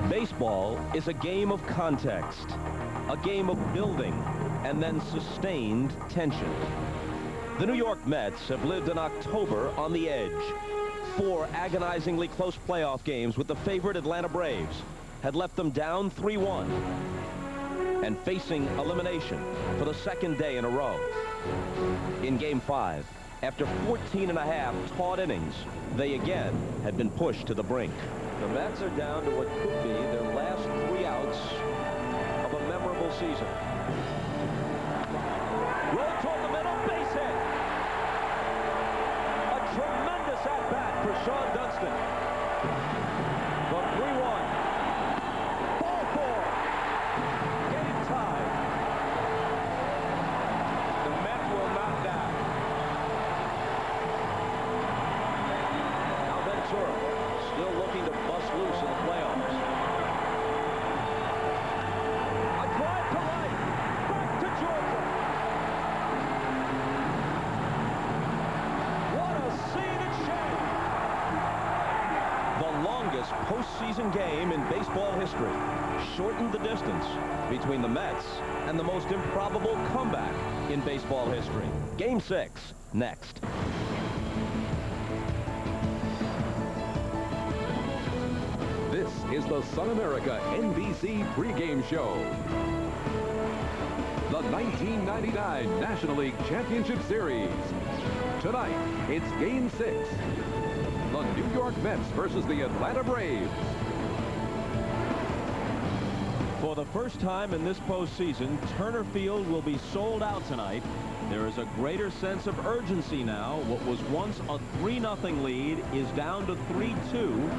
Baseball is a game of context, a game of building and then sustained tension. The New York Mets have lived an October on the edge. 4 agonizingly close playoff games with the favorite Atlanta Braves had left them down 3-1 and facing elimination for the second day in a row. In Game 5, after 14.5 taut innings, they again had been pushed to the brink. The Mets are down to what could be their last 3 outs of a memorable season. Roll toward the middle, base hit. A tremendous at-bat for Sean Dunston. The 3-1. Ball 4. Game tied. The Mets will not die. Now Ventura still looking to bust loose in the playoffs. A drive to right. Back to Georgia. What a scene at Shea. The longest postseason game in baseball history shortened the distance between the Mets and the most improbable comeback in baseball history. Game 6, next. This is the Sun America NBC pregame show. The 1999 National League Championship Series. Tonight, it's Game 6. The New York Mets versus the Atlanta Braves. For the first time in this postseason, Turner Field will be sold out tonight. There is a greater sense of urgency now. What was once a 3-0 lead is down to 3-2.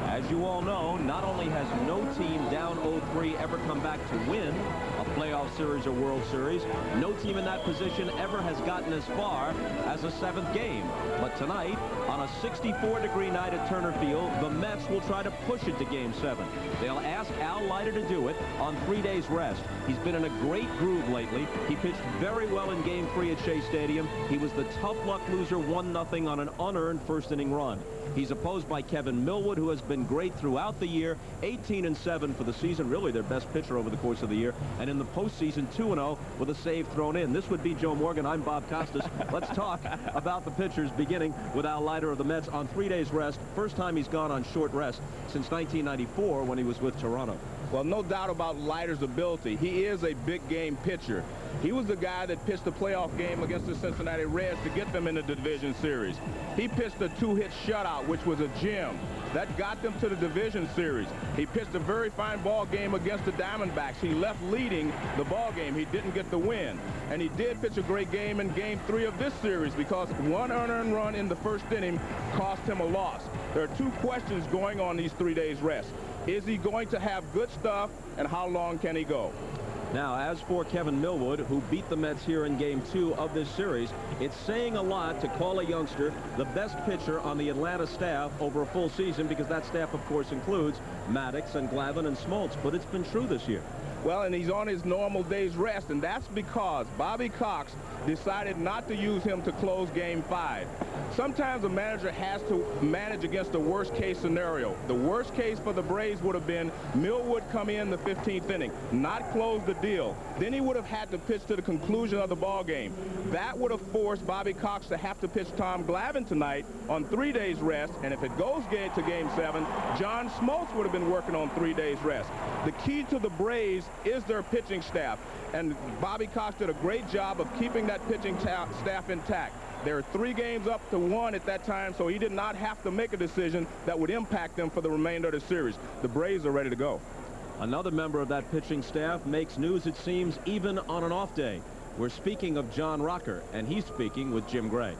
As you all know, not only has no team down 0-3 ever come back to win a playoff series or World Series, no team in that position ever has gotten as far as a 7th game. But tonight, on a 64-degree night at Turner Field, the Mets will try to push it to Game 7. They'll ask Al Leiter to do it on 3 days rest. He's been in a great groove lately. He pitched very well in Game 3 at Shea Stadium. He was the tough luck loser 1-0 on an unearned first-inning run. He's opposed by Kevin Millwood, who has been great throughout the year. 18-7 for the season, really their best pitcher over the course of the year. And in the postseason, 2-0 with a save thrown in. This would be Joe Morgan. I'm Bob Costas. Let's talk about the pitchers, beginning with Al Leiter of the Mets on 3 days rest. First time he's gone on short rest since 1994 when he was with Toronto. Well, no doubt about Leiter's ability. He is a big game pitcher. He was the guy that pitched the playoff game against the Cincinnati Reds to get them in the division series. He pitched a 2-hit shutout, which was a gem. That got them to the division series. He pitched a very fine ball game against the Diamondbacks. He left leading the ball game. He didn't get the win. And he did pitch a great game in Game 3 of this series because one earned run in the first inning cost him a loss. There are 2 questions going on these 3 days rest. Is he going to have good stuff, and how long can he go? Now, as for Kevin Millwood, who beat the Mets here in Game 2 of this series, it's saying a lot to call a youngster the best pitcher on the Atlanta staff over a full season, because that staff, of course, includes Maddox and Glavine and Smoltz, but it's been true this year. Well, and he's on his normal day's rest, and that's because Bobby Cox decided not to use him to close Game 5. Sometimes a manager has to manage against the worst-case scenario. The worst case for the Braves would have been Millwood come in the 15th inning, not close the deal. Then he would have had to pitch to the conclusion of the ball game. That would have forced Bobby Cox to have to pitch Tom Glavine tonight on 3 days rest, and if it goes to Game 7, John Smoltz would have been working on 3 days rest. The key to the Braves is their pitching staff, and Bobby Cox did a great job of keeping that pitching staff intact. There are 3 games up to 1 at that time, so he did not have to make a decision that would impact them for the remainder of the series. The Braves are ready to go. Another member of that pitching staff makes news, it seems, even on an off day. We're speaking of John Rocker, and he's speaking with Jim Gray.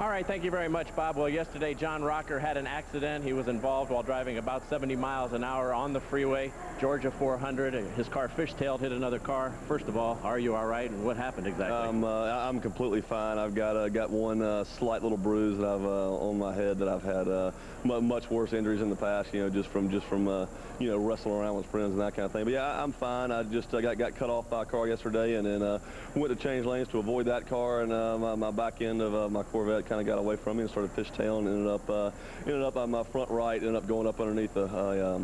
All right, thank you very much, Bob. Well, yesterday, John Rocker had an accident. He was involved while driving about 70 miles an hour on the freeway, Georgia 400. His car fishtailed, hit another car. First of all, are you all right, and what happened exactly? I'm completely fine. I've got one slight little bruise that I've on my head that I've had much worse injuries in the past, just from wrestling around with friends and that kind of thing. But yeah, I'm fine. I just got cut off by a car yesterday, and then went to change lanes to avoid that car, and my back end of my Corvette kind got away from me and started fishtailing, and ended up on my front right, ended up going up underneath a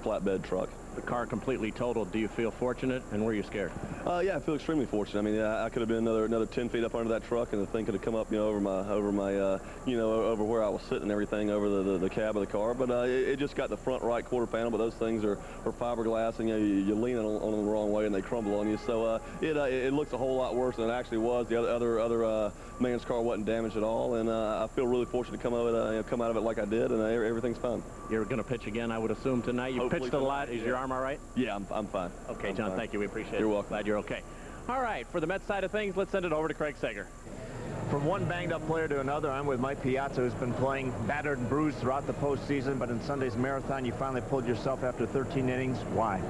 flatbed truck. The car completely totaled. Do you feel fortunate, and were you scared? Yeah, I feel extremely fortunate. I mean, I could have been another 10 feet up under that truck, and the thing could have come up, over where I was sitting and everything, over the cab of the car. But it just got the front right quarter panel. But those things are fiberglass, and you lean on them the wrong way, and they crumble on you. So it looks a whole lot worse than it actually was. The other man's car wasn't damaged at all, and I feel really fortunate to come out of it like I did, and everything's fine. You're going to pitch again, I would assume, tonight. You Hopefully pitched a lot. Is your arm all right? Yeah, I'm fine. Okay, I'm John, fine. thank you. We appreciate it. You're welcome. Glad you're okay. All right, for the Mets side of things, let's send it over to Craig Sager. From one banged-up player to another, I'm with Mike Piazza, who's been playing battered and bruised throughout the postseason, but in Sunday's marathon, you finally pulled yourself after 13 innings. Why?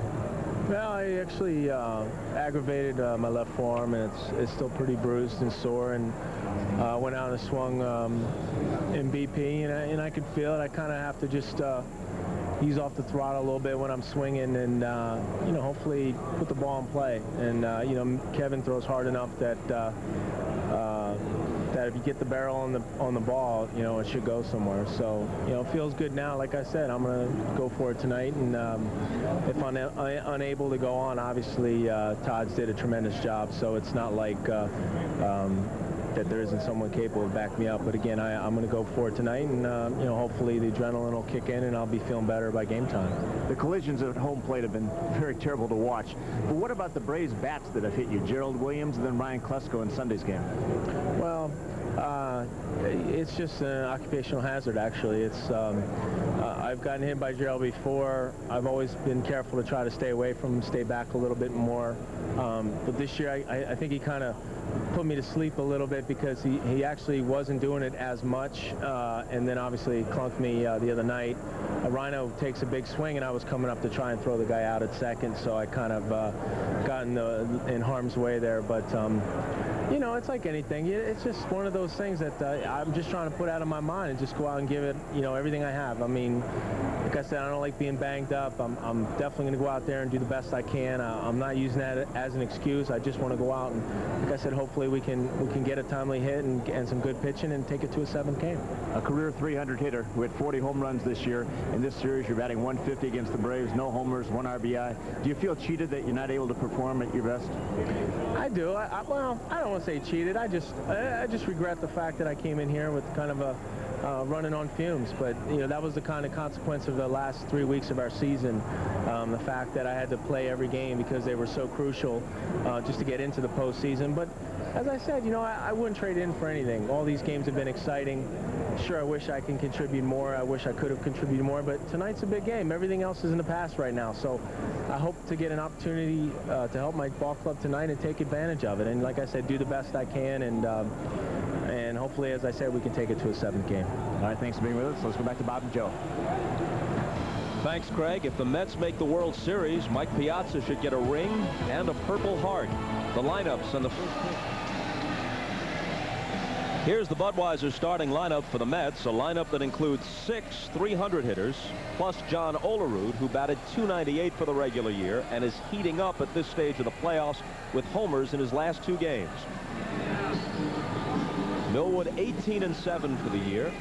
Well, I actually aggravated my left forearm, and it's still pretty bruised and sore, and went out and swung in BP, and I could feel it. I kind of have to just ease off the throttle a little bit when I'm swinging, and hopefully put the ball in play. And Kevin throws hard enough that that if you get the barrel on the ball, it should go somewhere. So it feels good now. Like I said, I'm gonna go for it tonight, and if I'm unable to go on, obviously Todd's did a tremendous job. So it's not like that there isn't someone capable of backing me up. But again, I'm going to go for it tonight, and hopefully the adrenaline will kick in, and I'll be feeling better by game time. The collisions at home plate have been very terrible to watch. But what about the Braves bats that have hit you? Gerald Williams and then Ryan Klesko in Sunday's game. Well, it's just an occupational hazard, actually. It's I've gotten hit by Gerald before. I've always been careful to try to stay away from him, stay back a little bit more. But this year, I think he kind of put me to sleep a little bit, because he actually wasn't doing it as much, and then obviously clunked me the other night. Rhino takes a big swing, and I was coming up to try and throw the guy out at second, so I kind of got in harm's way there. But it's like anything. It's just one of those things that I'm just trying to put out of my mind and just go out and give it, everything I have. I mean, like I said, I don't like being banged up. I'm definitely going to go out there and do the best I can. I'm not using that as an excuse. I just want to go out and, like I said, hopefully we can get a timely hit and some good pitching and take it to a 7th game. A career 300 hitter who had 40 home runs this year. In this series, you're batting 150 against the Braves, no homers, 1 RBI. Do you feel cheated that you're not able to perform at your best? I do. Well, I don't want to say cheated. I just regret the fact that I came in here with kind of a running on fumes. But that was the kind of consequence of the last 3 weeks of our season. The fact that I had to play every game because they were so crucial just to get into the postseason. But as I said, I wouldn't trade in for anything. All these games have been exciting. Sure, I wish I can contribute more. I wish I could have contributed more. But tonight's a big game. Everything else is in the past right now. So I hope to get an opportunity to help my ball club tonight and take advantage of it. And like I said, do the best I can, and hopefully, as I said, we can take it to a 7th game. All right, thanks for being with us. Let's go back to Bob and Joe. Thanks, Craig. If the Mets make the World Series, Mike Piazza should get a ring and a Purple Heart. The lineups and the... Here's the Budweiser starting lineup for the Mets, a lineup that includes 6 300 hitters, plus John Olerud, who batted .298 for the regular year and is heating up at this stage of the playoffs with homers in his last 2 games. Millwood 18-7 for the year,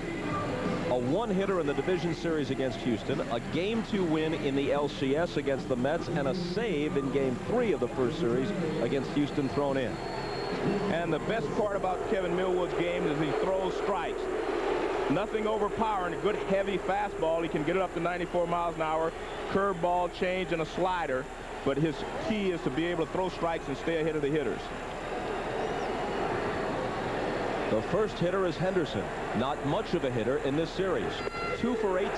a 1-hitter in the division series against Houston, a Game 2 win in the LCS against the Mets, and a save in Game 3 of the first series against Houston thrown in. And the best part about Kevin Millwood's game is he throws strikes. Nothing overpowering, a good heavy fastball. He can get it up to 94 miles an hour, curveball, change, and a slider. But his key is to be able to throw strikes and stay ahead of the hitters. The first hitter is Henderson. Not much of a hitter in this series. 2 for 18.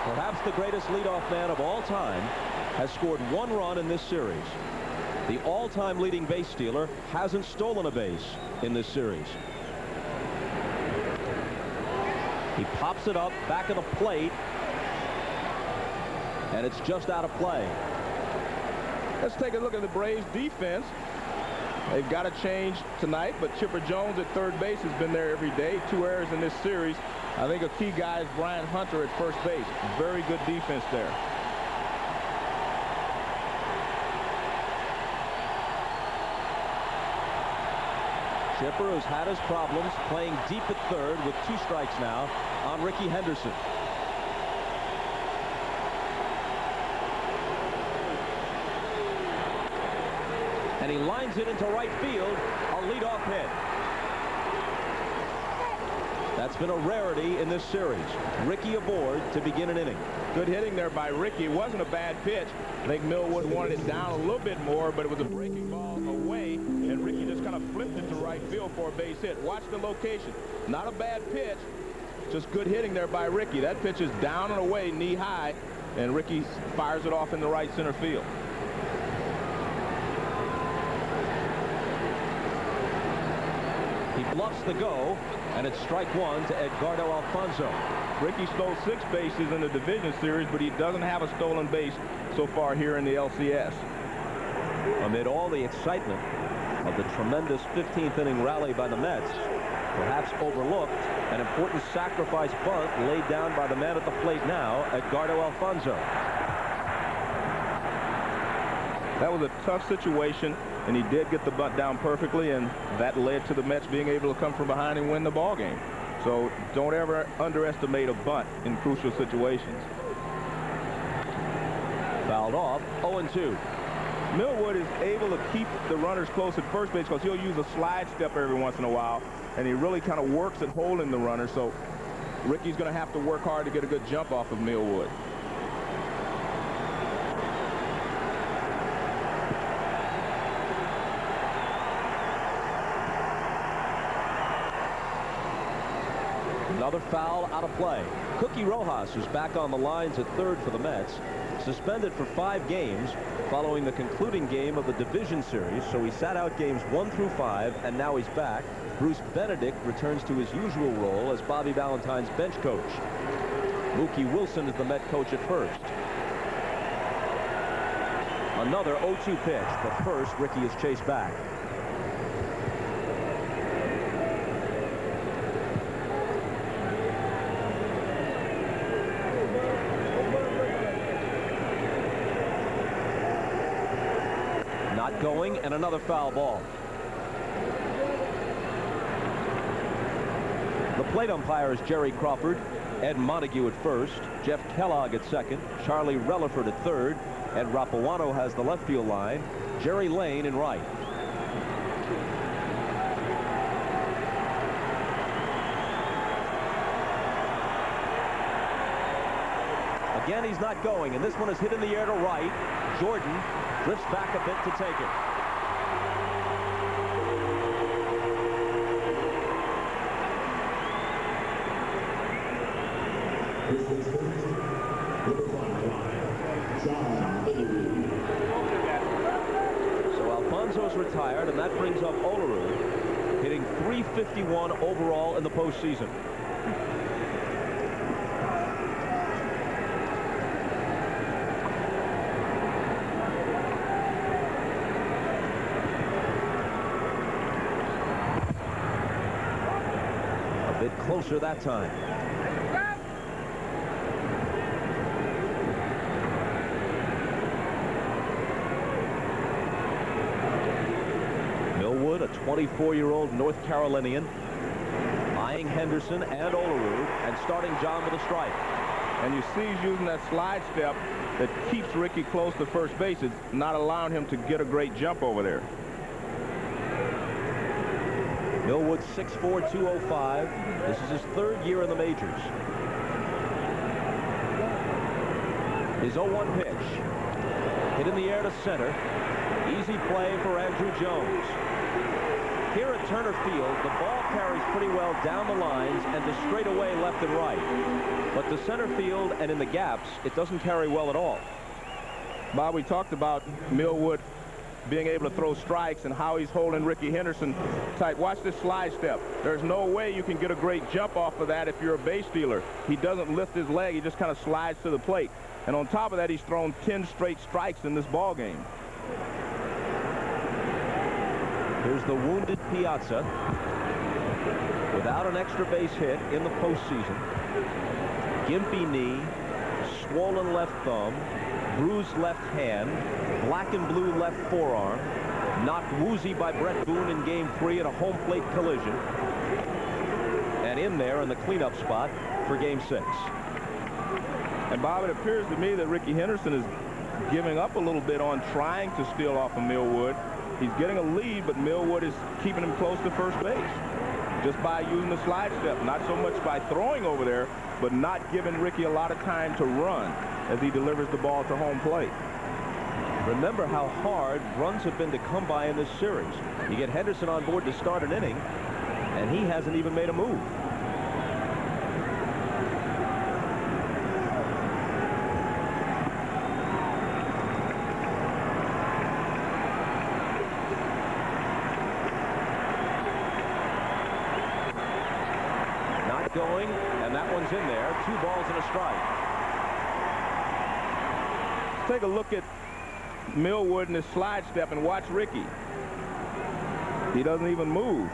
Perhaps the greatest leadoff man of all time has scored 1 run in this series. The all-time leading base stealer hasn't stolen a base in this series. He pops it up back of the plate, and it's just out of play. Let's take a look at the Braves defense. They've got a change tonight, but Chipper Jones at third base has been there every day. 2 errors in this series. I think a key guy is Brian Hunter at first base. Very good defense there. Chipper, who's had his problems, playing deep at third with 2 strikes now on Rickey Henderson. And he lines it into right field, a leadoff hit. That's been a rarity in this series. Rickey aboard to begin an inning. Good hitting there by Rickey. It wasn't a bad pitch. I think Millwood wanted it down a little bit more, but it was a breaking ball away, and Rickey just kind of flipped it to right field for a base hit. Watch the location. Not a bad pitch, just good hitting there by Rickey. That pitch is down and away, knee high, and Rickey fires it off in the right center field. He bluffs the go, and it's strike 1 to Edgardo Alfonzo. Rickey stole 6 bases in the division series, but he doesn't have a stolen base so far here in the LCS. Amid all the excitement of the tremendous 15th inning rally by the Mets, perhaps overlooked an important sacrifice bunt laid down by the man at the plate now, Edgardo Alfonzo. That was a tough situation, and he did get the bunt down perfectly, and that led to the Mets being able to come from behind and win the ball game. So don't ever underestimate a bunt in crucial situations. Fouled off, 0-2. Millwood is able to keep the runners close at first base because he'll use a slide step every once in a while, and he really kind of works at holding the runner. So Rickey's going to have to work hard to get a good jump off of Millwood. Another foul out of play. Cookie Rojas, who's back on the lines at third for the Mets, suspended for 5 games following the concluding game of the division series, so he sat out games 1 through 5, and now he's back. Bruce Benedict returns to his usual role as Bobby Valentine's bench coach. Mookie Wilson is the Met coach at first. Another 0-2 pitch, but first Rickey is chased back. Not going, and another foul ball. The plate umpire is Jerry Crawford, Ed Montague at first, Jeff Kellogg at second, Charlie Relaford at third, Ed Rapuano has the left field line, Jerry Lane in right. Again, he's not going, and this one is hit in the air to right. Jordan drifts back a bit to take it. So Alfonso's retired, and that brings up Olerud, hitting .351 overall in the postseason. A bit closer that time. Millwood, a 24-year-old North Carolinian, eyeing Henderson and Olerud, and starting John with a strike. And you see he's using that slide step that keeps Rickey close to first base. It's not allowing him to get a great jump over there. Millwood 6'4", 205. This is his third year in the majors. His 0-1 pitch. Hit in the air to center. Easy play for Andruw Jones. Here at Turner Field, the ball carries pretty well down the lines and to straightaway left and right. But to center field and in the gaps, it doesn't carry well at all. Bob, we talked about Millwood being able to throw strikes and how he's holding Rickey Henderson tight. Watch this slide step. There's no way you can get a great jump off of that if you're a base stealer. He doesn't lift his leg. He just kind of slides to the plate. And on top of that, he's thrown 10 straight strikes in this ball game. Here's the wounded Piazza without an extra base hit in the postseason. Gimpy knee, swollen left thumb, bruised left hand, black and blue left forearm. knocked woozy by Brett Boone in Game 3 in a home plate collision. And in there in the cleanup spot for Game 6. And Bob, it appears to me that Rickey Henderson is giving up a little bit on trying to steal off of Millwood. He's getting a lead, but Millwood is keeping him close to first base just by using the slide step, not so much by throwing over there, but not giving Rickey a lot of time to run as he delivers the ball to home plate. Remember how hard runs have been to come by in this series. You get Henderson on board to start an inning, and he hasn't even made a move. Not going, and that one's in there. 2 balls and a strike. Take a look at Millwood in his slide step and watch Rickey. He doesn't even move.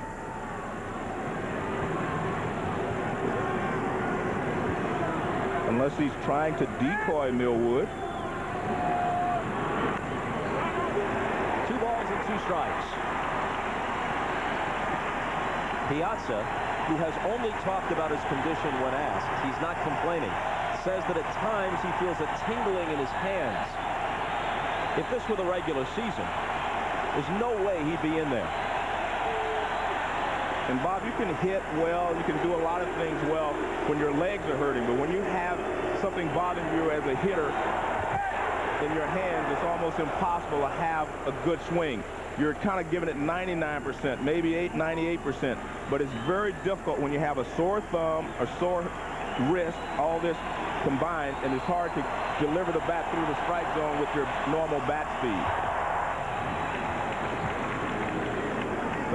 Unless he's trying to decoy Millwood. 2 balls and 2 strikes. Piazza, who has only talked about his condition when asked, he's not complaining, says that at times he feels a tingling in his hands. If this were the regular season, there's no way he'd be in there. And Bob, you can hit well, you can do a lot of things well when your legs are hurting, but when you have something bothering you as a hitter in your hands, it's almost impossible to have a good swing. You're kind of giving it 99%, maybe 98%, but it's very difficult when you have a sore thumb, a sore wrist, all this combined, and it's hard to deliver the bat through the strike zone with your normal bat speed.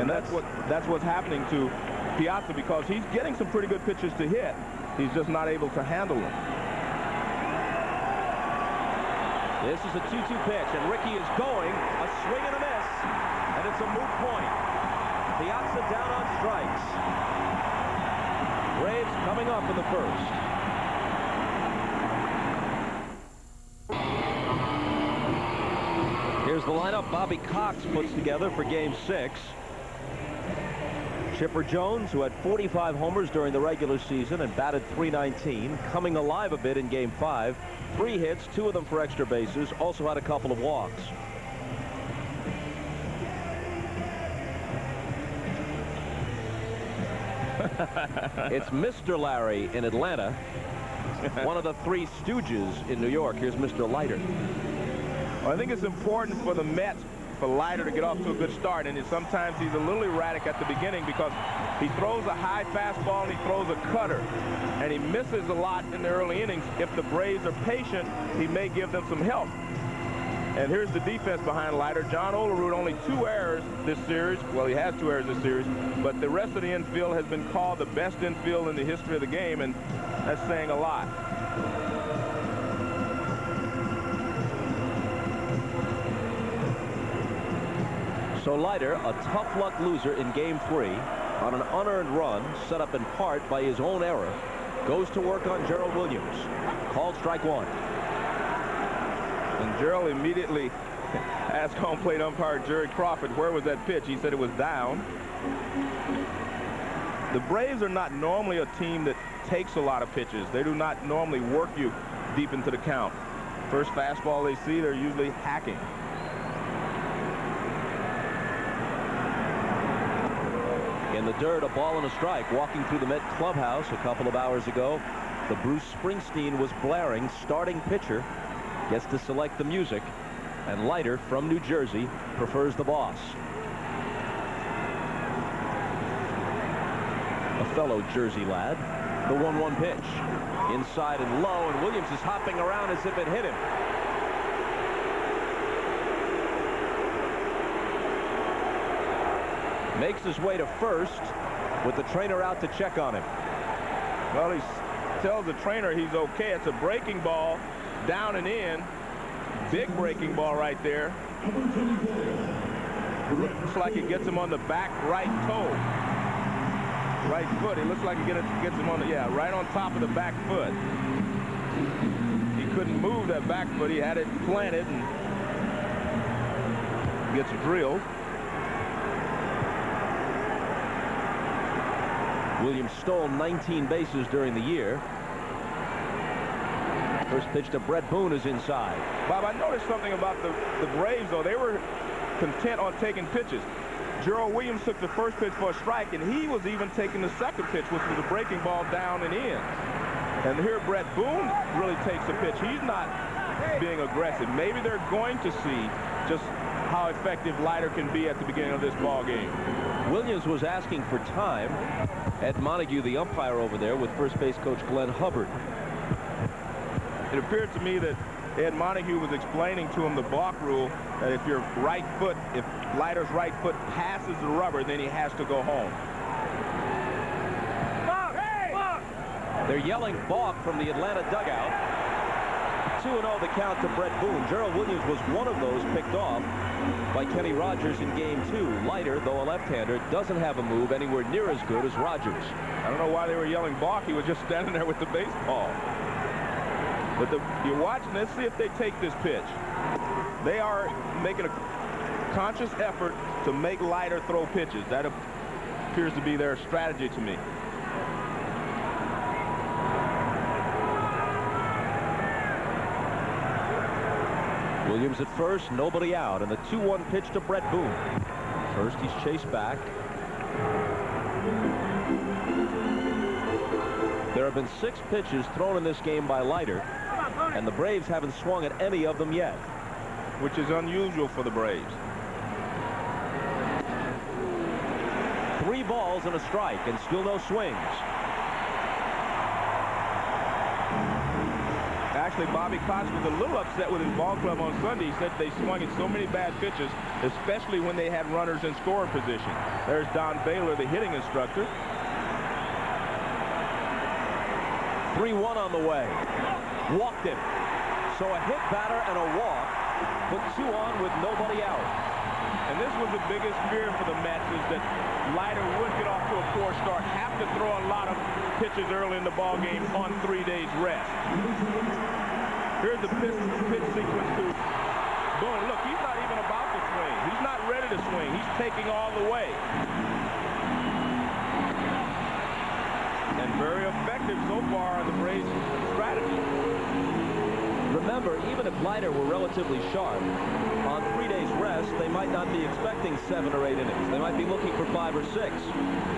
And that's what's happening to Piazza, because he's getting some pretty good pitches to hit. He's just not able to handle them. This is a 2-2 pitch, and Rickey is going. A swing and a miss, and it's a moot point. Piazza down on strikes. Braves coming up in the first. Here's the lineup Bobby Cox puts together for Game 6. Chipper Jones, who had 45 homers during the regular season and batted .319, coming alive a bit in Game 5. 3 hits, 2 of them for extra bases, also had a couple of walks. It's Mr. Larry in Atlanta, one of the 3 Stooges in New York. Here's Mr. Leiter. Well, I think it's important for the Mets, for Leiter to get off to a good start, and sometimes he's a little erratic at the beginning because he throws a high fastball and he throws a cutter, and he misses a lot in the early innings. If the Braves are patient, he may give them some help. And here's the defense behind Leiter. John Olerud, only 2 errors this series. Well, he has 2 errors this series, but the rest of the infield has been called the best infield in the history of the game, and that's saying a lot. So Leiter, a tough luck loser in Game 3 on an unearned run set up in part by his own error, goes to work on Gerald Williams. Called strike 1. And Gerald immediately asked home plate umpire Jerry Crawford, where was that pitch? He said it was down. The Braves are not normally a team that takes a lot of pitches. They do not normally work you deep into the count. First fastball they see, they're usually hacking. In the dirt, a ball and a strike. Walking through the Met clubhouse a couple of hours ago, the Bruce Springsteen was blaring. Starting pitcher gets to select the music, and Leiter from New Jersey prefers the boss. A fellow Jersey lad. The 1-1 pitch. Inside and low, and Williams is hopping around as if it hit him. Makes his way to first with the trainer out to check on him. Well, he tells the trainer he's okay. It's a breaking ball, down and in. Big breaking ball right there. Looks like it gets him on the back right toe. Right foot. It looks like it gets him on the, yeah, right on top of the back foot. He couldn't move that back foot. He had it planted and gets drilled. Williams stole 19 bases during the year. First pitch to Brett Boone is inside. Bob, I noticed something about the Braves, though. They were content on taking pitches. Gerald Williams took the first pitch for a strike, and he was even taking the second pitch, which was a breaking ball down and in. And here Brett Boone really takes a pitch. He's not being aggressive. Maybe they're going to see just how effective Leiter can be at the beginning of this ball game. Williams was asking for time. Ed Montague, the umpire over there, with first base coach Glenn Hubbard. It appeared to me that Ed Montague was explaining to him the balk rule, that if your right foot, if Leiter's right foot passes the rubber, then he has to go home. They're yelling balk from the Atlanta dugout. 2-0 the count to Brett Boone. Gerald Williams was one of those picked off by Kenny Rogers in Game 2. Leiter, though a left-hander, doesn't have a move anywhere near as good as Rogers. I don't know why they were yelling balk. He was just standing there with the baseball. But you're watching. Let's see if they take this pitch. They are making a conscious effort to make Leiter throw pitches. That appears to be their strategy to me. Williams at first, nobody out, and the 2-1 pitch to Brett Boone. First, he's chased back. There have been 6 pitches thrown in this game by Leiter, and the Braves haven't swung at any of them yet, which is unusual for the Braves. 3 balls and a strike, and still no swings. Actually, Bobby Cox was a little upset with his ball club on Sunday. He said they swung at so many bad pitches, especially when they had runners in scoring position. There's Don Baylor, the hitting instructor. 3-1 on the way. Walked him. So a hit batter and a walk. Put 2 on with nobody out. And this was the biggest fear for the Mets, is that Leiter would get off to a poor start, have to throw a lot of pitches early in the ball game on 3 days rest. Here's the pitch sequence to Boone. Look, he's not even about to swing. He's not ready to swing. He's taking all the way. And very effective so far on the Braves' strategy. Remember, even if Leiter were relatively sharp, on 3 days rest, they might not be expecting 7 or 8 innings. They might be looking for 5 or 6.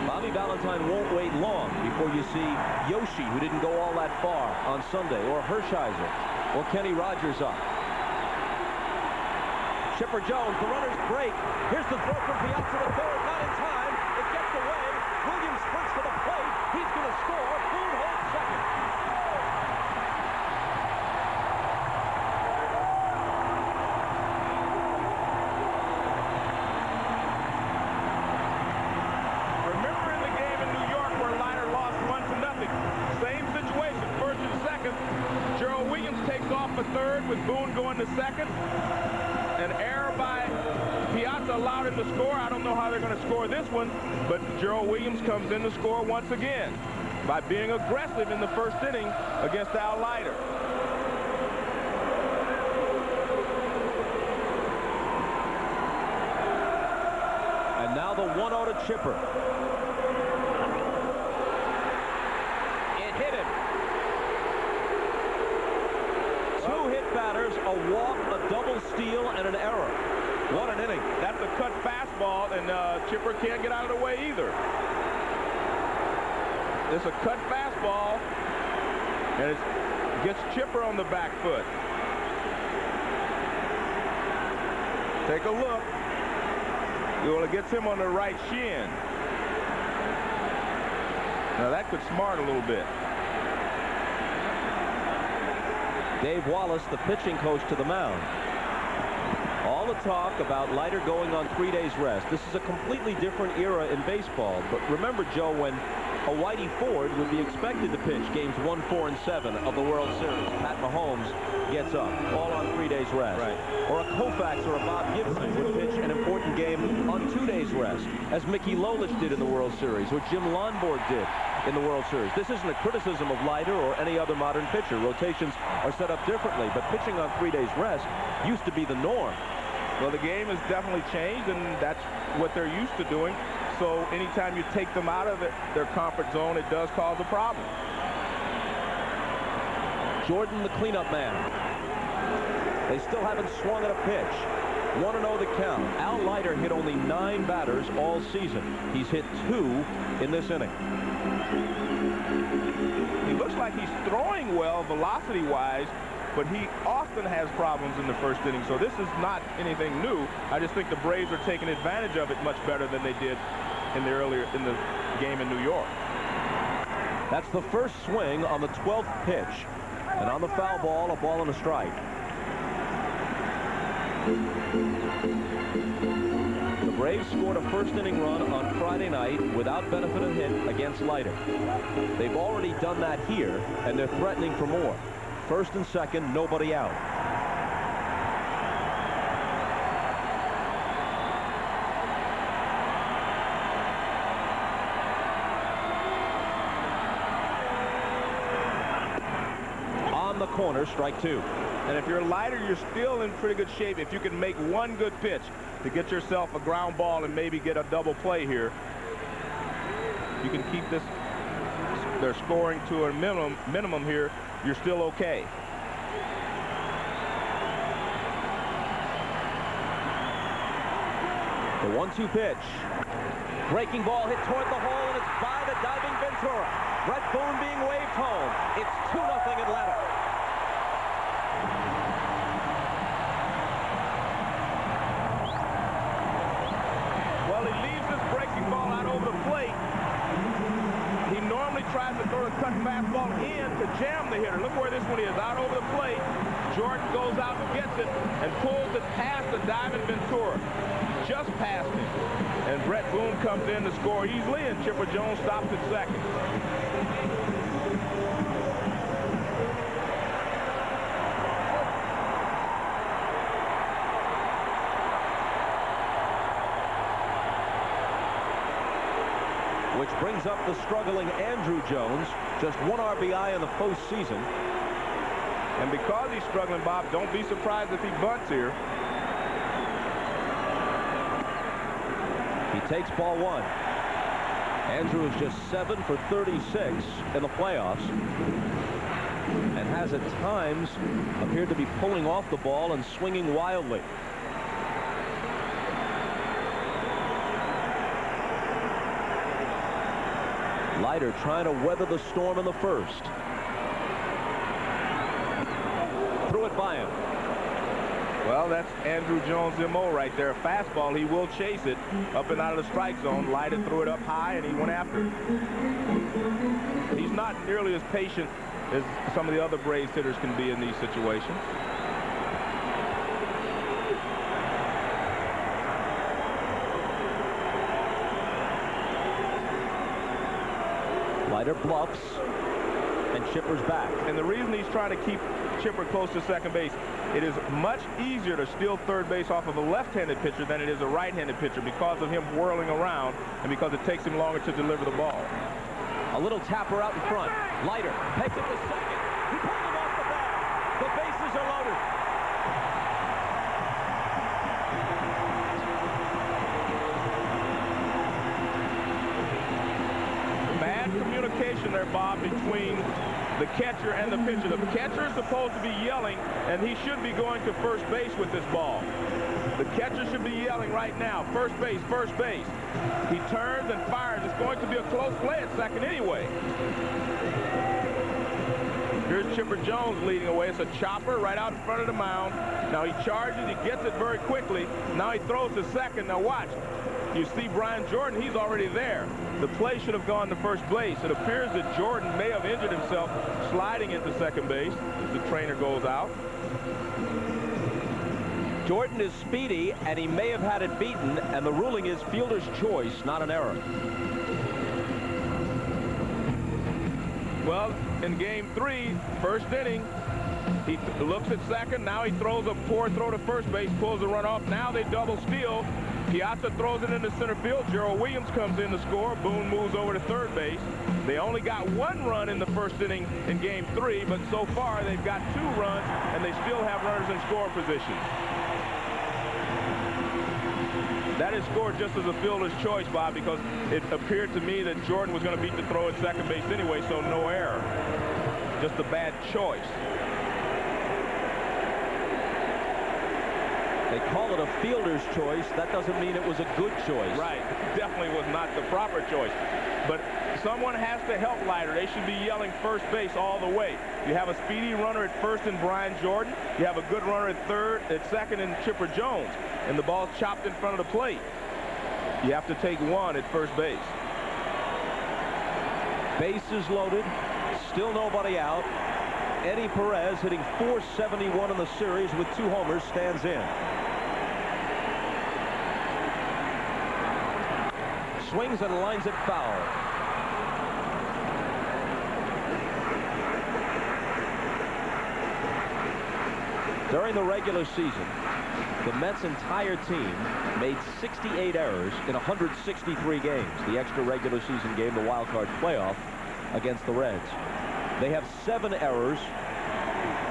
Bobby Valentine won't wait long before you see Yoshi, who didn't go all that far on Sunday, or Hershiser, or Kenny Rogers up. Chipper Jones, the runners break. Here's the throw from Piazza to third, not in time. It gets away. Williams sprints to the plate. He's going to score. Boone holds second. For third with Boone going to second. An error by Piazza allowed him to score. I don't know how they're going to score this one, but Gerald Williams comes in to score once again by being aggressive in the first inning against Al Leiter. And now the 1-0 to Chipper. It hit him. 2 hit batters, a walk, a double steal, and an error. What an inning. That's a cut fastball, and Chipper can't get out of the way either. It's a cut fastball, and it gets Chipper on the back foot. Take a look. Well, it gets him on the right shin. Now that could smart a little bit. Dave Wallace, the pitching coach, to the mound. All the talk about Leiter going on 3 days rest. This is a completely different era in baseball. But remember, Joe, when a Whitey Ford would be expected to pitch games 1, 4, and 7 of the World Series, Pat Mahomes gets up, all on 3 days rest. Right. Or a Koufax or a Bob Gibson would pitch an important game on 2 days rest, as Mickey Lolich did in the World Series, or Jim Lonborg did in the World Series. This isn't a criticism of Leiter or any other modern pitcher. Rotations are set up differently, but pitching on 3 days rest used to be the norm. Well, the game has definitely changed, and that's what they're used to doing. so anytime you take them out of their comfort zone, it does cause a problem. Jordan, the cleanup man. They still haven't swung at a pitch. 1-0 the count. Al Leiter hit only 9 batters all season. He's hit 2 in this inning. He looks like he's throwing well velocity-wise, but he often has problems in the first inning, so this is not anything new. I just think the Braves are taking advantage of it much better than they did in the game in New York. That's the first swing on the 12th pitch, and on the foul ball, a ball and a strike. The Braves scored a first-inning run on Friday night without benefit of hit against Leiter. They've already done that here, and they're threatening for more. First and second, nobody out. On the corner, strike 2. And if you're Leiter, you're still in pretty good shape. If you can make one good pitch to get yourself a ground ball and maybe get a double play here, you can keep their scoring to a minimum here. You're still okay. The 1-2 pitch. Breaking ball hit toward the hole, and it's by the diving Ventura. Brett Boone being waved home. It's 2-0 Atlanta. Well, he leaves this breaking ball out over the plate. He normally tries to throw a cut fastball in to jam the hitter. Look where this one is, out over the plate. Jordan goes out and gets it and pulls it past the diving Ventura. Just past him. And Brett Boone comes in to score easily, and Chipper Jones stops at second. Which brings up the struggling Andrew Jones, just 1 RBI in the postseason. And because he's struggling, Bob, don't be surprised if he bunts here. He takes ball 1. Andrew is just 7 for 36 in the playoffs, and has at times appeared to be pulling off the ball and swinging wildly. Leiter trying to weather the storm in the first. Threw it by him. Well, that's Andrew Jones' MO right there. A fastball, he will chase it up and out of the strike zone. Leiter threw it up high, and he went after it. He's not nearly as patient as some of the other Braves hitters can be in these situations. Leiter bluffs, and Chipper's back. And the reason he's trying to keep Chipper close to second base, it is much easier to steal third base off of a left-handed pitcher than it is a right-handed pitcher because of him whirling around and because it takes him longer to deliver the ball. A little tapper out in front. Leiter takes it to second. He pulled him off the bag. The bases are loaded. Bad communication there, Bob, between the catcher and the pitcher. The catcher is supposed to be yelling, and he should be going to first base with this ball. The catcher should be yelling right now, first base, first base. He turns and fires. It's going to be a close play at second anyway. Here's Chipper Jones leading away. It's a chopper right out in front of the mound. Now he charges. He gets it very quickly. Now he throws to second. Now watch. You see Brian Jordan, he's already there. The play should have gone to first base. It appears that Jordan may have injured himself sliding into second base as the trainer goes out. Jordan is speedy, and he may have had it beaten, and the ruling is fielder's choice, not an error. Well, in game 3, first inning, he looks at second. Now he throws a poor throw to first base, pulls the run off. Now they double steal. Piazza throws it into center field. Gerald Williams comes in to score. Boone moves over to third base. They only got 1 run in the first inning in game 3, but so far they've got 2 runs, and they still have runners in scoring position. That is scored just as a fielder's choice, Bob, because it appeared to me that Jordan was going to beat the throw at second base anyway, so no error. Just a bad choice. They call it a fielder's choice. That doesn't mean it was a good choice. Right. Definitely was not the proper choice. But someone has to help Leiter. They should be yelling first base all the way. You have a speedy runner at first in Brian Jordan. You have a good runner at second in Chipper Jones. And the ball's chopped in front of the plate. You have to take one at first base. Bases loaded. Still nobody out. Eddie Perez, hitting .471 in the series with 2 homers, stands in. Swings and lines it foul. During the regular season, the Mets' entire team made 68 errors in 163 games. The extra regular season game, the wild card playoff, against the Reds. They have 7 errors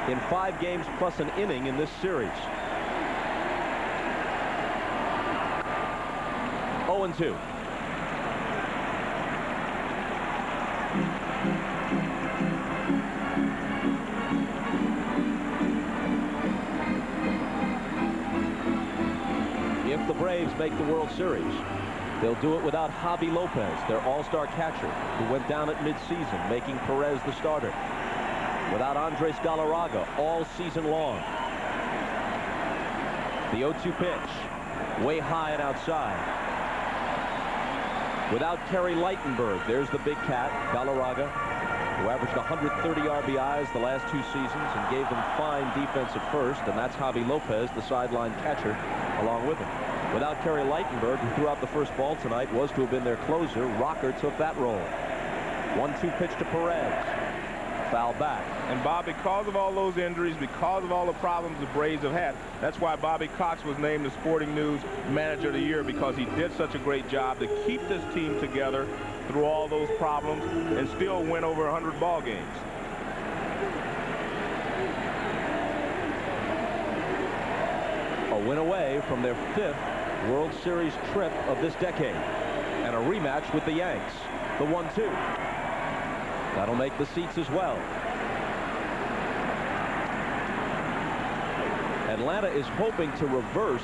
in 5 games plus an inning in this series. 0-2. If the Braves make the World Series, they'll do it without Javi Lopez, their all-star catcher, who went down at midseason, making Perez the starter. Without Andres Galarraga all season long. The 0-2 pitch, way high and outside. Without Kerry Lightenberg, there's the big cat, Galarraga, who averaged 130 RBIs the last 2 seasons and gave them fine defense at first, and that's Javi Lopez, the sideline catcher, along with him. Without Kerry Lightenberg, who threw out the first ball tonight, was to have been their closer, Rocker took that role. 1-2 pitch to Perez. Foul back. And Bob, because of all those injuries, because of all the problems the Braves have had, that's why Bobby Cox was named the Sporting News Manager of the Year, because he did such a great job to keep this team together through all those problems and still win over 100 ball games. A win away from their 5th World Series trip of this decade, and a rematch with the Yanks. The 1-2. That'll make the seats as well. Atlanta is hoping to reverse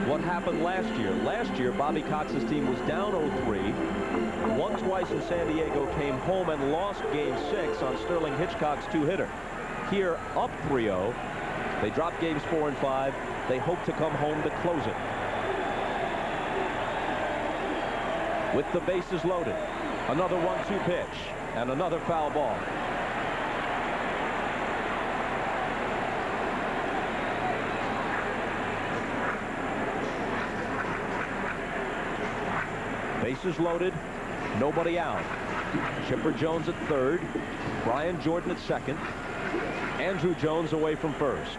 what happened last year. Last year, Bobby Cox's team was down 0-3, won twice in San Diego, came home and lost Game 6 on Sterling Hitchcock's 2-hitter. Here, up 3-0, they dropped games 4 and 5. They hope to come home to close it. With the bases loaded, another 1-2 pitch and another foul ball. Bases loaded, nobody out. Chipper Jones at third, Brian Jordan at second, Andrew Jones away from first.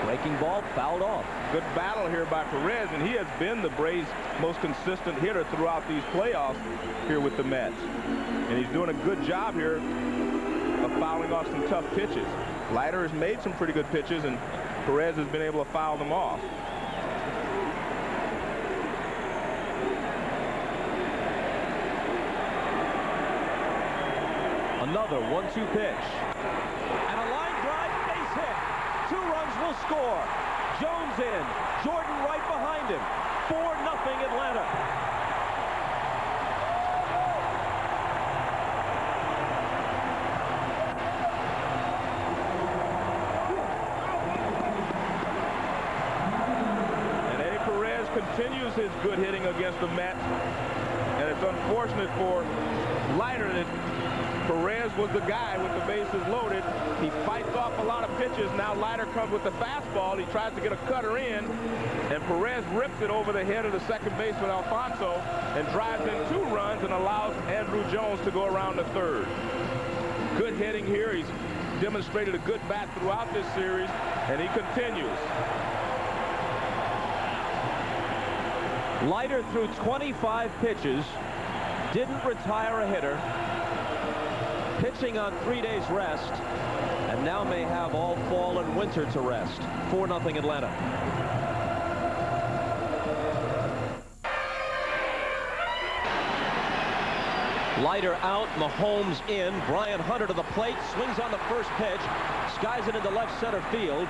Breaking ball fouled off. Good battle here by Perez, and he has been the Braves' most consistent hitter throughout these playoffs here with the Mets. And he's doing a good job here of fouling off some tough pitches. Leiter has made some pretty good pitches, and Perez has been able to foul them off. Another 1-2 pitch. And a line drive, base hit. 2 runs will score. Jones in. Jordan right behind him. 4-0 Atlanta. And Eddie Perez continues his good hitting against the Mets. And it's unfortunate for Leiter that Perez was the guy with the bases loaded. He fights off a lot of pitches. Now Leiter comes with the fastball. He tries to get a cutter in, and Perez rips it over the head of the second baseman Alfonso and drives in 2 runs and allows Andrew Jones to go around to third. Good hitting here. He's demonstrated a good bat throughout this series, and he continues. Leiter threw 25 pitches didn't retire a hitter, pitching on 3 days rest, and now may have all fall and winter to rest. 4-0 Atlanta. Leiter out, Mahomes in. Brian Hunter to the plate, swings on the first pitch, skies it into left center field.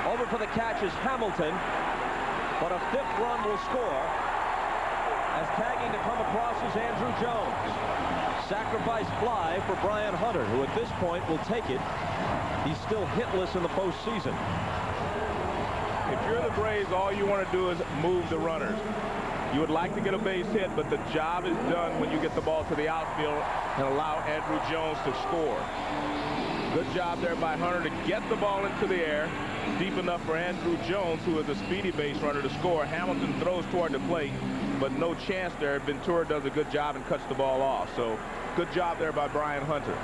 Over for the catch is Hamilton, but a 5th run will score as tagging to come across is Andrew Jones. Sacrifice fly for Brian Hunter, who at this point will take it. He's still hitless in the postseason. If you're the Braves, all you want to do is move the runners. You would like to get a base hit, but the job is done when you get the ball to the outfield and allow Andrew Jones to score. Good job there by Hunter to get the ball into the air deep enough for Andrew Jones, who is a speedy base runner, to score. Hamilton throws toward the plate, but no chance there. Ventura does a good job and cuts the ball off. So good job there by Brian Hunter.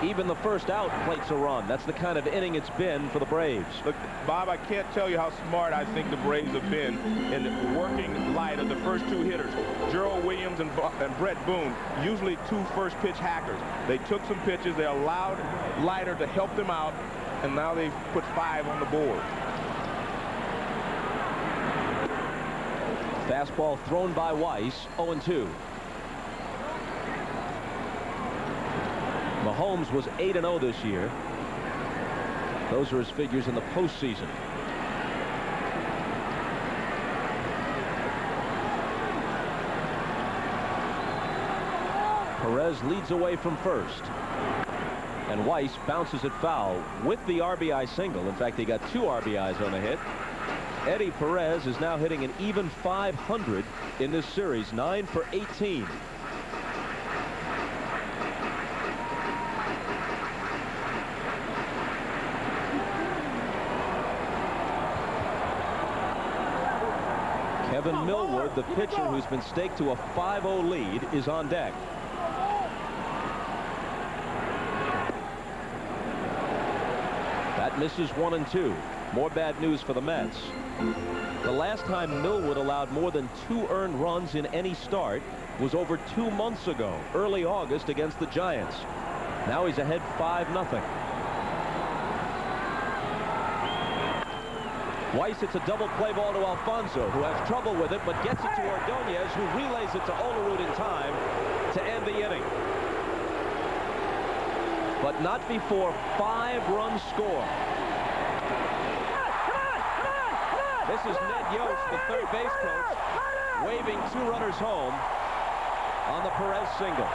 Even the first out plates a run. That's the kind of inning it's been for the Braves. Look, Bob, I can't tell you how smart I think the Braves have been in working light of the first 2 hitters, Gerald Williams and Brett Boone, usually 2 first pitch hackers. They took some pitches, they allowed Leiter to help them out, and now they've put 5 on the board. Fastball thrown by Weiss, 0-2. Mahomes was 8-0 this year. Those are his figures in the postseason. Perez leads away from first. And Weiss bounces it foul with the RBI single. In fact, he got 2 RBIs on the hit. Eddie Perez is now hitting an even .500 in this series, 9 for 18. Kevin Millwood, the pitcher who's been staked to a 5-0 lead, is on deck. That misses 1-2. More bad news for the Mets. The last time Millwood allowed more than 2 earned runs in any start was over 2 months ago, early August against the Giants. Now he's ahead 5-0. Weiss hits a double play ball to Alfonso, who has trouble with it, but gets it to Ordonez, who relays it to Olerud in time to end the inning. But not before 5 runs score. This is Ned Yost, the third base coach, waving 2 runners home on the Perez single.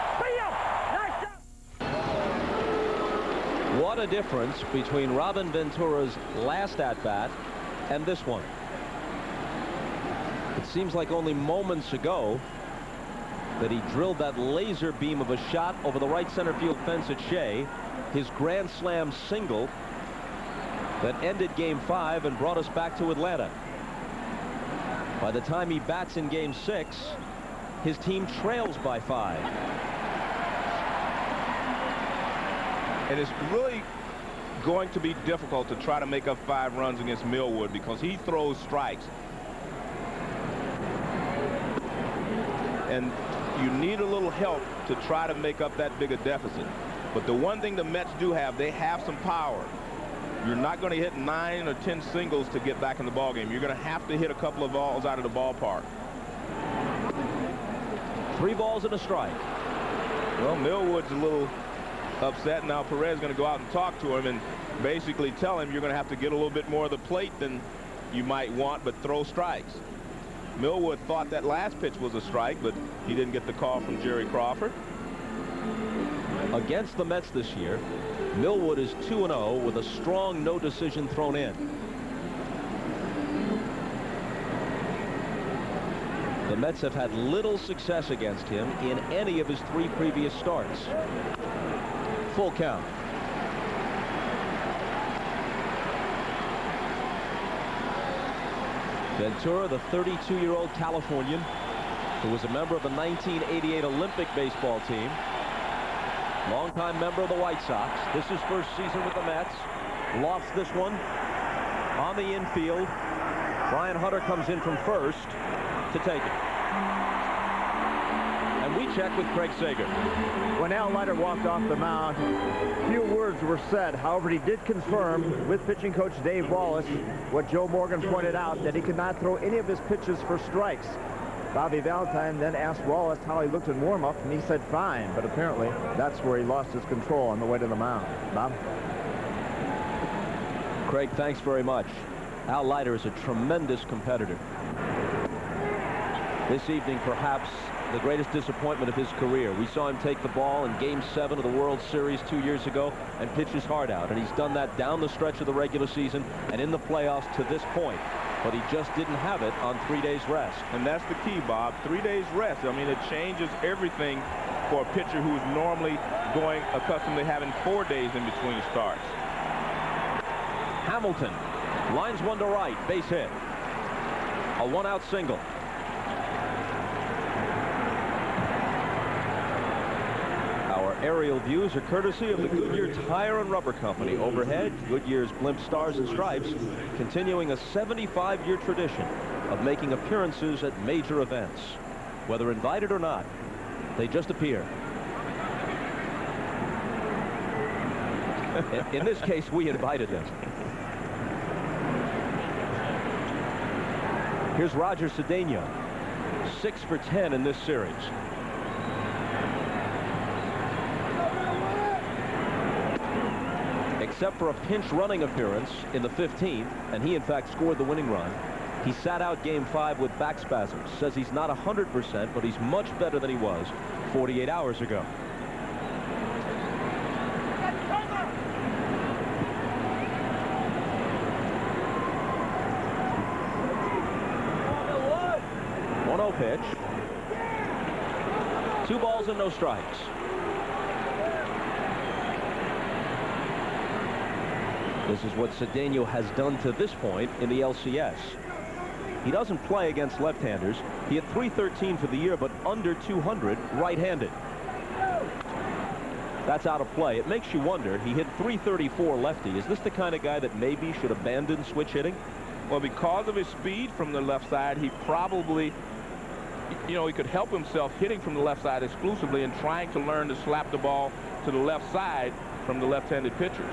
What a difference between Robin Ventura's last at-bat and this one. It seems like only moments ago that he drilled that laser beam of a shot over the right center field fence at Shea, his grand slam single that ended game 5 and brought us back to Atlanta. By the time he bats in game 6, his team trails by 5. And it's really going to be difficult to try to make up 5 runs against Millwood because he throws strikes. And you need a little help to try to make up that big a deficit. But the one thing the Mets do have, they have some power. You're not going to hit 9 or 10 singles to get back in the ballgame. You're going to have to hit a couple of balls out of the ballpark. 3 balls and a strike. Well, Millwood's a little upset. Now Perez is going to go out and talk to him and basically tell him you're going to have to get a little bit more of the plate than you might want, but throw strikes. Millwood thought that last pitch was a strike, but he didn't get the call from Jerry Crawford. Against the Mets this year, Millwood is 2-0 with a strong no decision thrown in. The Mets have had little success against him in any of his 3 previous starts. Full count. Ventura, the 32-year-old Californian who was a member of the 1988 Olympic baseball team, longtime member of the White Sox. This is first season with the Mets. Lost this one on the infield. Brian Hunter comes in from first to take it. And we check with Craig Sager. When Al Leiter walked off the mound, few words were said. However, he did confirm with pitching coach Dave Wallace what Joe Morgan pointed out, that he could not throw any of his pitches for strikes. Bobby Valentine then asked Wallace how he looked in warm-up, and he said fine, but apparently that's where he lost his control on the way to the mound. Bob? Craig, thanks very much. Al Leiter is a tremendous competitor. This evening, perhaps the greatest disappointment of his career. We saw him take the ball in Game 7 of the World Series 2 years ago and pitch his heart out, and he's done that down the stretch of the regular season and in the playoffs to this point. But he just didn't have it on 3 days rest. And that's the key, Bob. 3 days rest. I mean, it changes everything for a pitcher who's normally accustomed to having 4 days in between starts. Hamilton lines one to right, base hit. A one-out single. Our aerial views are courtesy of the Goodyear Tire and Rubber Company. Overhead, Goodyear's blimp stars and stripes, continuing a 75-year tradition of making appearances at major events. Whether invited or not, they just appear. In this case, we invited them. Here's Roger Cedeno, 6 for 10 in this series. Except for a pinch running appearance in the 15th, and he in fact scored the winning run. He sat out Game 5 with back spasms. Says he's not 100%, but he's much better than he was 48 hours ago. Pitch. 2 balls and no strikes. This is what Cedeno has done to this point in the LCS. He doesn't play against left-handers. He had .313 for the year, but under 200 right-handed. That's out of play. It makes you wonder. He hit .334 lefty. Is this the kind of guy that maybe should abandon switch hitting? Well, because of his speed from the left side, he probably, you know, he could help himself hitting from the left side exclusively and trying to learn to slap the ball to the left side from the left-handed pitchers.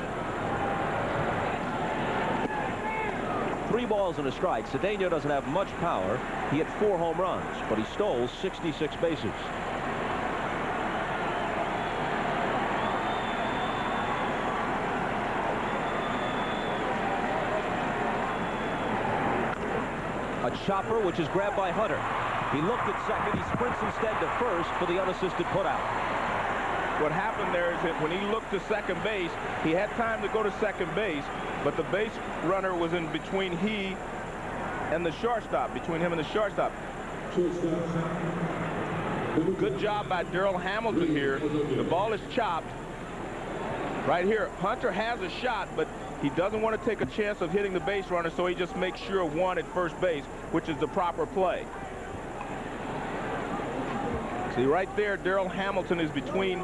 3 balls and a strike. Cedeno doesn't have much power. He hit 4 home runs, but he stole 66 bases. A chopper which is grabbed by Hunter. He looked at second. He sprints instead to first for the unassisted putout. What happened there is that when he looked to second base, he had time to go to second base, but the base runner was in between he and the shortstop, between him and the shortstop. Good job by Darrell Hamilton here. The ball is chopped. Right here, Hunter has a shot, but he doesn't want to take a chance of hitting the base runner, so he just makes sure of one at first base, which is the proper play. See, right there, Darrell Hamilton is between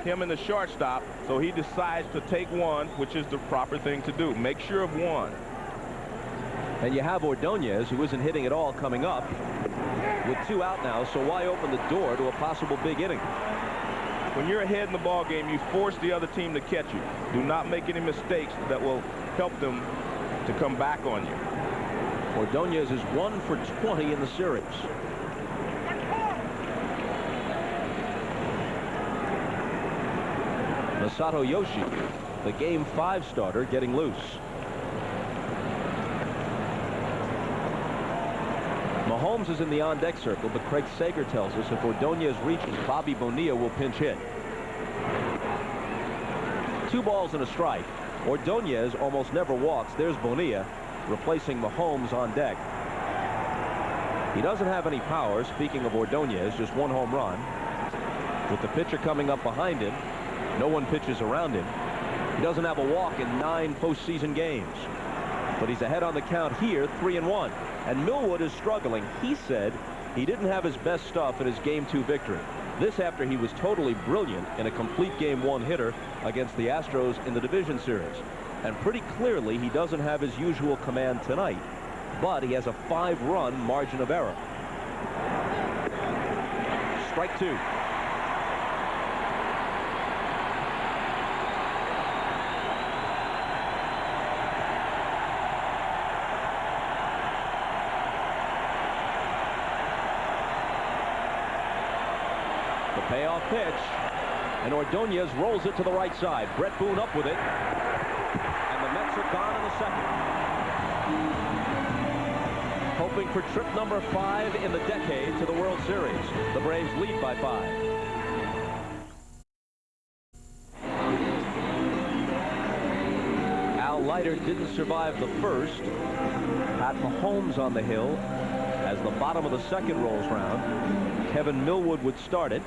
him and the shortstop, so he decides to take one, which is the proper thing to do. Make sure of one. And you have Ordonez, who isn't hitting at all, coming up with 2 out now, so why open the door to a possible big inning? When you're ahead in the ball game, you force the other team to catch you. Do not make any mistakes that will help them to come back on you. Ordonez is 1 for 20 in the series. Masato Yoshi, the Game 5 starter, getting loose. Mahomes is in the on-deck circle, but Craig Sager tells us if Ordonez reaches, Bobby Bonilla will pinch hit. 2 balls and a strike. Ordonez almost never walks. There's Bonilla replacing Mahomes on deck. He doesn't have any power. Speaking of Ordonez, just 1 home run. With the pitcher coming up behind him, no one pitches around him. He doesn't have a walk in 9 postseason games. But he's ahead on the count here, 3-1. And Millwood is struggling. He said he didn't have his best stuff in his Game 2 victory. This after he was totally brilliant in a complete Game 1 hitter against the Astros in the division series. And pretty clearly he doesn't have his usual command tonight. But he has a 5-run margin of error. Strike two. The payoff pitch. And Ordonez rolls it to the right side. Brett Boone up with it. And the Mets are gone in the second. Hoping for trip number 5 in the decade to the World Series. The Braves lead by 5. Al Leiter didn't survive the first. Pat Mahomes on the hill as the bottom of the second rolls round. Kevin Millwood would start it.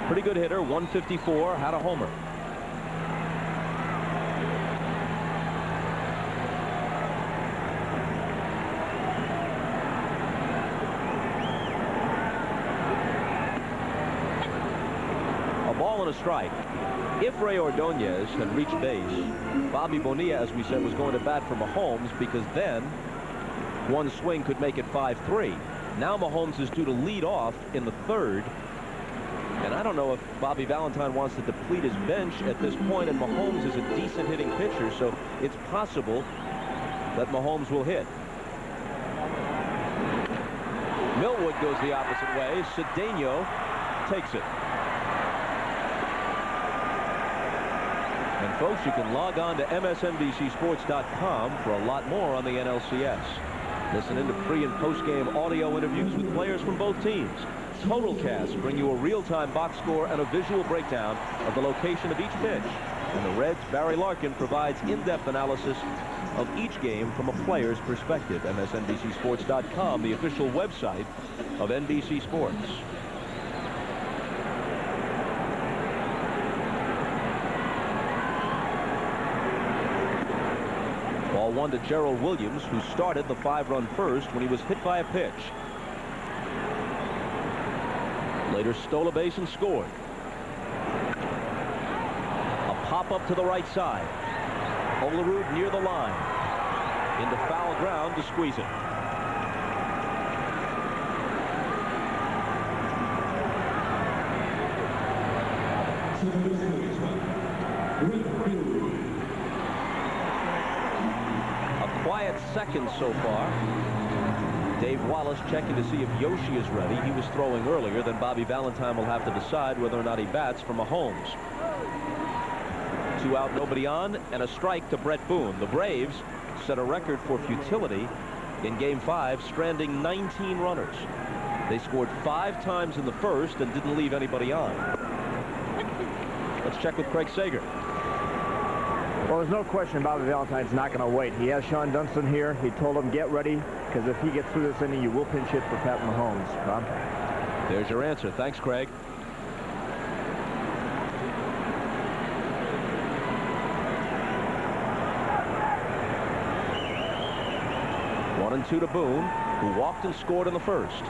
Pretty good hitter, 154, had a homer. A ball and a strike. If Ray Ordonez had reached base, Bobby Bonilla, as we said, was going to bat for Mahomes, because then one swing could make it 5-3. Now Mahomes is due to lead off in the third. And I don't know if Bobby Valentine wants to deplete his bench at this point, and Mahomes is a decent hitting pitcher, so it's possible that Mahomes will hit. Millwood goes the opposite way. Cedeno takes it. And folks, you can log on to MSNBCSports.com for a lot more on the NLCS. Listen in to pre- and post-game audio interviews with players from both teams. TotalCast bring you a real-time box score and a visual breakdown of the location of each pitch. And the Reds' Barry Larkin provides in-depth analysis of each game from a player's perspective. MSNBCSports.com, the official website of NBC Sports. Ball one to Gerald Williams, who started the 5-run first when he was hit by a pitch. Later stole a base and scored. A pop-up to the right side. Olerud near the line. Into foul ground to squeeze it. A quiet second so far. Dave Wallace checking to see if Yoshi is ready. He was throwing earlier. Then Bobby Valentine will have to decide whether or not he bats for Mahomes. 2 out, nobody on, and a strike to Brett Boone. The Braves set a record for futility in Game 5, stranding 19 runners. They scored 5 times in the first and didn't leave anybody on. Let's check with Craig Sager. Well, there's no question Bobby Valentine's not going to wait. He has Sean Dunston here. He told him, get ready, because if he gets through this inning, you will pinch hit for Pat Mahomes. Bob? There's your answer. Thanks, Craig. One and two to Boone, who walked and scored in the first.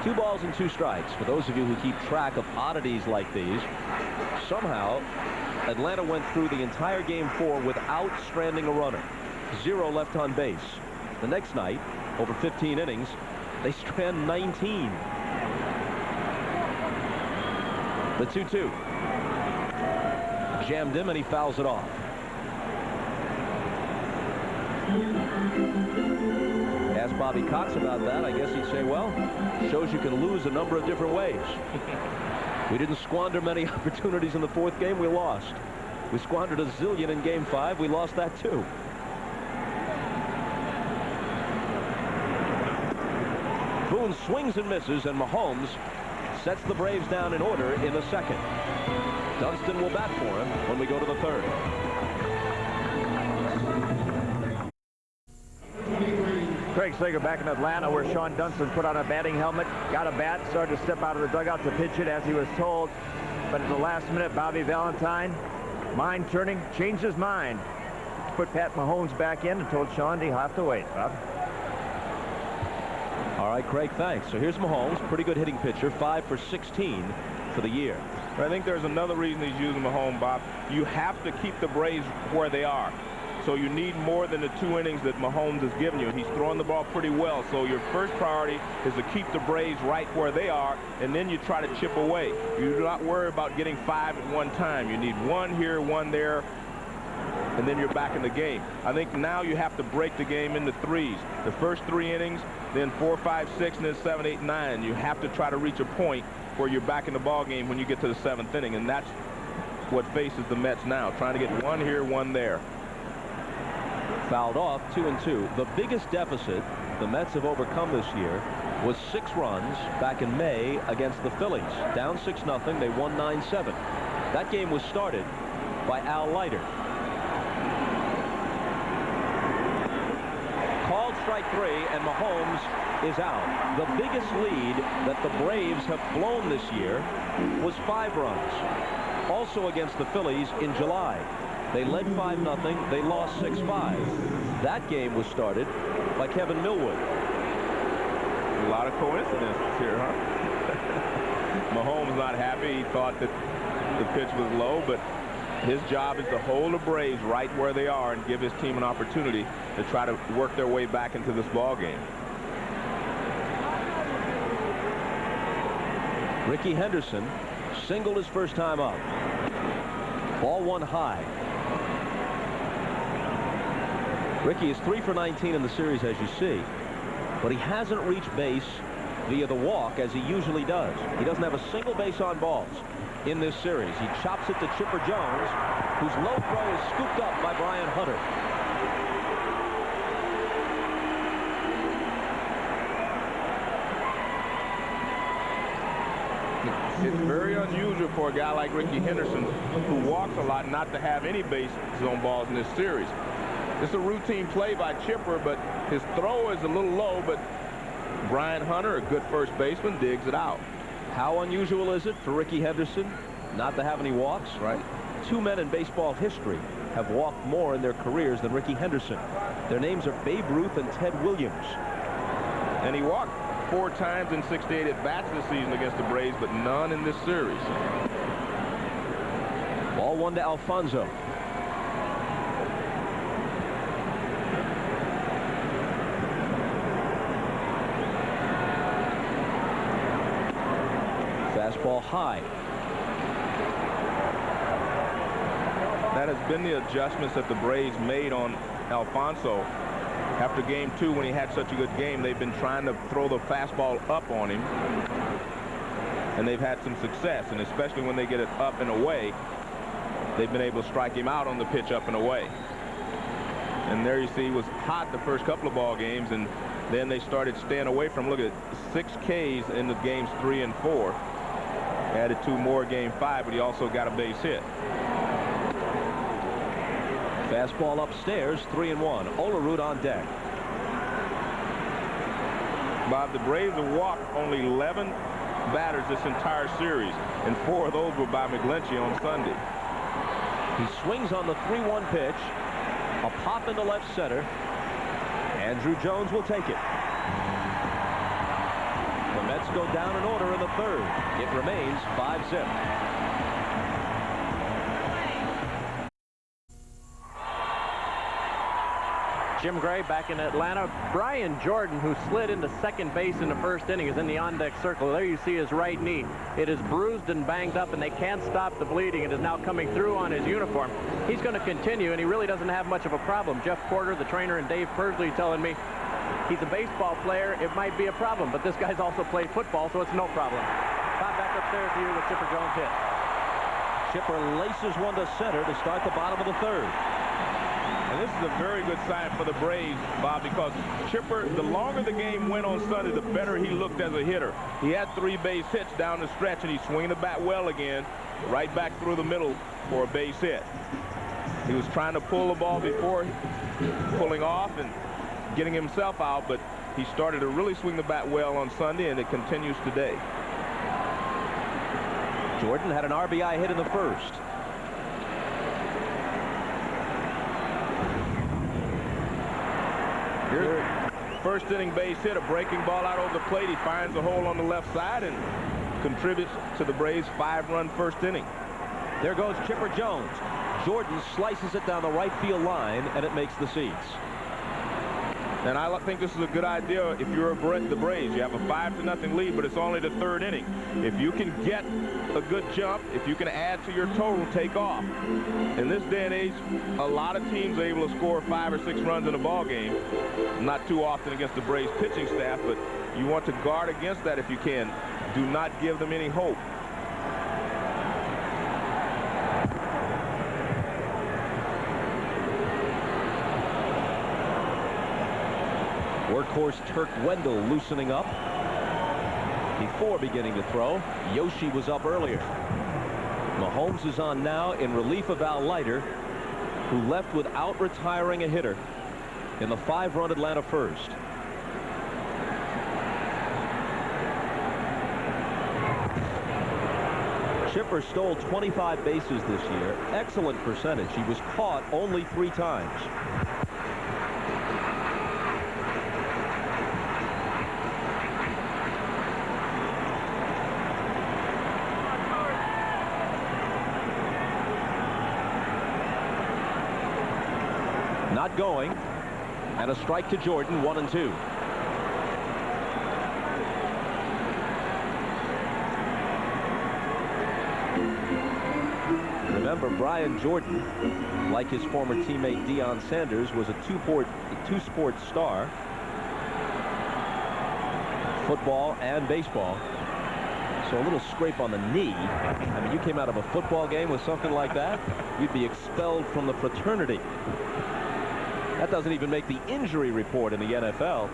2 balls and 2 strikes. For those of you who keep track of oddities like these, somehow Atlanta went through the entire Game 4 without stranding a runner. 0 left on base. The next night, over 15 innings, they strand 19. The 2-2. Jammed him and he fouls it off. Ask Bobby Cox about that. I guess he'd say, well, shows you can lose a number of different ways. We didn't squander many opportunities in the 4th game. We lost. We squandered a zillion in Game 5. We lost that too. Boone swings and misses, and Mahomes sets the Braves down in order in the second. Dunston will bat for him when we go to the 3rd. Craig Sager back in Atlanta, where Sean Dunston put on a batting helmet, got a bat, started to step out of the dugout to pitch it as he was told. But at the last minute, Bobby Valentine, mind turning, changed his mind. Put Pat Mahomes back in and told Sean he'll have to wait. Bob? All right, Craig, thanks. So here's Mahomes, pretty good hitting pitcher, 5 for 16 for the year. But I think there's another reason he's using Mahomes, Bob. You have to keep the Braves where they are. So you need more than the 2 innings that Mahomes has given you. He's throwing the ball pretty well. So your first priority is to keep the Braves right where they are, and then you try to chip away. You do not worry about getting 5 at one time. You need 1 here, 1 there, and then you're back in the game. I think now you have to break the game into 3s. The first 3 innings, then 4, 5, 6, and then 7, 8, 9. You have to try to reach a point where you're back in the ball game when you get to the 7th inning, and that's what faces the Mets now, trying to get 1 here, 1 there. Fouled off, 2-2. The biggest deficit the Mets have overcome this year was 6 runs back in May against the Phillies. Down 6-0, they won 9-7. That game was started by Al Leiter. Called strike 3, and Mahomes is out. The biggest lead that the Braves have blown this year was 5 runs. Also against the Phillies in July. They led 5-0. They lost 6-5. That game was started by Kevin Millwood. A lot of coincidences here, huh? Mahomes not happy. He thought that the pitch was low, but his job is to hold the Braves right where they are and give his team an opportunity to try to work their way back into this ball game. Rickey Henderson singled his first time up. Ball 1 high. Rickey is 3 for 19 in the series, as you see, but he hasn't reached base via the walk as he usually does. He doesn't have a single base on balls in this series. He chops it to Chipper Jones, whose low throw is scooped up by Brian Hunter. It's very unusual for a guy like Rickey Henderson, who walks a lot, not to have any bases on balls in this series. It's a routine play by Chipper, but his throw is a little low, but Brian Hunter, a good first baseman, digs it out. How unusual is it for Rickey Henderson not to have any walks? Right. 2 men in baseball history have walked more in their careers than Rickey Henderson. Their names are Babe Ruth and Ted Williams. And he walked 4 times in 68 at-bats this season against the Braves, but none in this series. Ball 1 to Alfonso. Fastball high. That has been the adjustments that the Braves made on Alfonso. After game 2, when he had such a good game, they've been trying to throw the fastball up on him, and they've had some success, and especially when they get it up and away, they've been able to strike him out on the pitch up and away. And there you see, he was hot the first couple of ball games, and then they started staying away from him. Look at 6 Ks in the games 3 and 4. Added 2 more game 5, but he also got a base hit. Fastball upstairs, 3-1. Olerud on deck. Bob, the Braves have walked only 11 batters this entire series, and 4 of those were by McGlinchey on Sunday. He swings on the 3-1 pitch. A pop into left center. Andrew Jones will take it. The Mets go down in order in the 3rd. It remains 5-zip. Jim Gray back in Atlanta. Brian Jordan, who slid into second base in the first inning, is in the on-deck circle. There you see his right knee. It is bruised and banged up, and they can't stop the bleeding. It is now coming through on his uniform. He's going to continue, and he really doesn't have much of a problem. Jeff Porter, the trainer, and Dave Pursley telling me he's a baseball player. It might be a problem, but this guy's also played football, so it's no problem. Bob, back upstairs here with Chipper Jones hit. Chipper laces one to center to start the bottom of the 3rd. And this is a very good sign for the Braves, Bob, because Chipper, the longer the game went on Sunday, the better he looked as a hitter. He had 3 base hits down the stretch, and he's swinging the bat well again, right back through the middle for a base hit. He was trying to pull the ball before pulling off and getting himself out, but he started to really swing the bat well on Sunday, and it continues today. Jordan had an RBI hit in the 1st. Here, first inning base hit, a breaking ball out over the plate. He finds a hole on the left side and contributes to the Braves' 5-run first inning. There goes Chipper Jones. Jordan slices it down the right field line, and it makes the seats. And I think this is a good idea if you're the Braves. You have a 5-0 lead, but it's only the third inning. If you can get a good jump, if you can add to your total, take off. In this day and age, a lot of teams are able to score 5 or 6 runs in a ball game. Not too often against the Braves pitching staff, but you want to guard against that if you can. Do not give them any hope. Workhorse Turk Wendell loosening up before beginning to throw. Yoshi was up earlier. Mahomes is on now in relief of Al Leiter, who left without retiring a hitter in the 5-run Atlanta first. Chipper stole 25 bases this year. Excellent percentage. He was caught only 3 times. Not going, and a strike to Jordan, 1-2. Remember, Brian Jordan, like his former teammate Deion Sanders, was a two-sport star, football and baseball. So a little scrape on the knee. I mean, you came out of a football game with something like that, you'd be expelled from the fraternity. That doesn't even make the injury report in the NFL.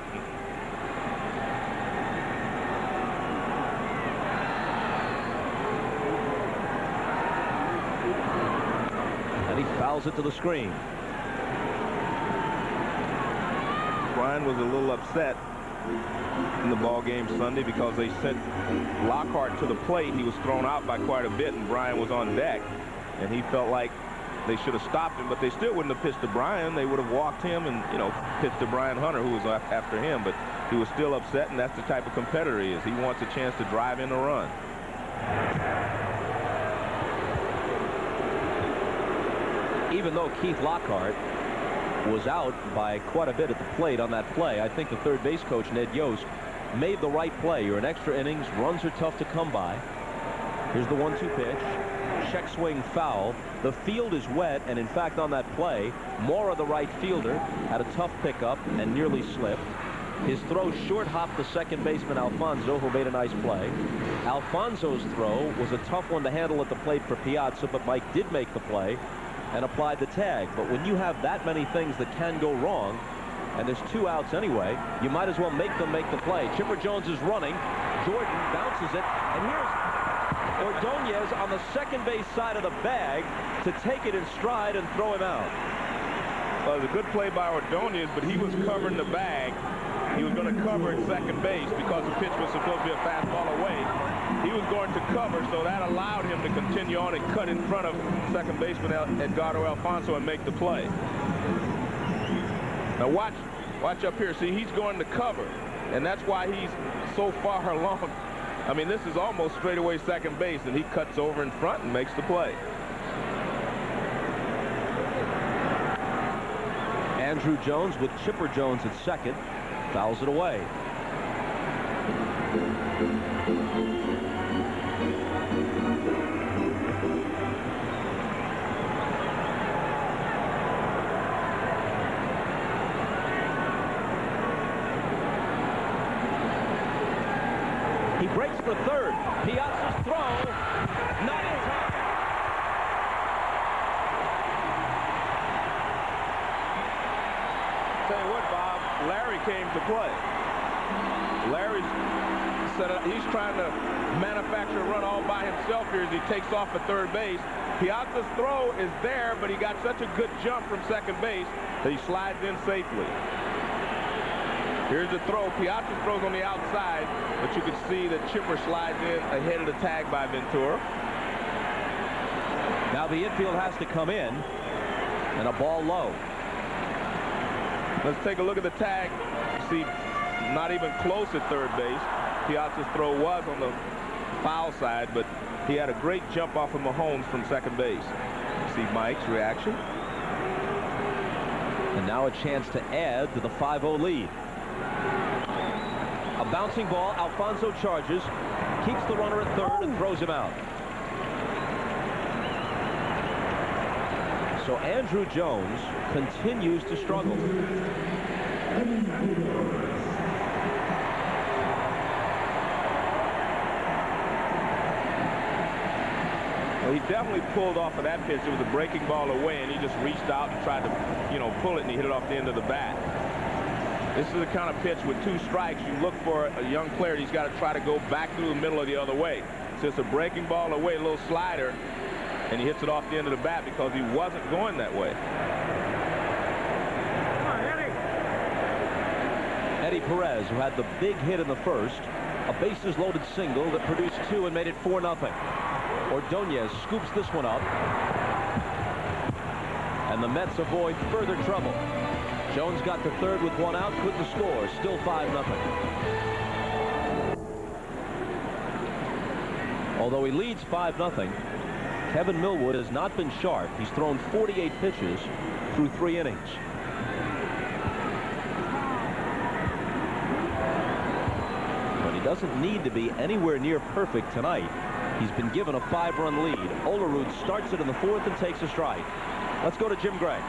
And he fouls it to the screen. Brian was a little upset in the ball game Sunday because they sent Lockhart to the plate. He was thrown out by quite a bit, and Brian was on deck, and he felt like they should have stopped him, but they still wouldn't have pitched to Brian. They would have walked him and, you know, pitched to Brian Hunter, who was after him, but he was still upset, and that's the type of competitor he is. He wants a chance to drive in a run. Even though Keith Lockhart was out by quite a bit at the plate on that play, I think the third base coach, Ned Yost, made the right play. You're in extra innings. Runs are tough to come by. Here's the 1-2 pitch. Check swing foul. The field is wet, and in fact on that play, Mora, the right fielder, had a tough pickup and nearly slipped. His throw short hopped the second baseman Alfonso, who made a nice play. Alfonso's throw was a tough one to handle at the plate for Piazza, but Mike did make the play and applied the tag. But when you have that many things that can go wrong, and there's 2 outs anyway, you might as well make them make the play. Chipper Jones is running. Jordan bounces it, and here's Ordonez on the second base side of the bag to take it in stride and throw him out. Well, it was a good play by Ordonez, but he was covering the bag. He was going to cover at second base because the pitch was supposed to be a fastball away. He was going to cover, so that allowed him to continue on and cut in front of second baseman Edgardo Alfonso and make the play. Now watch up here. See, he's going to cover, and that's why he's so far along. I mean, this is almost straightaway second base, and he cuts over in front and makes the play. Andruw Jones with Chipper Jones at second, fouls it away. He breaks the third. Piazza's throw, not in time. Tell you what, Bob, Larry came to play. Larry's set up, he's trying to manufacture a run all by himself here as he takes off at third base. Piazza's throw is there, but he got such a good jump from second base that he slides in safely. Here's the throw. Piazza throws on the outside, but you can see that Chipper slides in ahead of the tag by Ventura. Now the infield has to come in, and a ball low. Let's take a look at the tag. See, not even close at third base. Piazza's throw was on the foul side, but he had a great jump off of Mahomes from second base. see Mike's reaction. And now a chance to add to the 5-0 lead. A bouncing ball. Alfonso charges, keeps the runner at third, and throws him out. So Andruw Jones continues to struggle. Well, he definitely pulled off of that pitch. It was a breaking ball away, and he just reached out and tried to, pull it, and he hit it off the end of the bat. This is the kind of pitch with 2 strikes. You look for a young player, he's got to try to go back through the middle or the other way. So it's a breaking ball away, a little slider, and he hits it off the end of the bat because he wasn't going that way. Eddie Perez, who had the big hit in the first, a bases-loaded single that produced 2 and made it 4-0. Ordonez scoops this one up, and the Mets avoid further trouble. Jones got to third with 1 out, couldn't score, still 5-0. Although he leads 5-0, Kevin Millwood has not been sharp. He's thrown 48 pitches through 3 innings. But he doesn't need to be anywhere near perfect tonight. He's been given a 5-run lead. Olerud starts it in the 4th and takes a strike. Let's go to Jim Gray.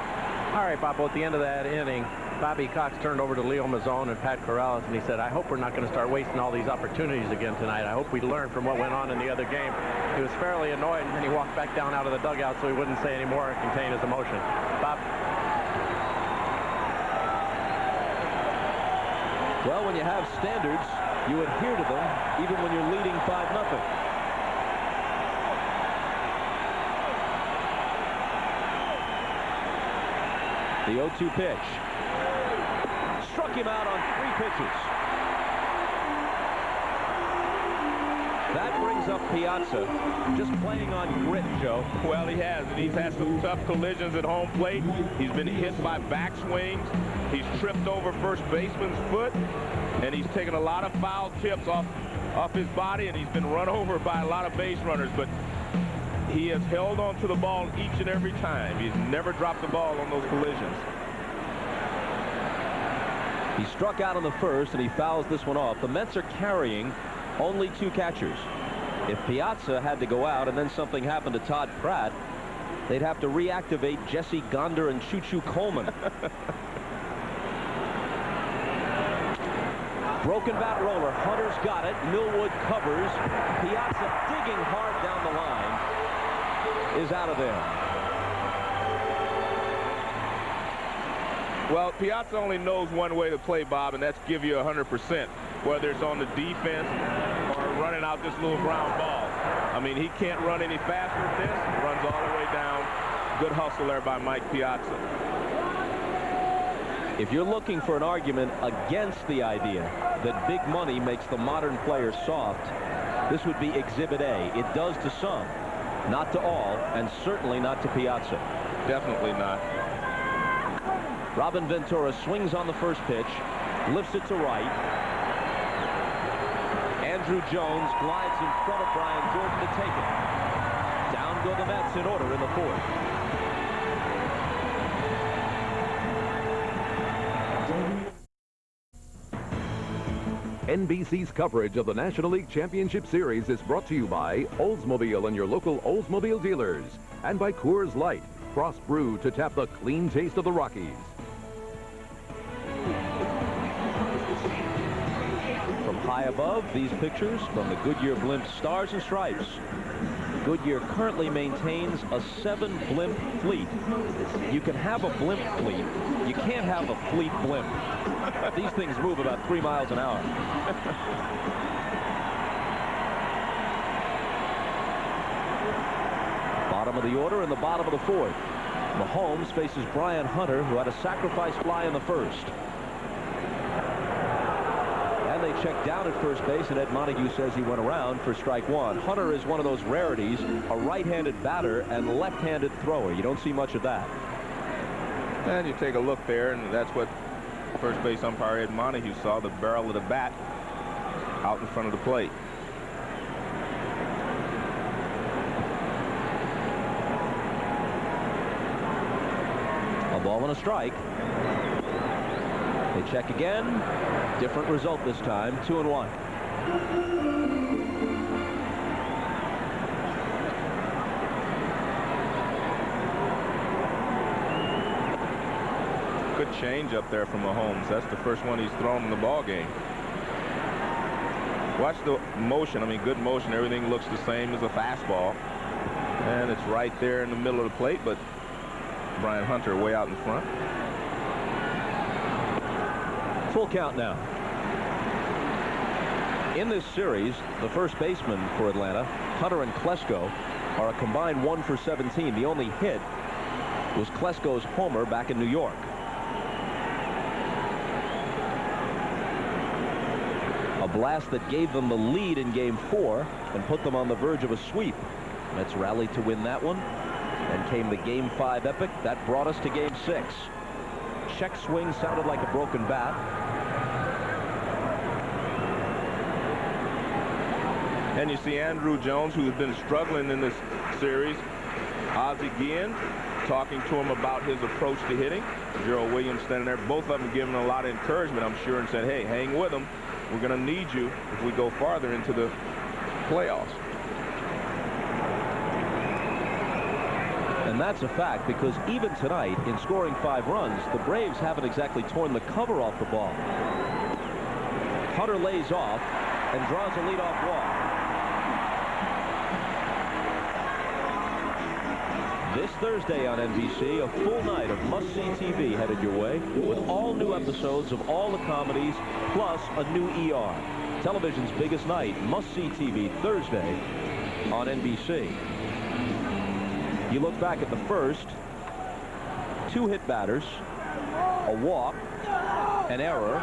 All right, Bob, at the end of that inning, Bobby Cox turned over to Leo Mazzone and Pat Corrales, and he said, I hope we're not going to start wasting all these opportunities again tonight. I hope we learn from what went on in the other game. He was fairly annoyed, and he walked back down out of the dugout so he wouldn't say any more and contain his emotion. Bob? Well, when you have standards, you adhere to them even when you're leading 5-0. The 0-2 pitch. Struck him out on 3 pitches. That brings up Piazza, just playing on grit, Joe. Well, he has, and he's had some tough collisions at home plate. He's been hit by backswings. He's tripped over first baseman's foot, and he's taken a lot of foul tips off his body, and he's been run over by a lot of base runners, but he has held on to the ball each and every time. He's never dropped the ball on those collisions. He struck out on the first, and he fouls this one off. The Mets are carrying only 2 catchers. If Piazza had to go out and then something happened to Todd Pratt, they'd have to reactivate Jesse Gonder and Choo-Choo Coleman. Broken bat roller. Hunter's got it. Millwood covers. Piazza digging hard down the line is out of there. Well, Piazza only knows one way to play, Bob, and that's give you 100%, whether it's on the defense or running out this little ground ball. I mean, he can't run any faster than this. He runs all the way down. Good hustle there by Mike Piazza. If you're looking for an argument against the idea that big money makes the modern player soft, this would be Exhibit A. It does to some, not to all, and certainly not to Piazza. Definitely not. Robin Ventura swings on the first pitch, lifts it to right. Andruw Jones glides in front of Brian Jordan to take it. Down go the Mets in order in the 4th. NBC's coverage of the National League Championship Series is brought to you by Oldsmobile and your local Oldsmobile dealers, and by Coors Light, cross brewed to tap the clean taste of the Rockies. From high above, these pictures from the Goodyear Blimp Stars and Stripes. Goodyear currently maintains a 7-blimp fleet. You can have a blimp fleet. You can't have a fleet blimp. These things move about 3 miles an hour. Bottom of the order in the bottom of the 4th. Mahomes faces Brian Hunter, who had a sacrifice fly in the first. And they check down at first base, and Ed Montague says he went around for strike 1. Hunter is one of those rarities, a right-handed batter and left-handed thrower. You don't see much of that. And you take a look there, and that's what first base umpire Ed Montague saw, the barrel of the bat out in front of the plate. on a strike. They check again. Different result this time. 2-1. Good change up there from Mahomes. That's the first one he's thrown in the ball game. Watch the motion. I mean, good motion. Everything looks the same as a fastball. And it's right there in the middle of the plate, but Brian Hunter way out in front. Full count now. In this series, the first baseman for Atlanta, Hunter and Klesko, are a combined 1 for 17. The only hit was Klesko's homer back in New York. A blast that gave them the lead in Game 4 and put them on the verge of a sweep. Mets rallied to win that one. Then came the Game 5 epic. That brought us to Game 6. Check swing sounded like a broken bat. And you see Andruw Jones, who's been struggling in this series. Ozzie Guillen talking to him about his approach to hitting. Gerald Williams standing there. Both of them giving a lot of encouragement, I'm sure, and said, hey, hang with them. We're going to need you if we go farther into the playoffs. And that's a fact, because even tonight, in scoring 5 runs, the Braves haven't exactly torn the cover off the ball. Hunter lays off and draws a leadoff walk. This Thursday on NBC, a full night of must-see TV headed your way, with all new episodes of all the comedies, plus a new ER. Television's biggest night, must-see TV, Thursday on NBC. You look back at the first, 2 hit batters, a walk, an error,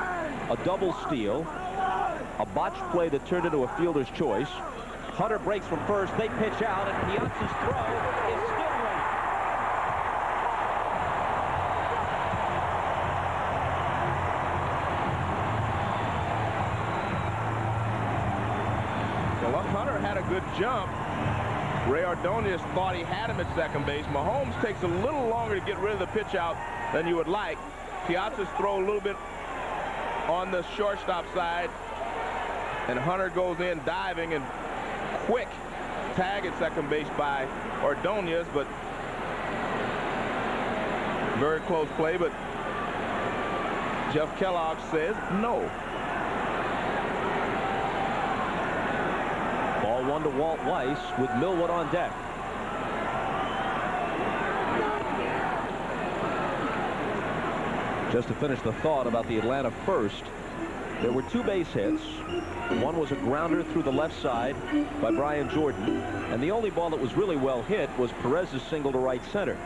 a double steal, a botched play that turned into a fielder's choice. Hunter breaks from first, they pitch out, and Piazza's throw is still late. Well, Hunter had a good jump. Ray Ordonez thought he had him at second base. Mahomes takes a little longer to get rid of the pitch out than you would like. Piazza's throw a little bit on the shortstop side, and Hunter goes in diving and quick tag at second base by Ordonez, but very close play, but Jeff Kellogg says no. Ball 1 to Walt Weiss with Millwood on deck. Just to finish the thought about the Atlanta first, there were 2 base hits. One was a grounder through the left side by Brian Jordan, and the only ball that was really well hit was Perez's single to right center.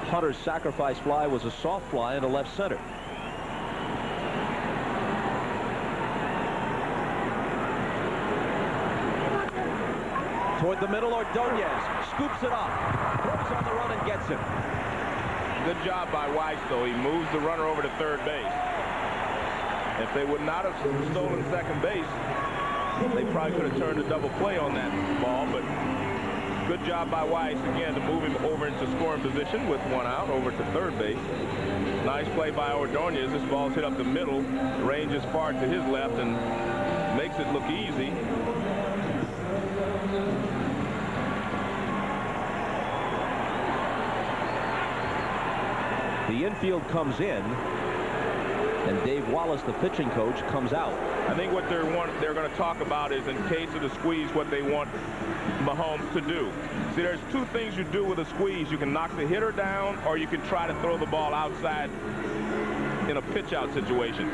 Hunter's sacrifice fly was a soft fly into left center. Toward the middle, Ordonez scoops it up, throws on the run and gets him. Good job by Weiss, though. He moves the runner over to third base. If they would not have stolen second base, they probably could have turned a double play on that ball, but good job by Weiss, again, to move him over into scoring position with 1 out over to third base. Nice play by Ordonez. This ball's hit up the middle, ranges far to his left, and makes it look easy. The infield comes in, and Dave Wallace, the pitching coach, comes out. I think what they're going to talk about is, in case of the squeeze, what they want Mahomes to do. See, there's 2 things you do with a squeeze. You can knock the hitter down, or you can try to throw the ball outside in a pitch-out situation.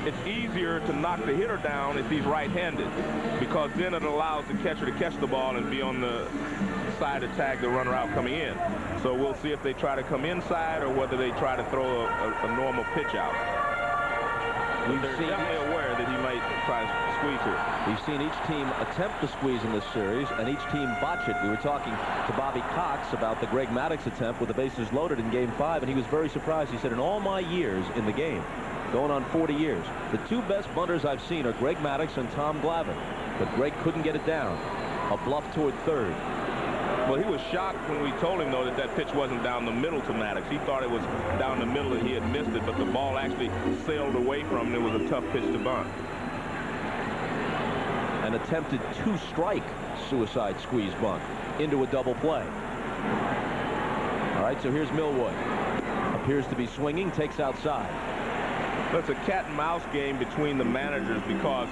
It's easier to knock the hitter down if he's right-handed, because then it allows the catcher to catch the ball and be on the side to tag the runner out coming in. So we'll see if they try to come inside or whether they try to throw a normal pitch out. They're definitely aware that he might try to squeeze here. We've seen each team attempt to squeeze in this series, and each team botch it. We were talking to Bobby Cox about the Greg Maddux attempt with the bases loaded in Game 5, and he was very surprised. He said, in all my years in the game, going on 40 years, the 2 best bunters I've seen are Greg Maddux and Tom Glavine, but Greg couldn't get it down. A bluff toward third. Well, he was shocked when we told him, though, that that pitch wasn't down the middle to Maddox. He thought it was down the middle and he had missed it, but the ball actually sailed away from him. It was a tough pitch to bunt. An attempted two-strike suicide squeeze bunt into a double play. All right, so here's Millwood. Appears to be swinging, takes outside. It's a cat and mouse game between the managers, because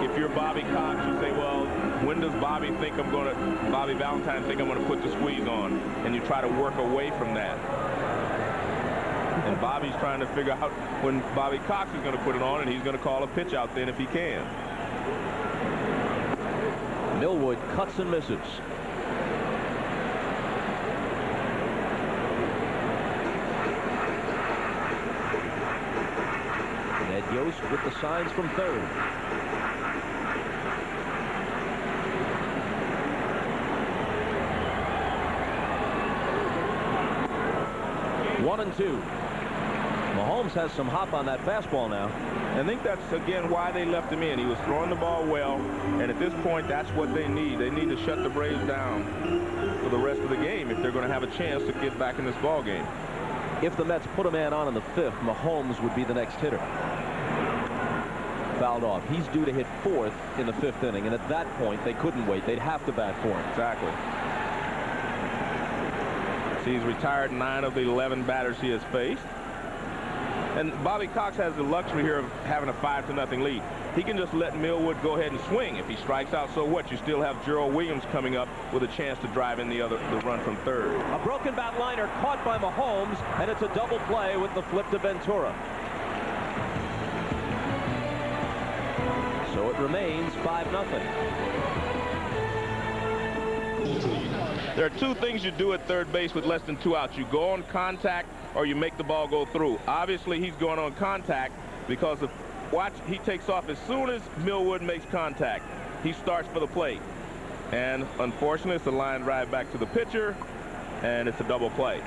if you're Bobby Cox, you say, well, when does Bobby Valentine think I'm going to put the squeeze on? And you try to work away from that. And Bobby's trying to figure out when Bobby Cox is going to put it on, and he's going to call a pitch out then if he can. Millwood cuts and misses. Ned Yost with the signs from third. One and two. Mahomes has some hop on that fastball now. I think that's, again, why they left him in. He was throwing the ball well, and at this point, that's what they need. They need to shut the Braves down for the rest of the game if they're going to have a chance to get back in this ball game. If the Mets put a man on in the fifth, Mahomes would be the next hitter. Fouled off. He's due to hit fourth in the fifth inning, and at that point, they couldn't wait. They'd have to bat for him. Exactly. So he's retired 9 of the 11 batters he has faced. And Bobby Cox has the luxury here of having a 5-0 lead. He can just let Millwood go ahead and swing. If he strikes out, so what? You still have Gerald Williams coming up with a chance to drive in the run from third. A broken bat liner caught by Mahomes, and it's a double play with the flip to Ventura. So it remains 5-0. There are two things you do at third base with less than 2 outs. You go on contact or you make the ball go through. Obviously, he's going on contact because watch, he takes off as soon as Millwood makes contact. He starts for the plate. And unfortunately, it's a line drive back to the pitcher, and it's a double play.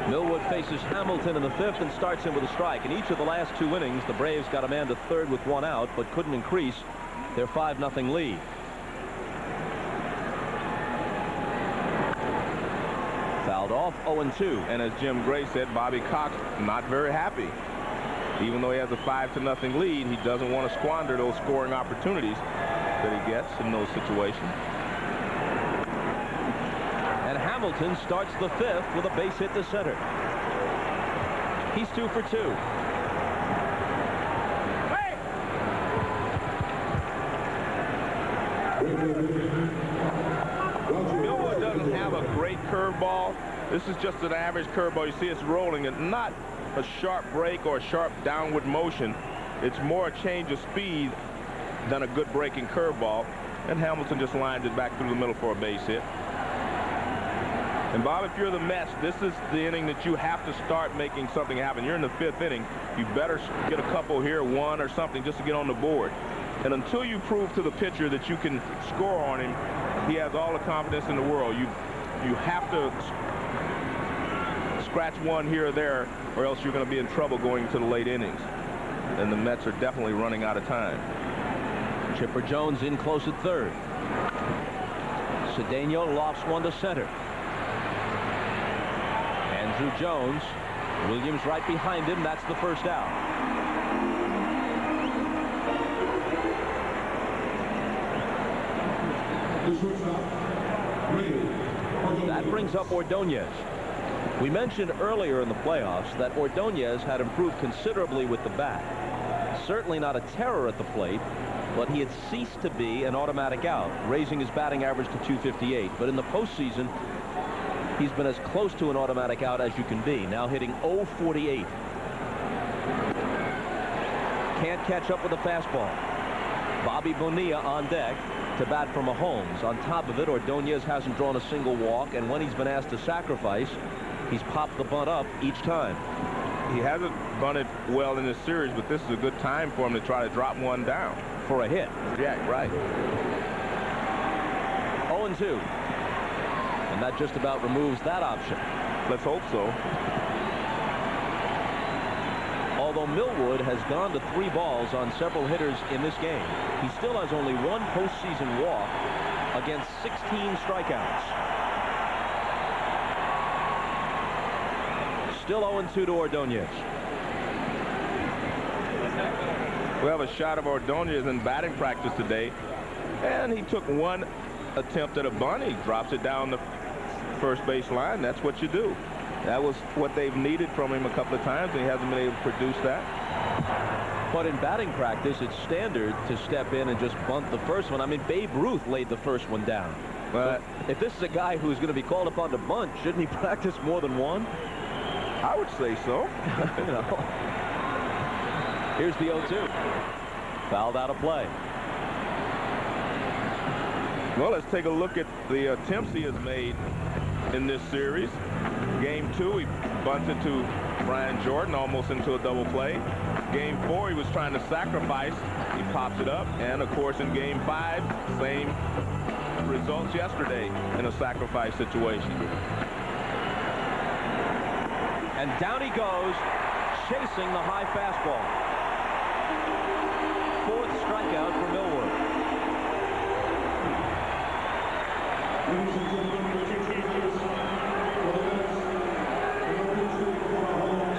Millwood faces Hamilton in the fifth and starts him with a strike. In each of the last 2 innings, the Braves got a man to third with 1 out, but couldn't increase their 5-0 lead. Fouled off, 0-2. And as Jim Gray said, Bobby Cox not very happy. Even though he has a 5-0 lead, he doesn't want to squander those scoring opportunities that he gets in those situations. And Hamilton starts the fifth with a base hit to center. He's 2 for 2. Millwood doesn't have a great curveball. This is just an average curveball. You see it's rolling, and not a sharp break or a sharp downward motion. It's more a change of speed than a good breaking curveball. And Hamilton just lined it back through the middle for a base hit. And Bob, if you're the Mets, this is the inning that you have to start making something happen. You're in the 5th inning. You better get a couple here, 1 or something, just to get on the board. And until you prove to the pitcher that you can score on him, he has all the confidence in the world. You have to scratch 1 here or there, or else you're going to be in trouble going to the late innings. And the Mets are definitely running out of time. Chipper Jones in close at third. Cedeno lofts 1 to center. Andrew Jones. Williams right behind him. That's the first out. That brings up Ordonez. We mentioned earlier in the playoffs that Ordonez had improved considerably with the bat. Certainly not a terror at the plate, but he had ceased to be an automatic out, raising his batting average to .258. But in the postseason, he's been as close to an automatic out as you can be, now hitting .048. Can't catch up with the fastball. Bobby Bonilla on deck to bat for Mahomes. On top of it, Ordonez hasn't drawn a single walk, and when he's been asked to sacrifice, he's popped the bunt up each time. He hasn't bunted well in this series, but this is a good time for him to try to drop 1 down. For a hit. Yeah, right. 0-2. And that just about removes that option. Let's hope so. Although Millwood has gone to 3 balls on several hitters in this game, he still has only 1 postseason walk against 16 strikeouts. Still 0-2 to Ordonez. We have a shot of Ordonez in batting practice today, and he took 1 attempt at a bunt. He drops it down the first base line. That's what you do. That was what they've needed from him a couple of times, and he hasn't been able to produce that. But in batting practice, it's standard to step in and just bunt the first one. I mean, Babe Ruth laid the first one down. But if this is a guy who's going to be called upon to bunt, shouldn't he practice more than one? I would say so. You know. Here's the 0-2. Fouled out of play. Well, let's take a look at the attempts he has made in this series. Game 2, he bunted to Brian Jordan almost into a double play. Game 4, he was trying to sacrifice. He pops it up. And, of course, in Game 5, same results yesterday in a sacrifice situation. And down he goes, chasing the high fastball. 4th strikeout for Millwood.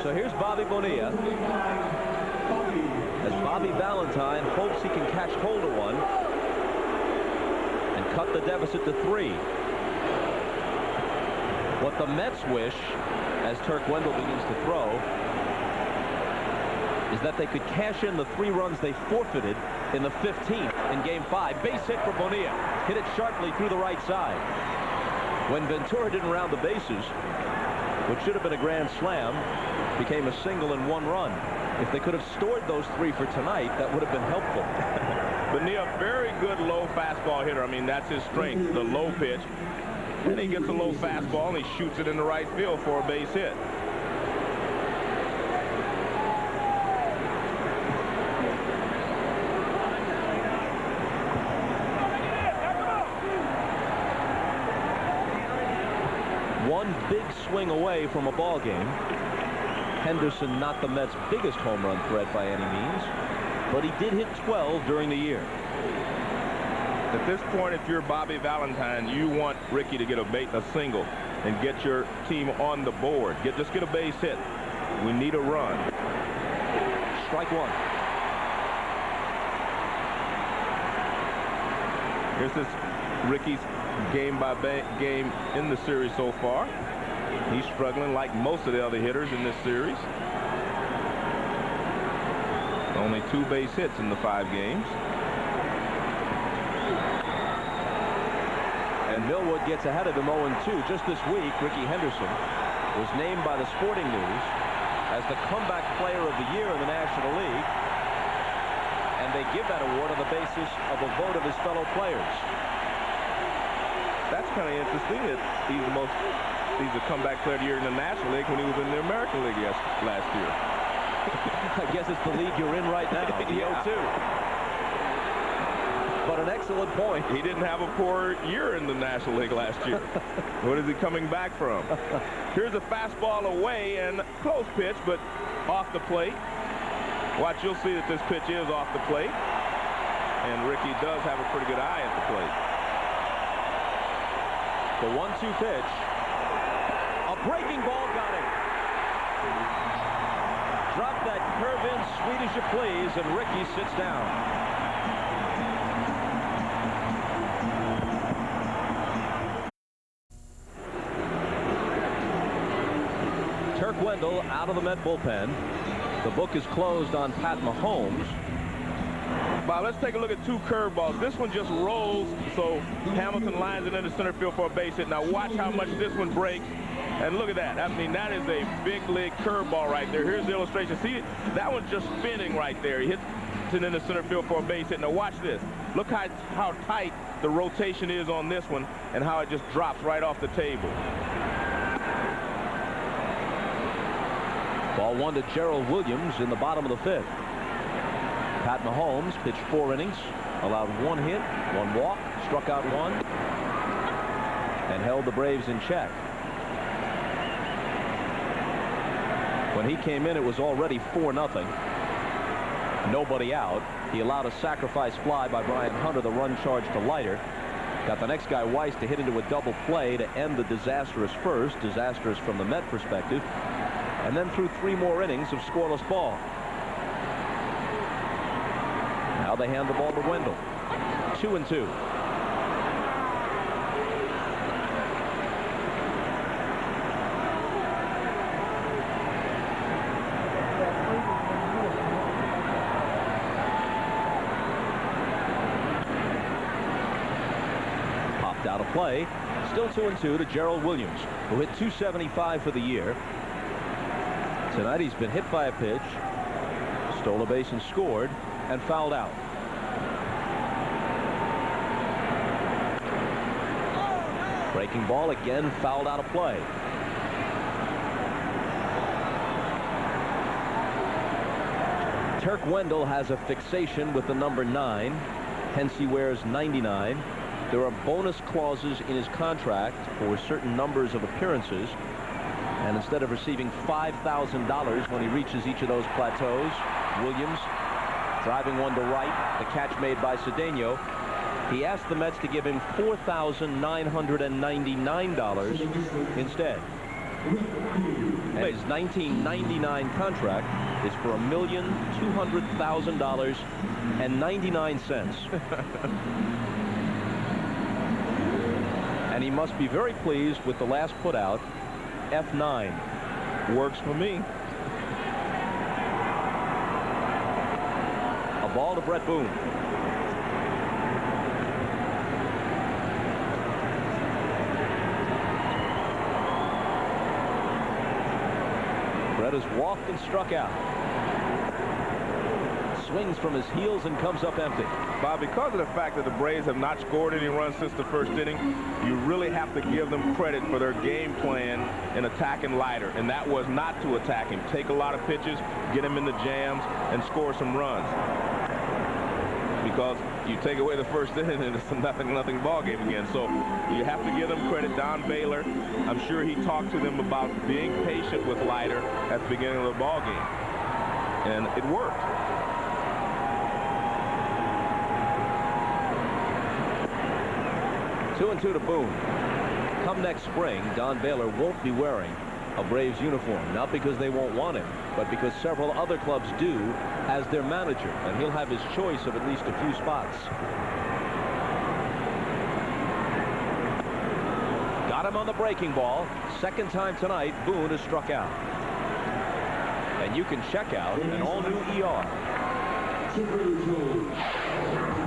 So here's Bobby Bonilla as Bobby Valentine hopes he can catch hold of one and cut the deficit to 3. What the Mets wish, as Turk Wendell begins to throw, is that they could cash in the 3 runs they forfeited in the 15th in Game 5. Base hit for Bonilla. Hit it sharply through the right side. When Ventura didn't round the bases, which should have been a grand slam, became a single and 1 run. If they could have stored those 3 for tonight, that would have been helpful. Bonilla, very good low fastball hitter. I mean, that's his strength, the low pitch. And he gets a low fastball and he shoots it in the right field for a base hit. One big swing away from a ball game. Henderson, not the Mets' biggest home run threat by any means, but he did hit 12 during the year. At this point, if you're Bobby Valentine, you want Ricky to get a single and get your team on the board. Just get a base hit. We need a run. Strike 1. Here's this Ricky's game by game in the series so far. He's struggling like most of the other hitters in this series. Only 2 base hits in the 5 games. And Millwood gets ahead of him 0-2. Just this week, Ricky Henderson was named by the Sporting News as the comeback player of the year in the National League. And they give that award on the basis of a vote of his fellow players. That's kind of interesting that he's a comeback player of the year in the National League when he was in the American League last year. I guess it's the league you're in right now, the 0-2. But an excellent point. He didn't have a poor year in the National League last year. What is he coming back from? Here's a fastball away and close pitch, but off the plate. Watch, you'll see that this pitch is off the plate. And Ricky does have a pretty good eye at the plate. The 1-2 pitch. A breaking ball got him. Drop that curve in, sweet as you please, and Ricky sits down. Turk Wendell out of the Met bullpen. The book is closed on Pat Mahomes. Bob, let's take a look at 2 curveballs. This one just rolls, so Hamilton lines it into center field for a base hit. Now watch how much this one breaks. And look at that. I mean, that is a big league curveball right there. Here's the illustration. See, that one's just spinning right there. He hits it into center field for a base hit. Now watch this. Look how tight the rotation is on this one and how it just drops right off the table. Ball 1 to Gerald Williams in the bottom of the 5th. Pat Mahomes pitched 4 innings, allowed 1 hit, 1 walk, struck out 1, and held the Braves in check. When When he came in, it was already 4-0. Nobody out. He allowed a sacrifice fly by Brian Hunter, the run charge to Leiter. Got the next guy, Weiss, to hit into a double play to end the disastrous first. Disastrous from the Met perspective. And then threw 3 more innings of scoreless ball. Now they hand the ball to Wendell. 2-2. Popped out of play. Still 2-2 to Gerald Williams, who hit .275 for the year. Tonight he's been hit by a pitch, stole a base and scored, and fouled out. Breaking ball again, fouled out of play. Turk Wendell has a fixation with the number 9. Hence he wears 99. There are bonus clauses in his contract for certain numbers of appearances. And instead of receiving $5,000 when he reaches each of those plateaus, Williams driving one to right, the catch made by Cedeno. He asked the Mets to give him $4,999 instead. And his 1999 contract is for $1,200,000 and 99 cents. And he must be very pleased with the last putout. F9 works for me. A ball to Brett Boone. Brett has walked and struck out. Swings from his heels and comes up empty. Bob, because of the fact that the Braves have not scored any runs since the first inning, you really have to give them credit for their game plan in attacking Leiter, and that was not to attack him. Take a lot of pitches, get him in the jams, and score some runs. Because you take away the first inning and it's a nothing ball game again. So you have to give them credit. Don Baylor, I'm sure he talked to them about being patient with Leiter at the beginning of the ball game, and it worked. 2-2 to Boone. Come next spring, Don Baylor won't be wearing a Braves uniform, not because they won't want him, but because several other clubs do as their manager, and he'll have his choice of at least a few spots. Got him on the breaking ball. Second time tonight, Boone has struck out. And you can check out an all-new ER.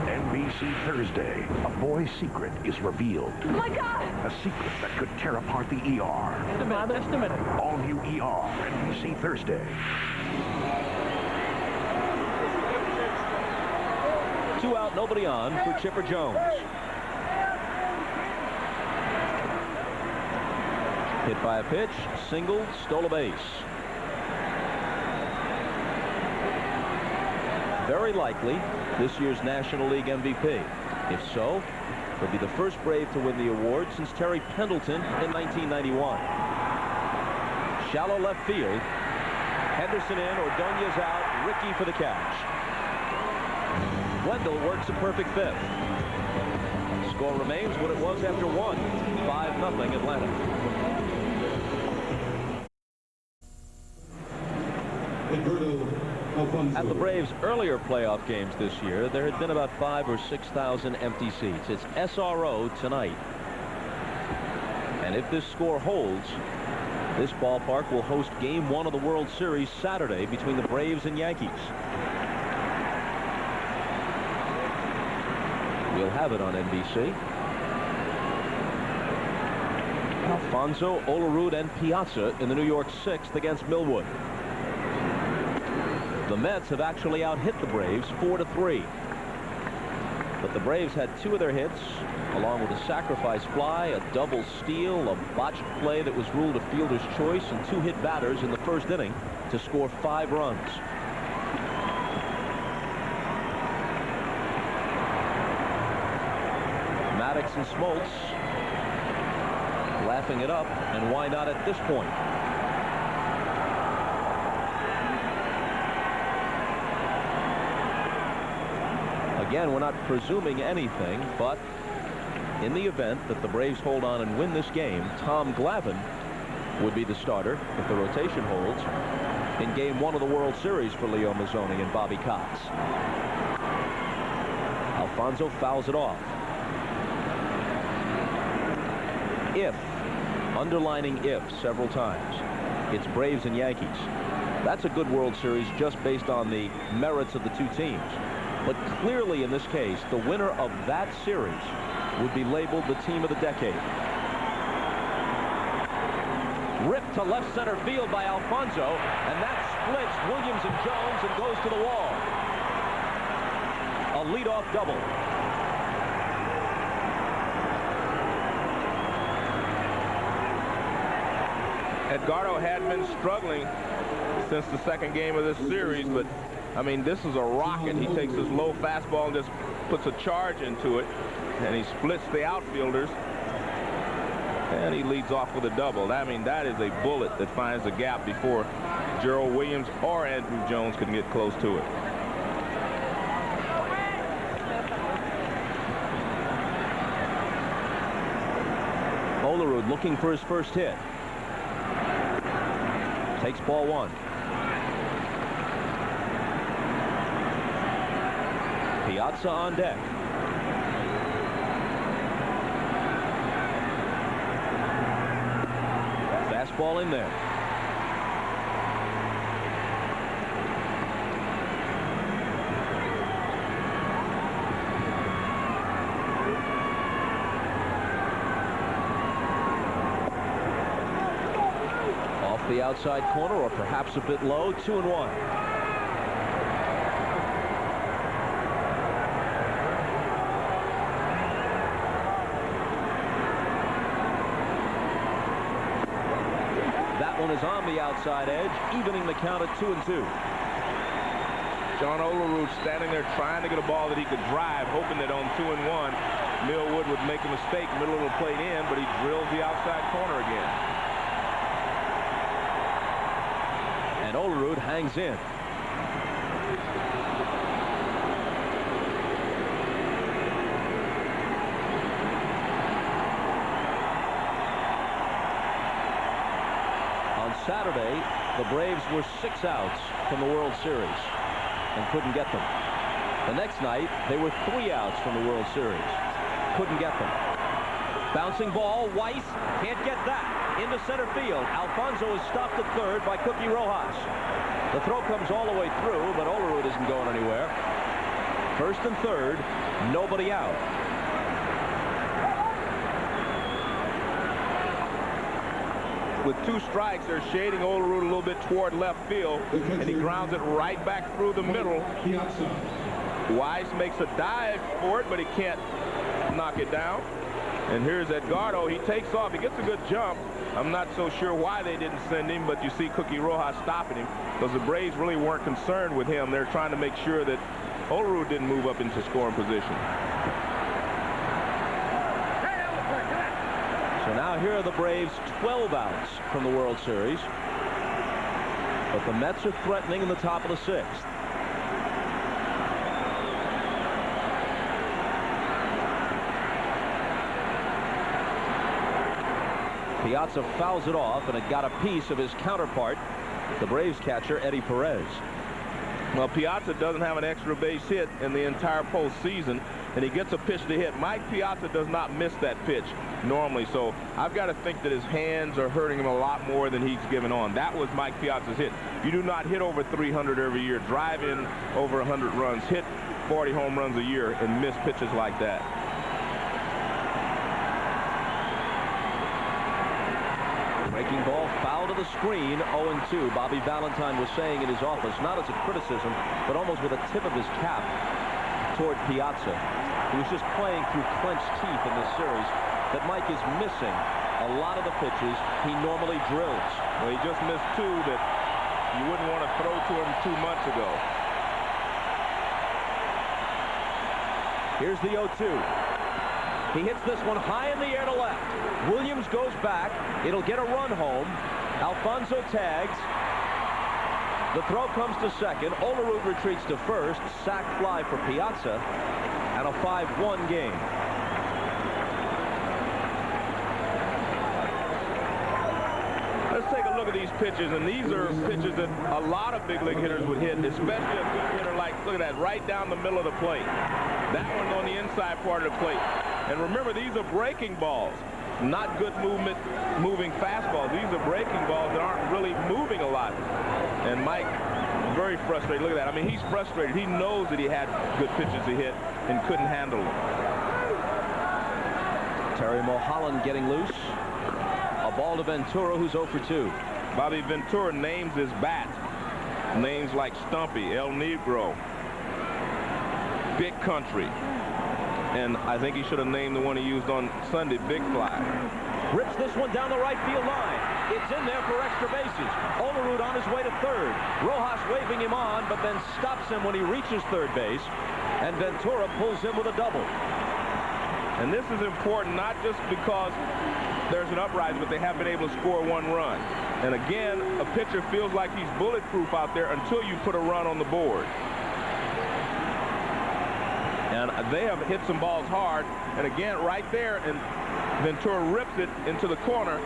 NBC Thursday, a boy's secret is revealed. Oh my God! A secret that could tear apart the ER. Just a minute. All new ER, NBC Thursday. 2 out, nobody on for Chipper Jones. Hit by a pitch, single, stole a base. Very likely this year's National League MVP. If so, he'll be the first Brave to win the award since Terry Pendleton in 1991. Shallow left field. Henderson in, Ordonez out, Rickey for the catch. Wendell works a perfect fifth. Score remains what it was after 1. 5-0 Atlanta. At the Braves' earlier playoff games this year, there had been about 5,000 or 6,000 empty seats. It's SRO tonight. And if this score holds, this ballpark will host Game 1 of the World Series Saturday between the Braves and Yankees. We'll have it on NBC. Alfonso, Olerud, and Piazza in the New York 6th against Millwood. The Mets have actually out-hit the Braves 4-3. But the Braves had 2 of their hits, along with a sacrifice fly, a double steal, a botched play that was ruled a fielder's choice, and 2 hit batters in the first inning to score 5 runs. Maddox and Smoltz laughing it up, and why not at this point? Again, we're not presuming anything, but in the event that the Braves hold on and win this game, Tom Glavine would be the starter if the rotation holds in Game 1 of the World Series for Leo Mazzoni and Bobby Cox. Alfonso fouls it off. If, underlining if several times, it's Braves and Yankees. That's a good World Series just based on the merits of the two teams. But clearly in this case, the winner of that series would be labeled the team of the decade. Ripped to left center field by Alfonso, and that splits Williams and Jones and goes to the wall. A leadoff double. Edgardo had been struggling since the second game of this series, but I mean, this is a rocket. He takes his low fastball and just puts a charge into it, and he splits the outfielders, and he leads off with a double. I mean, that is a bullet that finds a gap before Gerald Williams or Andrew Jones can get close to it. Olerud looking for his first hit. Takes ball one. Piazza on deck. Fastball in there. Off the outside corner, or perhaps a bit low. 2-1. Is on the outside edge, evening the count at 2-2. John Olerud standing there trying to get a ball that he could drive, hoping that on 2-1, Millwood would make a mistake, middle of the plate in, but he drills the outside corner again. And Olerud hangs in. Saturday, the Braves were 6 outs from the World Series and couldn't get them. The next night, they were 3 outs from the World Series. Couldn't get them. Bouncing ball, Weiss can't get that. Into center field. Alfonso is stopped at third by Cookie Rojas. The throw comes all the way through, but Olerud isn't going anywhere. First and third, nobody out. With 2 strikes, they're shading Olerud a little bit toward left field, and he grounds it right back through the middle. Weiss makes a dive for it, but he can't knock it down. And here's Edgardo. He takes off. He gets a good jump. I'm not so sure why they didn't send him, but you see Cookie Rojas stopping him because the Braves really weren't concerned with him. They're trying to make sure that Olerud didn't move up into scoring position. So now here are the Braves 12 outs from the World Series. But the Mets are threatening in the top of the 6th. Piazza fouls it off, and it got a piece of his counterpart, the Braves catcher, Eddie Perez. Well, Piazza doesn't have an extra base hit in the entire postseason, and he gets a pitch to hit. Mike Piazza does not miss that pitch normally, so I've got to think that his hands are hurting him a lot more than he's given on. That was Mike Piazza's hit. You do not hit over 300 every year, drive in over 100 runs, hit 40 home runs a year, and miss pitches like that. Breaking ball, foul to the screen, 0-2. Bobby Valentine was saying in his office, not as a criticism, but almost with a tip of his cap toward Piazza, who was just playing through clenched teeth in this series, that Mike is missing a lot of the pitches he normally drills. Well, he just missed 2 that you wouldn't want to throw to him 2 months ago. Here's the 0-2. He hits this one high in the air to left. Williams goes back. It'll get a run home. Alfonso tags. The throw comes to second. Olerud retreats to first. Sac fly for Piazza. And a 5-1 game. Let's take a look at these pitches, and these are pitches that a lot of big league hitters would hit, especially a good hitter like, look at that, right down the middle of the plate. That one on the inside part of the plate. And remember, these are breaking balls, not good moving fastballs. These are breaking balls that aren't really moving a lot. And Mike, very frustrated. Look at that. I mean, he's frustrated. He knows that he had good pitches to hit and couldn't handle them. Terry Mulholland getting loose. A ball to Ventura, who's 0 for 2. Bobby Ventura names his bat. Names like Stumpy, El Negro, Big Country. And I think he should have named the one he used on Sunday, Big Fly. Rips this one down the right field line. It's in there for extra bases. Olerud on his way to third. Rojas waving him on, but then stops him when he reaches third base. And Ventura pulls him with a double. And this is important not just because there's an uprising, but they have been able to score 1 run. And again, a pitcher feels like he's bulletproof out there until you put a run on the board. And they have hit some balls hard. And again, right there, and Ventura rips it into the corner.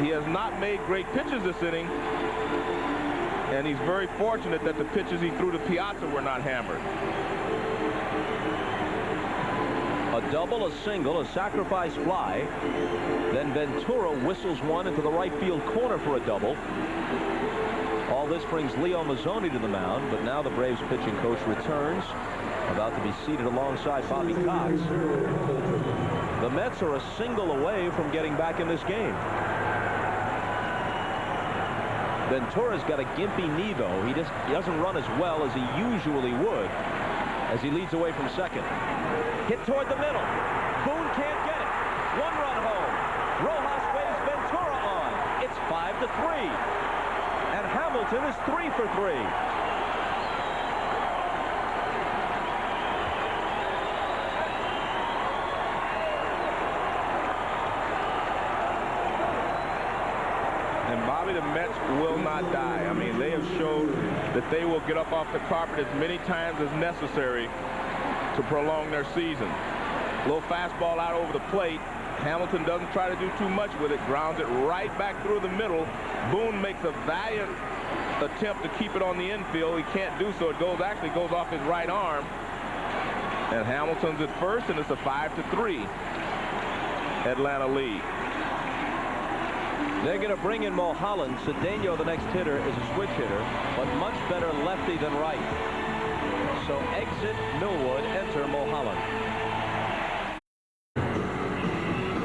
He has not made great pitches this inning. And he's very fortunate that the pitches he threw to Piazza were not hammered. A double, a single, a sacrifice fly. Then Ventura whistles one into the right field corner for a double. All this brings Leo Mazzoni to the mound, but now the Braves pitching coach returns, about to be seated alongside Bobby Cox. The Mets are a single away from getting back in this game. Ventura's got a gimpy knee, though. He doesn't run as well as he usually would as he leads away from second. Hit toward the middle. Boone can't get it. 1 run home. Rojas waves Ventura on. It's 5-3. And Hamilton is 3 for 3. And Bobby, the Mets will not die. I mean, they have showed that they will get up off the carpet as many times as necessary to prolong their season. Little fastball out over the plate. Hamilton doesn't try to do too much with it. Grounds it right back through the middle. Boone makes a valiant attempt to keep it on the infield. He can't do so. It actually goes off his right arm. And Hamilton's at first, and it's a 5-3 Atlanta lead. They're going to bring in Mulholland. Cedeno, the next hitter, is a switch hitter, but much better lefty than right. So exit Millwood, enter Mulholland.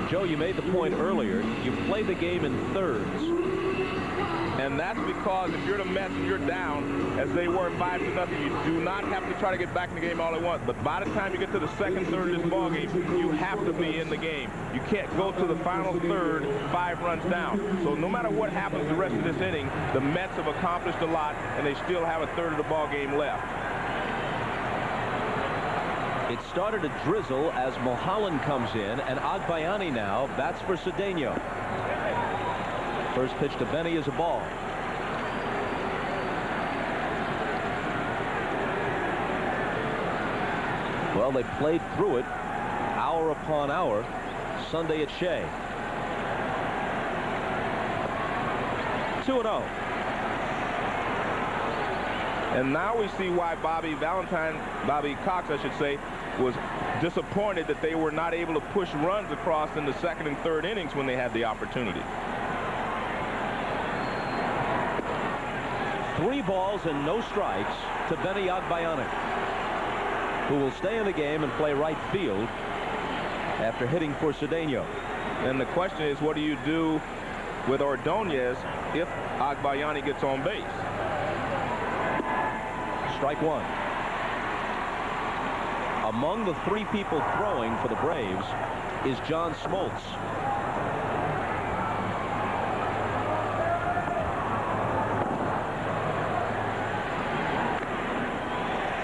Joe, you made the point earlier. You play the game in thirds. And that's because if you're the Mets and you're down, as they were 5-0, you do not have to try to get back in the game all at once. But by the time you get to the second third of this ball game, you have to be in the game. You can't go to the final third 5 runs down. So no matter what happens the rest of this inning, the Mets have accomplished a lot, and they still have a third of the ball game left. It started to drizzle as Mulholland comes in, and Agbayani now bats for Cedeno. First pitch to Benny is a ball. Well, they played through it hour upon hour Sunday at Shea. 2-0. And now we see why Bobby Cox, I should say, was disappointed that they were not able to push runs across in the second and third innings when they had the opportunity. 3 balls and no strikes to Benny Agbayani, who will stay in the game and play right field after hitting for Cedeno. And the question is, what do you do with Ordonez if Agbayani gets on base? Strike 1. Among the 3 people throwing for the Braves is John Smoltz.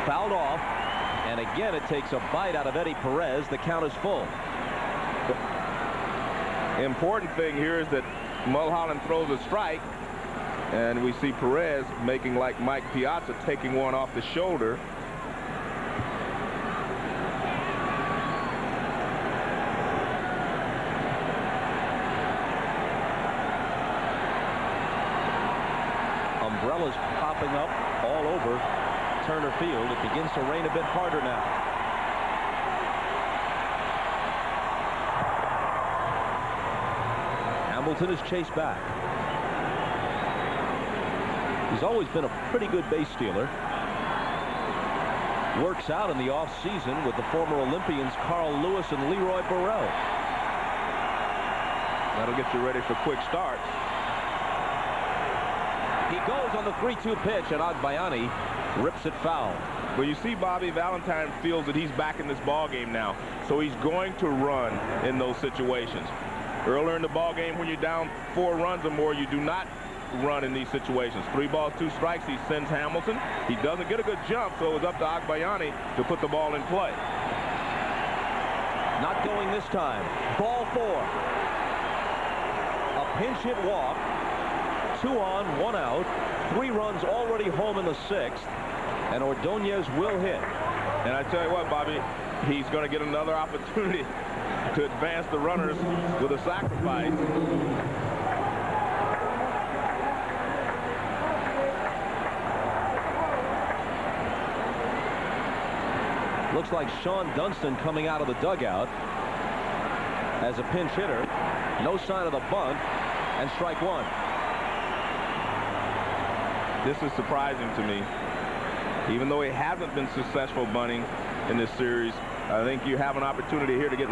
Fouled off, and again it takes a bite out of Eddie Perez. The count is full. The important thing here is that Mulholland throws a strike, And we see Perez making like Mike Piazza, taking one off the shoulder. Umbrellas popping up all over Turner Field. It begins to rain a bit harder now. Hamilton is chased back. He's always been a pretty good base stealer. Works out in the offseason with the former Olympians Carl Lewis and Leroy Burrell. That'll get you ready for quick starts. He goes on the 3-2 pitch, and Agbayani rips it foul. Well, you see Bobby Valentine feels that he's back in this ball game now, so he's going to run in those situations. Earlier in the ball game, when you're down 4 runs or more, you do not run in these situations. 3 balls, 2 strikes. He sends Hamilton. He doesn't get a good jump, so it was up to Agbayani to put the ball in play. Not going this time. Ball 4. A pinch hit walk. 2 on, 1 out. 3 runs already home in the 6th. And Ordonez will hit. And I tell you what, Bobby, he's going to get another opportunity to advance the runners with a sacrifice. Looks like Sean Dunston coming out of the dugout as a pinch hitter. No sign of the bunt, and strike 1. This is surprising to me. Even though he hasn't been successful bunting in this series, I think you have an opportunity here to get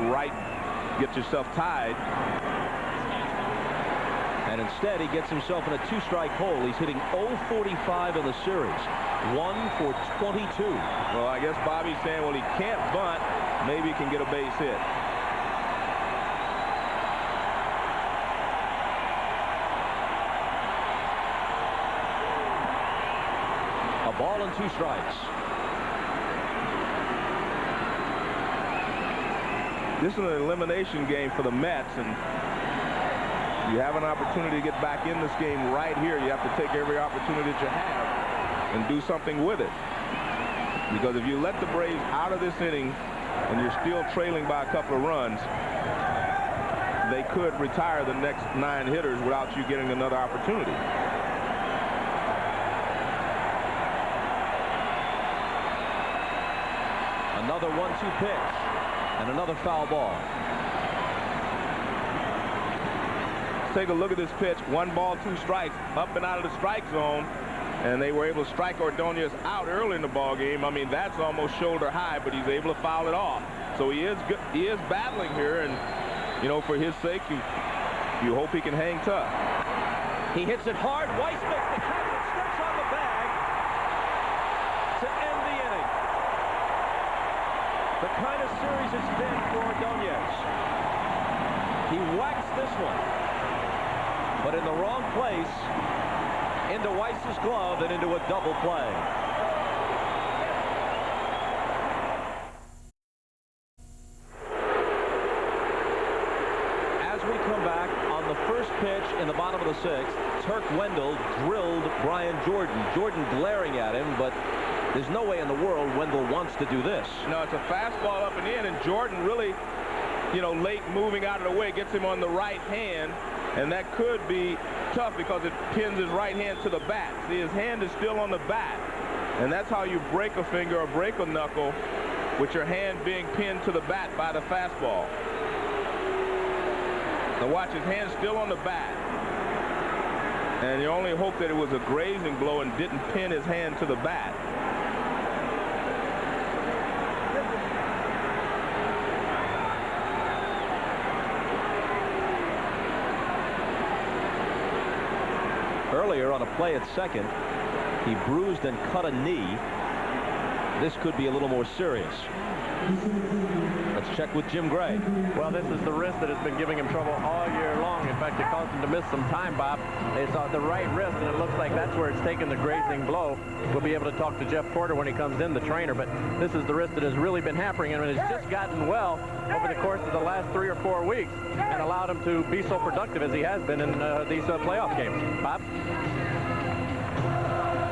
yourself tied. And instead, he gets himself in a 2-strike hole. He's hitting .045 in the series. 1 for 22. Well, I guess Bobby's saying, well, he can't bunt. Maybe he can get a base hit. A ball and 2 strikes. This is an elimination game for the Mets, and you have an opportunity to get back in this game right here. You have to take every opportunity that you have and do something with it. Because if you let the Braves out of this inning and you're still trailing by a couple of runs, they could retire the next 9 hitters without you getting another opportunity. Another 1-2 pitch and another foul ball. Take a look at this pitch. 1 ball, 2 strikes, up and out of the strike zone, and they were able to strike Ordonez out early in the ball game. I mean, that's almost shoulder high, but he's able to foul it off. So he is good. He is battling here, and you know, for his sake, you hope he can hang tough. He hits it hard. Weiss makes the catch and steps on the bag to end the inning. The kind of series it's been for Ordonez. He whacks this one, but in the wrong place, into Weiss's glove and into a double play. As we come back on the first pitch in the bottom of the 6th, Turk Wendell drilled Brian Jordan. Jordan glaring at him, but there's no way in the world Wendell wants to do this. No, it's a fastball up and in, and Jordan really, you know, late moving out of the way, gets him on the right hand, and that could be tough because it pins his right hand to the bat. See, his hand is still on the bat, and that's how you break a finger or break a knuckle, with your hand being pinned to the bat by the fastball. Now watch, his hand's still on the bat, and you only hope that it was a grazing blow and didn't pin his hand to the bat. Earlier on a play at second, he bruised and cut a knee. This could be a little more serious. Let's check with Jim Gray. Well, this is the wrist that has been giving him trouble all year long. In fact, it caused him to miss some time, Bob. It's on the right wrist, and it looks like that's where it's taken the grazing blow. We'll be able to talk to Jeff Porter when he comes in, the trainer, but this is the wrist that has really been hampering him, and it's just gotten well over the course of the last 3 or 4 weeks and allowed him to be so productive as he has been in these playoff games. Bob?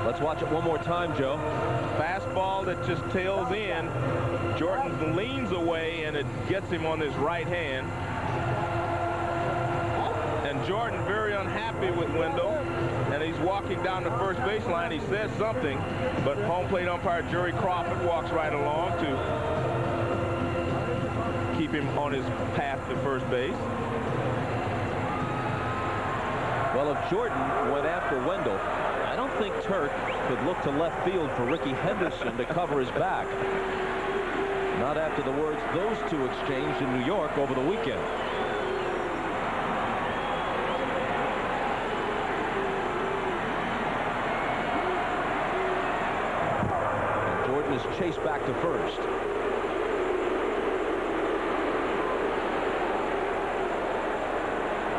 Let's watch it one more time, Joe. Fastball that just tails in. Jordan leans away, and it gets him on his right hand. And Jordan very unhappy with Wendell, and he's walking down the first baseline. He says something, but home plate umpire Jerry Crawford walks right along to keep him on his path to first base. Well, if Jordan went after Wendell, I don't think Turk could look to left field for Ricky Henderson to cover his back. Not after the words those two exchanged in New York over the weekend. And Jordan is chased back to first.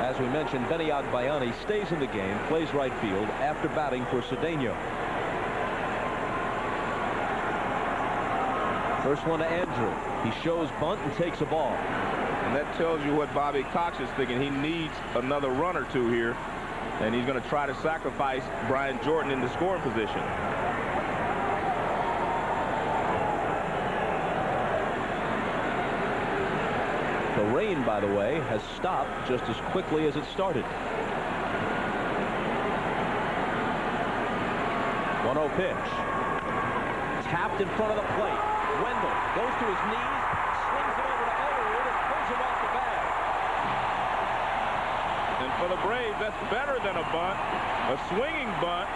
As we mentioned, Benny Agbayani stays in the game, plays right field after batting for Cedeno. First one to Andrew. He shows bunt and takes a ball. And that tells you what Bobby Cox is thinking. He needs another run or two here, and he's going to try to sacrifice Brian Jordan in the scoring position. The rain, by the way, has stopped just as quickly as it started. 1-0 pitch. Tapped in front of the plate. Wendell goes to his knees, swings it over to Olerud, and pulls him off the bag. And for the Braves, that's better than a bunt, a swinging bunt,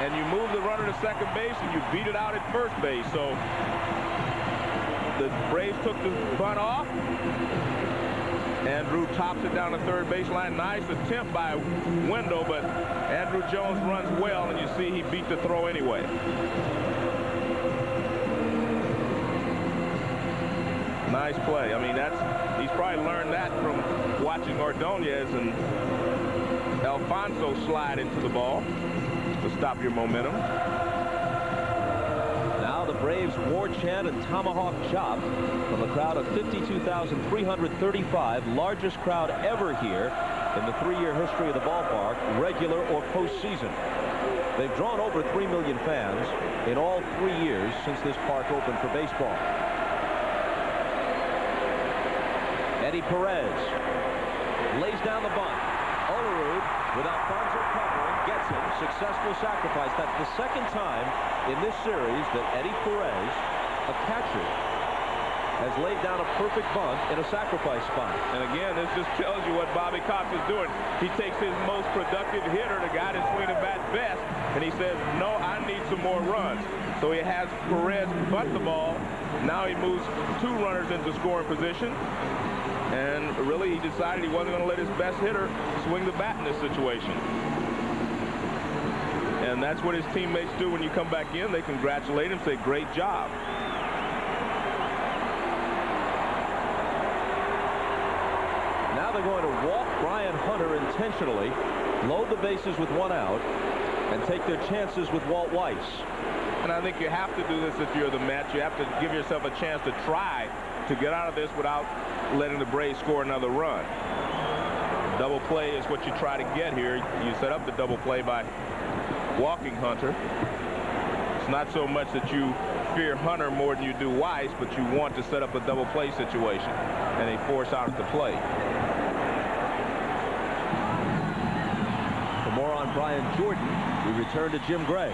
and you move the runner to second base and you beat it out at first base. So the Braves took the bunt off. Andrew tops it down the third baseline. Nice attempt by Wendell, but Andrew Jones runs well, and you see he beat the throw anyway. Nice play. I mean, he's probably learned that from watching Ordonez and Alfonso slide into the ball to stop your momentum. Now the Braves war chant and tomahawk chop from a crowd of 52,335, largest crowd ever here in the 3-year history of the ballpark, regular or postseason. They've drawn over 3 million fans in all 3 years since this park opened for baseball. Eddie Perez lays down the bunt. Olerud, with Alfonso covering, gets him. Successful sacrifice. That's the second time in this series that Eddie Perez, a catcher, has laid down a perfect bunt in a sacrifice spot. And again, this just tells you what Bobby Cox is doing. He takes his most productive hitter, the guy that's swinging the bat best, and he says, no, I need some more runs. So he has Perez bunt the ball. Now he moves 2 runners into scoring position. And really, he decided he wasn't going to let his best hitter swing the bat in this situation. And that's what his teammates do when you come back in. They congratulate him, say, great job. Now they're going to walk Brian Hunter intentionally, load the bases with 1 out, and take their chances with Walt Weiss. And I think you have to do this if you're the Mets. You have to give yourself a chance to try to get out of this without letting the Braves score another run. Double play is what you try to get here. You set up the double play by walking Hunter. It's not so much that you fear Hunter more than you do Weiss, but you want to set up a double play situation, and they force out at the plate. For more on Brian Jordan, we return to Jim Gray.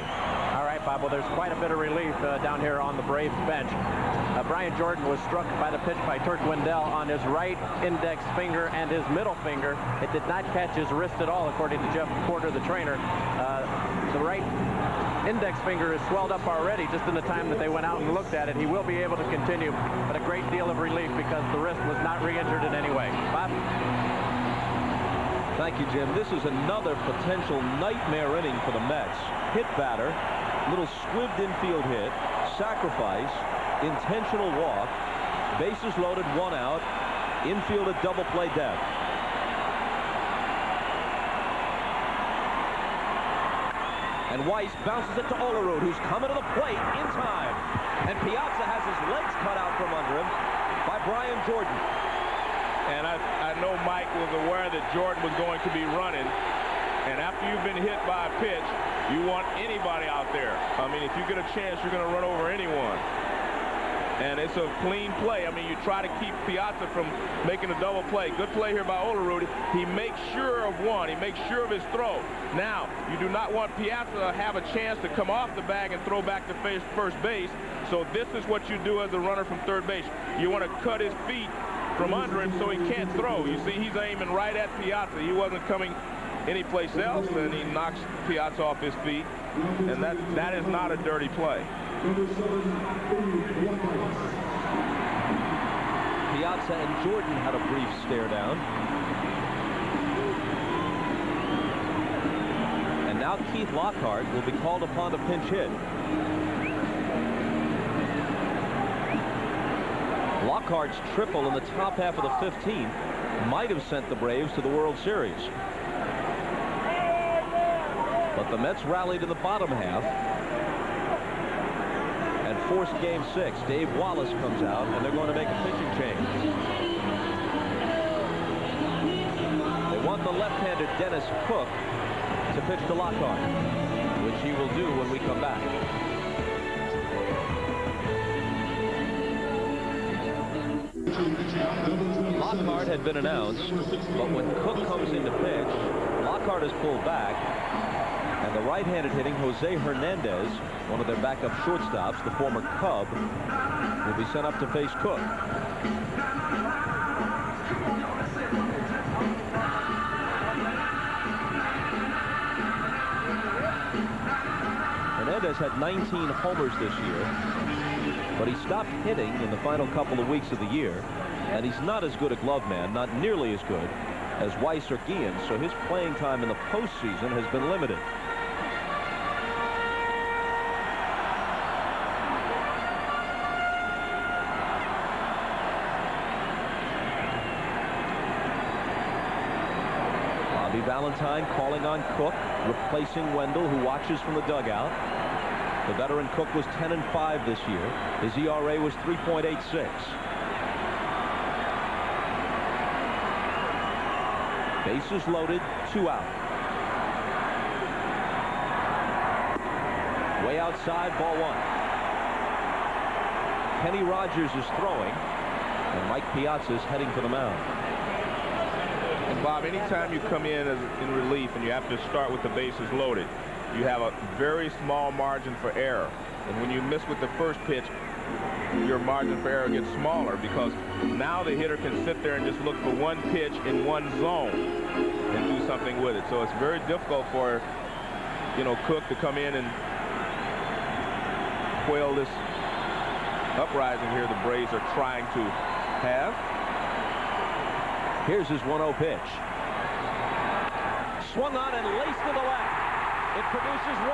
All right, Bob, well, there's quite a bit of relief down here on the Braves bench. Brian Jordan was struck by the pitch by Turk Wendell on his right index finger and his middle finger. It did not catch his wrist at all, according to Jeff Porter, the trainer. The right index finger is swelled up already just in the time that they went out and looked at it. He will be able to continue, but a great deal of relief because the wrist was not re-injured in any way. Bob? Thank you, Jim. This is another potential nightmare inning for the Mets. Hit batter, little squibbed infield hit, sacrifice, intentional walk, bases loaded, 1 out, infield at double play death. And Weiss bounces it to Olerud, who's coming to the plate in time. And Piazza has his legs cut out from under him by Brian Jordan. And I know Mike was aware that Jordan was going to be running. And after you've been hit by a pitch, you want anybody out there. I mean, if you get a chance, you're going to run over anyone. And it's a clean play. I mean, you try to keep Piazza from making a double play. Good play here by Olerud. He makes sure of one. He makes sure of his throw. Now, you do not want Piazza to have a chance to come off the bag and throw back to first base. So this is what you do as a runner from third base. You want to cut his feet from under him so he can't throw. You see, he's aiming right at Piazza. He wasn't coming anyplace else, and he knocks Piazza off his feet. And that is not a dirty play. Piazza and Jordan had a brief stare down. And now Keith Lockhart will be called upon to pinch hit. Lockhart's triple in the top half of the 15th might have sent the Braves to the World Series. But the Mets rallied in the bottom half and forced Game 6. Dave Wallace comes out, and they're going to make a pitching change. They want the left-hander Dennis Cook to pitch to Lockhart, which he will do when we come back. Lockhart had been announced, but when Cook comes in to pitch, Lockhart is pulled back, and the right-handed hitting Jose Hernandez, one of their backup shortstops, the former Cub, will be sent up to face Cook. Hernandez had 19 homers this year, but he stopped hitting in the final couple of weeks of the year, and he's not as good a glove man, not nearly as good as Weiss or Guillen, so his playing time in the postseason has been limited. Bobby Valentine calling on Cook, replacing Wendell, who watches from the dugout. The veteran Cook was 10-5 this year. His ERA was 3.86. Bases loaded, 2 out. Way outside, ball 1. Kenny Rogers is throwing, and Mike Piazza is heading for the mound. And Bob, anytime you come in relief and you have to start with the bases loaded, you have a very small margin for error. And when you miss with the first pitch, your margin for error gets smaller, because now the hitter can sit there and just look for one pitch in one zone and do something with it. So it's very difficult for, Cook to come in and quail this uprising here the Braves are trying to have. Here's his 1-0 pitch. Swung on and laced to the left. It produces 1.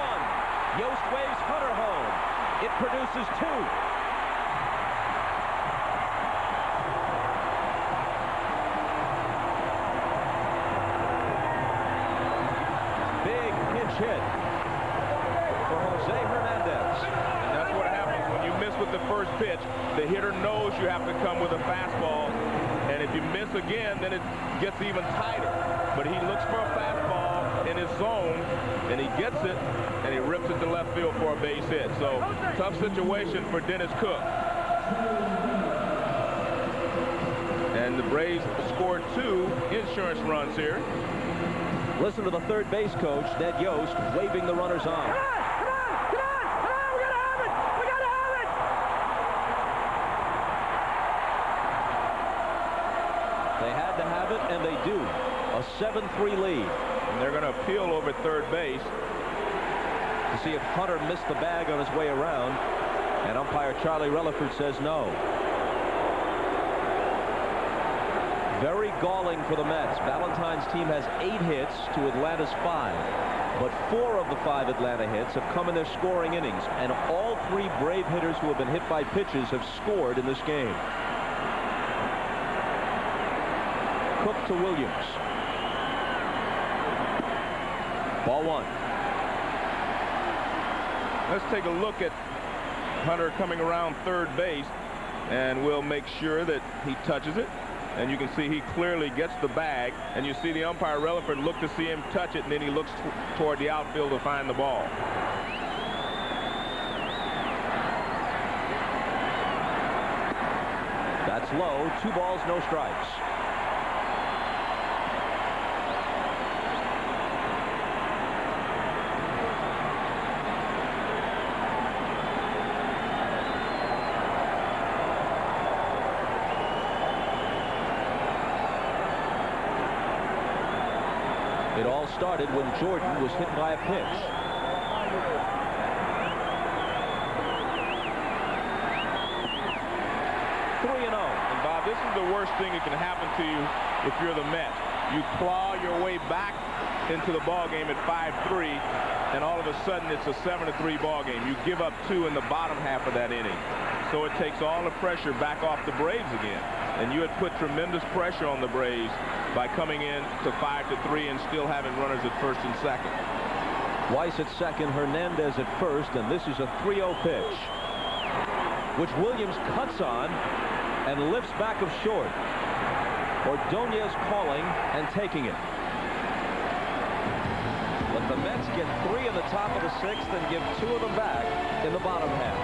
Yost waves Hunter home. It produces 2. Big pinch hit for Jose Hernandez. And that's what happens when you miss with the first pitch. The hitter knows you have to come with a fastball, and if you miss again, then it gets even tighter. But he looks for a fastball in his zone, and he gets it, and he rips it to left field for a base hit. So tough situation for Dennis Cook. And the Braves scored 2 insurance runs here. Listen to the third base coach, Ned Yost, waving the runners on. Come on, we gotta have it, we gotta have it. They had to have it, and they do. A 7-3 lead. And they're going to appeal over third base to see if Hunter missed the bag on his way around, and umpire Charlie Relaford says no. Very galling for the Mets. Valentine's team has 8 hits to Atlanta's 5, but 4 of the 5 Atlanta hits have come in their scoring innings, and all 3 Brave hitters who have been hit by pitches have scored in this game. Cook to Williams. Ball 1. Let's take a look at Hunter coming around third base, and we'll make sure that he touches it. And you can see he clearly gets the bag, and you see the umpire Relaford look to see him touch it, and then he looks toward the outfield to find the ball. That's low. 2 balls, no strikes. It all started when Jordan was hit by a pitch. And Bob, this is the worst thing that can happen to you if you're the Mets. You claw your way back into the ball game at 5-3, and all of a sudden it's a 7-3 ball game. You give up 2 in the bottom half of that inning. So it takes all the pressure back off the Braves again. And you had put tremendous pressure on the Braves by coming in to 5-3 and still having runners at first and second. Weiss at second, Hernandez at first, and this is a 3-0 pitch, which Williams cuts on and lifts back of short. Ordonez calling and taking it. But the Mets get 3 in the top of the 6th and give 2 of them back in the bottom half.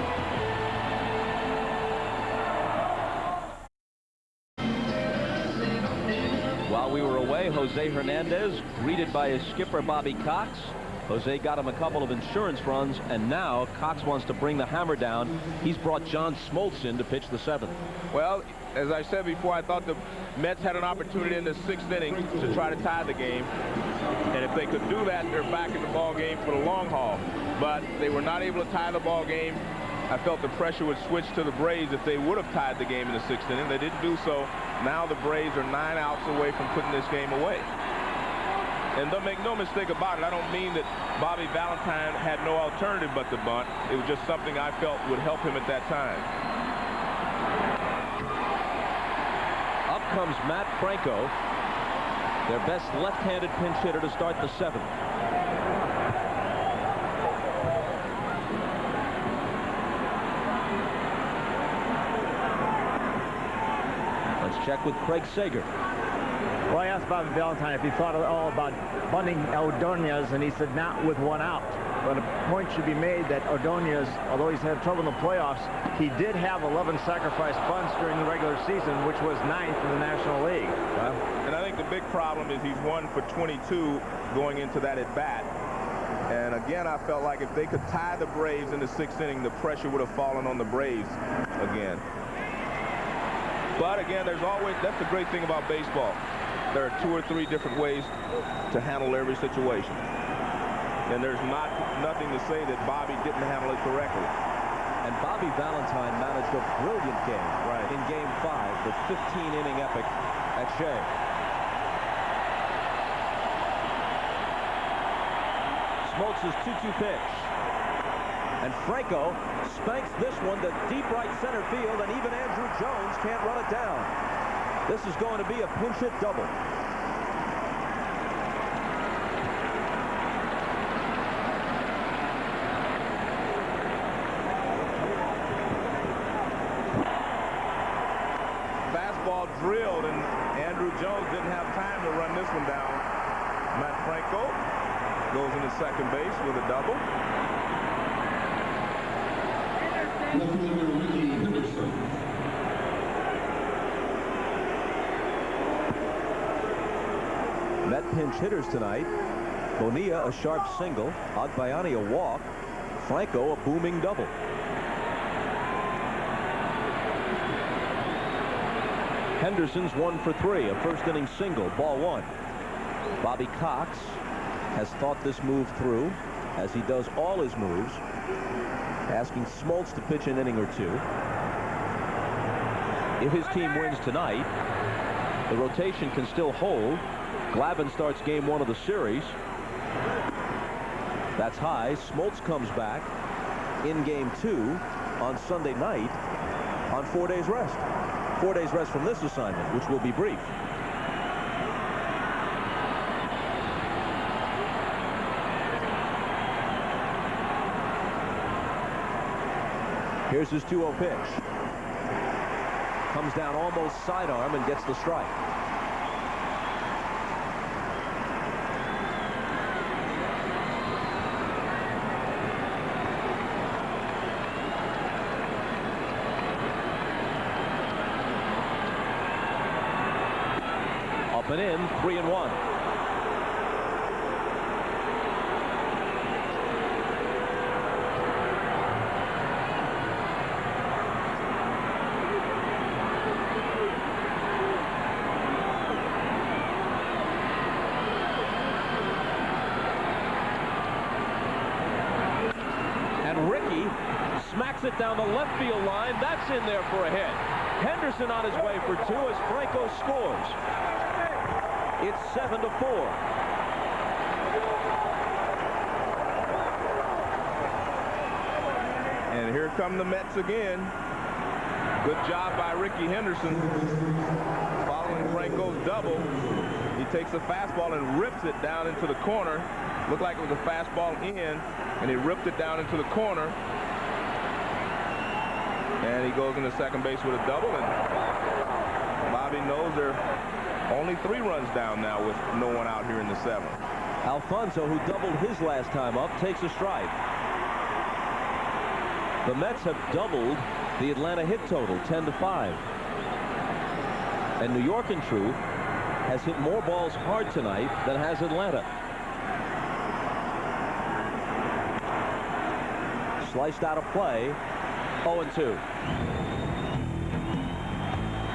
While we were away, Jose Hernandez greeted by his skipper Bobby Cox. Jose got him a couple of insurance runs, and now Cox wants to bring the hammer down. He's brought John Smoltz in to pitch the 7th. Well, as I said before, I thought the Mets had an opportunity in the 6th inning to try to tie the game. And if they could do that, they're back in the ball game for the long haul. But they were not able to tie the ball game. I felt the pressure would switch to the Braves if they would have tied the game in the 6th inning. They didn't do so. Now the Braves are 9 outs away from putting this game away. And don't make no mistake about it, I don't mean that Bobby Valentine had no alternative but to bunt. It was just something I felt would help him at that time. Up comes Matt Franco, their best left-handed pinch hitter to start the 7th. Let's check with Craig Sager. Well, I asked Bobby Valentine if he thought at all about bunting Ordonez, and he said not with 1 out. But a point should be made that Ordonez, although he's had trouble in the playoffs, he did have 11 sacrifice bunts during the regular season, which was 9th in the National League. And I think the big problem is he's 1 for 22 going into that at bat. And again, I felt like if they could tie the Braves in the 6th inning, the pressure would have fallen on the Braves again. But again, there's always, that's the great thing about baseball. There are 2 or 3 different ways to handle every situation. And there's nothing to say that Bobby didn't handle it correctly. And Bobby Valentine managed a brilliant game in Game 5, the 15-inning epic at Shea. Smoltz's 2-2 pitch. And Franco spanks this one to deep right center field, and even Andrew Jones can't run it down. This is going to be a pinch hit double. Fastball drilled, and Andrew Jones didn't have time to run this one down. Matt Franco goes into second base with a double. Met pinch hitters tonight. Bonilla a sharp single, Agbayani a walk, Franco a booming double. Henderson's 1 for 3, a first inning single, ball 1. Bobby Cox has thought this move through, as he does all his moves, asking Smoltz to pitch an inning or 2. If his team wins tonight, the rotation can still hold. Glavine starts Game 1 of the series. That's high. Smoltz comes back in Game 2 on Sunday night on 4 days rest. 4 days rest from this assignment, which will be brief. Here's his 2-0 pitch. Comes down almost sidearm and gets the strike. Up and in, 3-1. Smacks it down the left field line. That's in there for a hit. Henderson on his way for 2 as Franco scores. It's 7-4. And here come the Mets again. Good job by Rickey Henderson. Following Franco's double, he takes a fastball and rips it down into the corner. Looked like it was a fastball in, and he ripped it down into the corner. And he goes into second base with a double, and Bobby knows they're only 3 runs down now with no one out here in the 7th. Alfonso, who doubled his last time up, takes a strike. The Mets have doubled the Atlanta hit total, 10-5. And New York, in truth, has hit more balls hard tonight than has Atlanta. Sliced out of play. 0-2.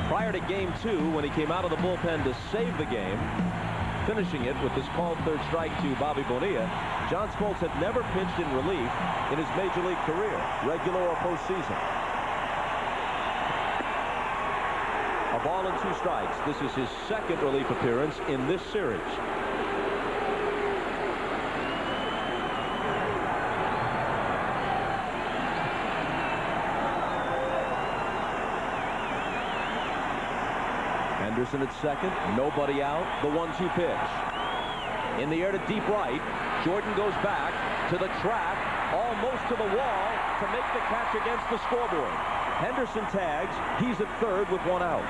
Prior to game 2, when he came out of the bullpen to save the game, finishing it with this called third strike to Bobby Bonilla, John Smoltz had never pitched in relief in his major league career, regular or postseason. A ball and 2 strikes. This is his second relief appearance in this series. Henderson at second, nobody out, the 1-2 pitch. In the air to deep right, Jordan goes back to the track, almost to the wall to make the catch against the scoreboard. Henderson tags, he's at third with 1 out.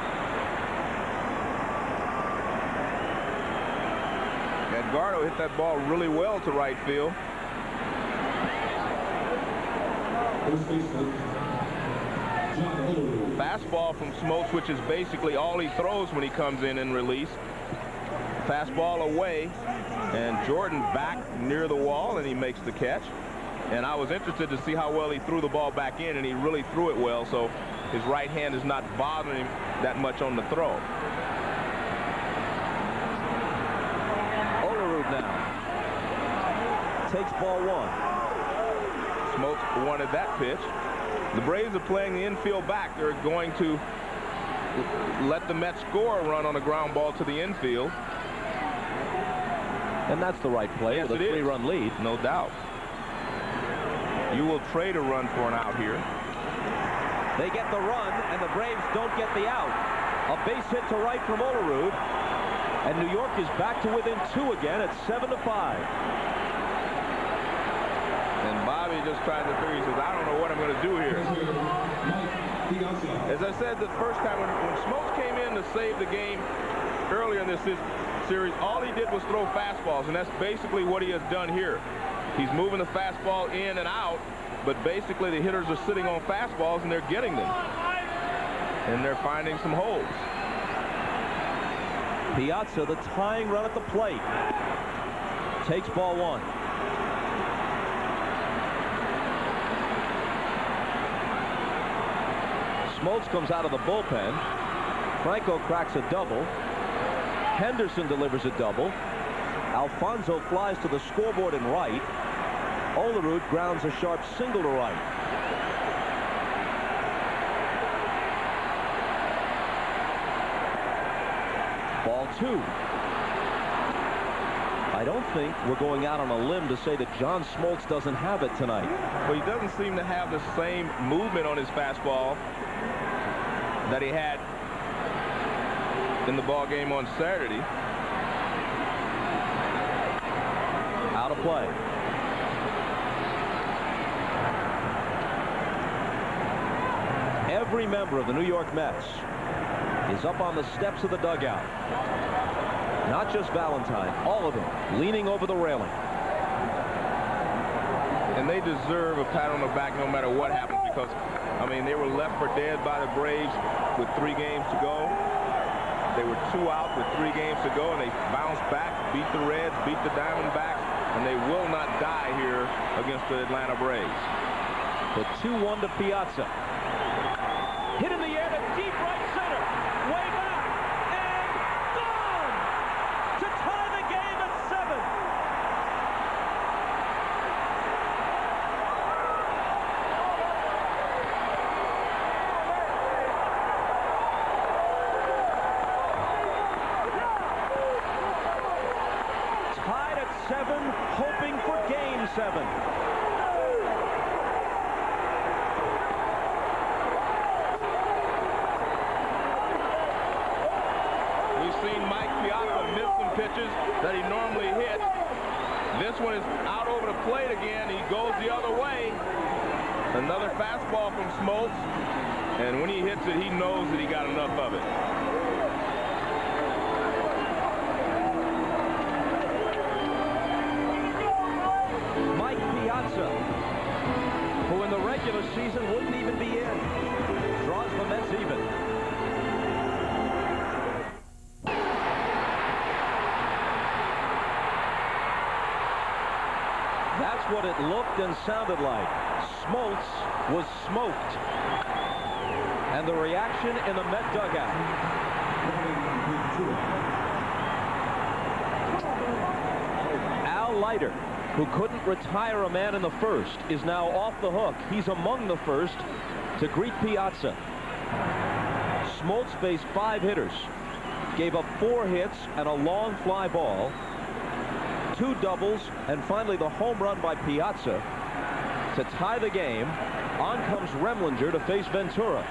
Edgardo hit that ball really well to right field. Fastball from Smoltz, which is basically all he throws when he comes in release. Fastball away, and Jordan back near the wall, and he makes the catch. And I was interested to see how well he threw the ball back in, and he really threw it well, so his right hand is not bothering him that much on the throw. Olerud now takes ball 1. Smoltz wanted that pitch. The Braves are playing the infield back. They're going to let the Mets score a run on a ground ball to the infield. And that's the right play with a 3-run lead. No doubt. You will trade a run for an out here. They get the run, and the Braves don't get the out. A base hit to right from Olerud, and New York is back to within 2 again at 7-5. And Bobby just trying to figure, he says, I don't know what I'm going to do here. As I said the first time, when Smoltz came in to save the game earlier in this series, all he did was throw fastballs, and that's basically what he has done here. He's moving the fastball in and out, but basically the hitters are sitting on fastballs, and they're getting them. And they're finding some holes. Piazza, the tying run at the plate, takes ball 1. Smoltz comes out of the bullpen. Franco cracks a double. Henderson delivers a double. Alfonso flies to the scoreboard in right. Olerud grounds a sharp single to right. Ball 2. I don't think we're going out on a limb to say that John Smoltz doesn't have it tonight. Well, he doesn't seem to have the same movement on his fastball that he had in the ball game on Saturday. Out of play. Every member of the New York Mets is up on the steps of the dugout. Not just Valentine, all of them leaning over the railing. And they deserve a pat on the back no matter what happens, because, I mean, they were left for dead by the Braves with 3 games to go. They were 2 out with 3 games to go, and they bounced back, beat the Reds, beat the Diamondbacks, and they will not die here against the Atlanta Braves. The 2-1 to Piazza. Hit in the air to deep right center. Way back. And gone! To tie the game at 7. Tied at 7, hoping for game 7. Pitches that he normally hits. This one is out over the plate again. He goes the other way. Another fastball from Smoltz, and when he hits it, he knows that he got enough of it. Mike Piazza, who in the regular season wouldn't even be in, draws the Mets even. That's what it looked and sounded like. Smoltz was smoked. And the reaction in the Met dugout. Al Leiter, who couldn't retire a man in the first, is now off the hook. He's among the first to greet Piazza. Smoltz faced 5 hitters, gave up 4 hits and a long fly ball, 2 doubles, and finally the home run by Piazza to tie the game. On comes Remlinger to face Ventura.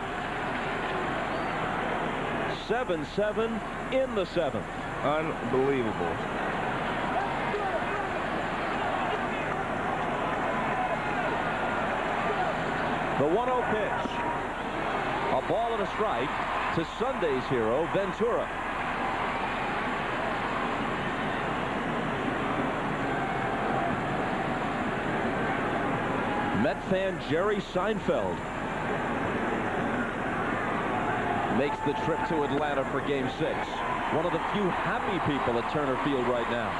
7-7 in the 7th. Unbelievable. The 1-0 pitch. A ball and a strike to Sunday's hero, Ventura. Met fan Jerry Seinfeld makes the trip to Atlanta for Game 6. One of the few happy people at Turner Field right now.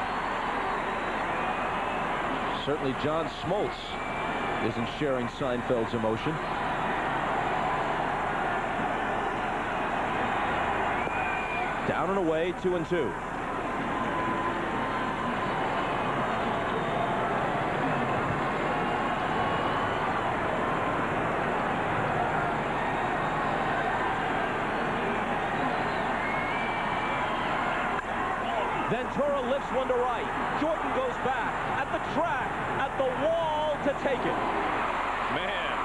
Certainly John Smoltz isn't sharing Seinfeld's emotion. Down and away, 2-2. Ventura lifts one to right. Jordan goes back at the track, at the wall to take it. Man,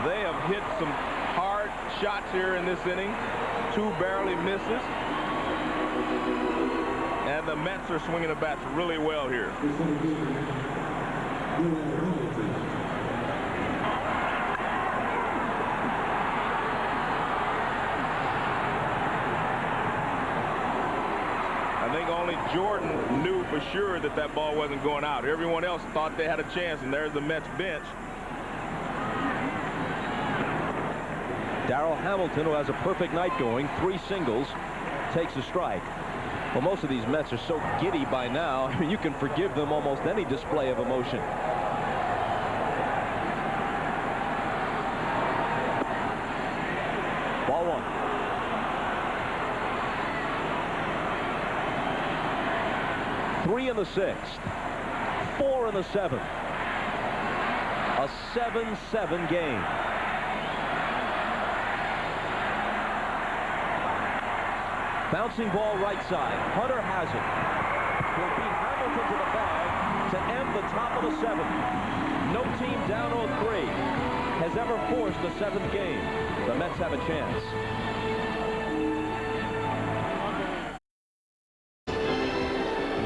they have hit some hard shots here in this inning. 2 barely misses. And the Mets are swinging the bats really well here. I think only Jordan knew for sure that that ball wasn't going out. Everyone else thought they had a chance, and there's the Mets bench. Darrell Hamilton, who has a perfect night going, 3 singles, takes a strike. Well, most of these Mets are so giddy by now, I mean, you can forgive them almost any display of emotion. Ball 1. Three in the 6th, 4 in the 7th. A 7-7 game. Bouncing ball right side. Hunter has it. Will beat Hamilton to the bag to end the top of the 7th. No team down 0-3 has ever forced a 7th game. The Mets have a chance.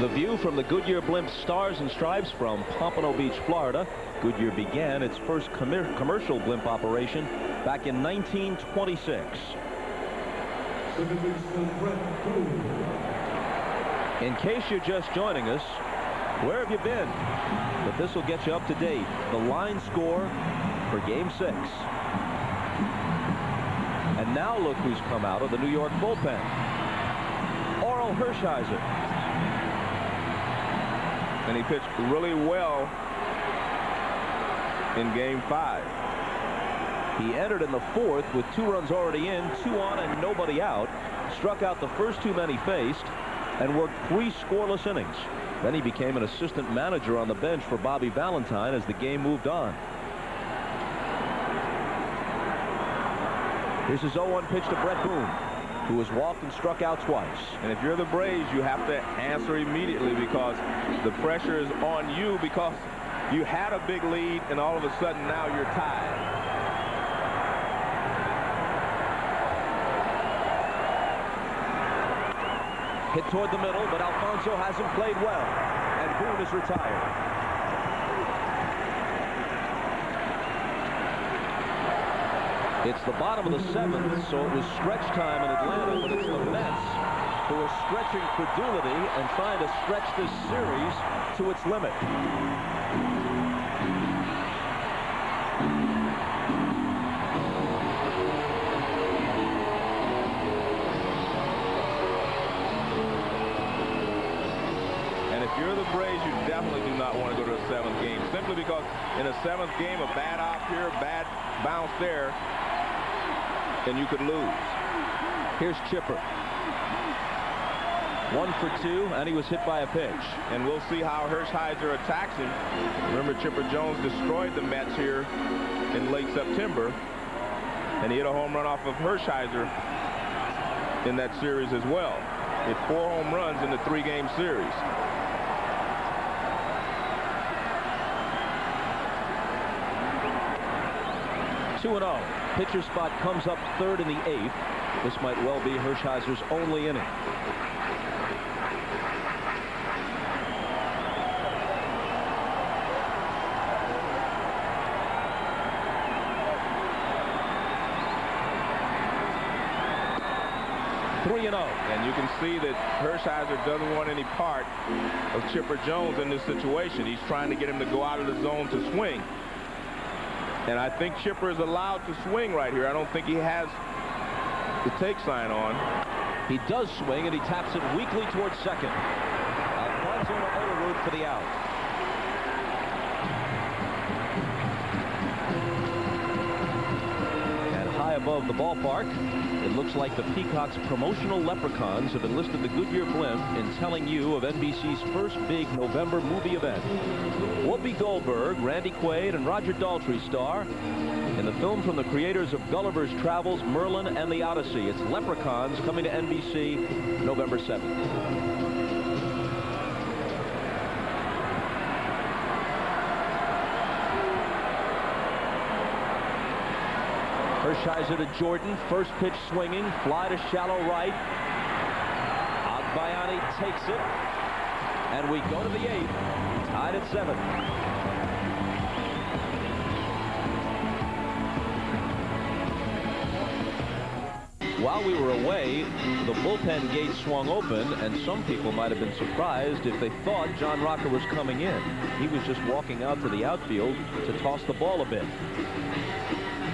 The view from the Goodyear Blimp Stars and Stripes from Pompano Beach, Florida. Goodyear began its first commercial blimp operation back in 1926. In case you're just joining us, where have you been? But this will get you up to date. The line score for Game 6. And now look who's come out of the New York bullpen. Orel Hershiser. And he pitched really well in Game 5. He entered in the 4th with 2 runs already in, 2 on and nobody out. Struck out the first 2 men he faced and worked 3 scoreless innings. Then he became an assistant manager on the bench for Bobby Valentine as the game moved on. Here's his 0-1 pitch to Brett Boone, who has walked and struck out twice. And if you're the Braves, you have to answer immediately because the pressure is on you because you had a big lead and all of a sudden now you're tied. Hit toward the middle, but Alfonso hasn't played well, and Boone is retired. It's the bottom of the 7th, so it was stretch time in Atlanta, but it's the Mets who are stretching credulity and trying to stretch this series to its limit. You're the Braves, you definitely do not want to go to a 7th game, simply because in a 7th game, a bad op here, bad bounce there, and you could lose. Here's Chipper. 1 for 2, and he was hit by a pitch. And we'll see how Hershiser attacks him. Remember, Chipper Jones destroyed the Mets here in late September, and he hit a home run off of Hershiser in that series as well. He hit 4 home runs in the 3-game series. Two 2-0. Pitcher spot comes up 3rd in the 8th. This might well be Hershiser's only inning. And you can see that Hershiser doesn't want any part of Chipper Jones in this situation. He's trying to get him to go out of the zone to swing. And I think Chipper is allowed to swing right here. I don't think he has the take sign on. He does swing, and he taps it weakly towards second. Alfonso Olerud for the out. And high above the ballpark, it looks like the Peacock's promotional leprechauns have enlisted the Goodyear blimp in telling you of NBC's first big November movie event. Whoopi Goldberg, Randy Quaid, and Roger Daltrey star in the film from the creators of Gulliver's Travels, Merlin, and the Odyssey. It's Leprechauns, coming to NBC November 7th. Hershiser to Jordan, first pitch swinging, fly to shallow right. Agbayani takes it, and we go to the 8th, tied at 7. While we were away, the bullpen gate swung open, and some people might have been surprised if they thought John Rocker was coming in. He was just walking out to the outfield to toss the ball a bit.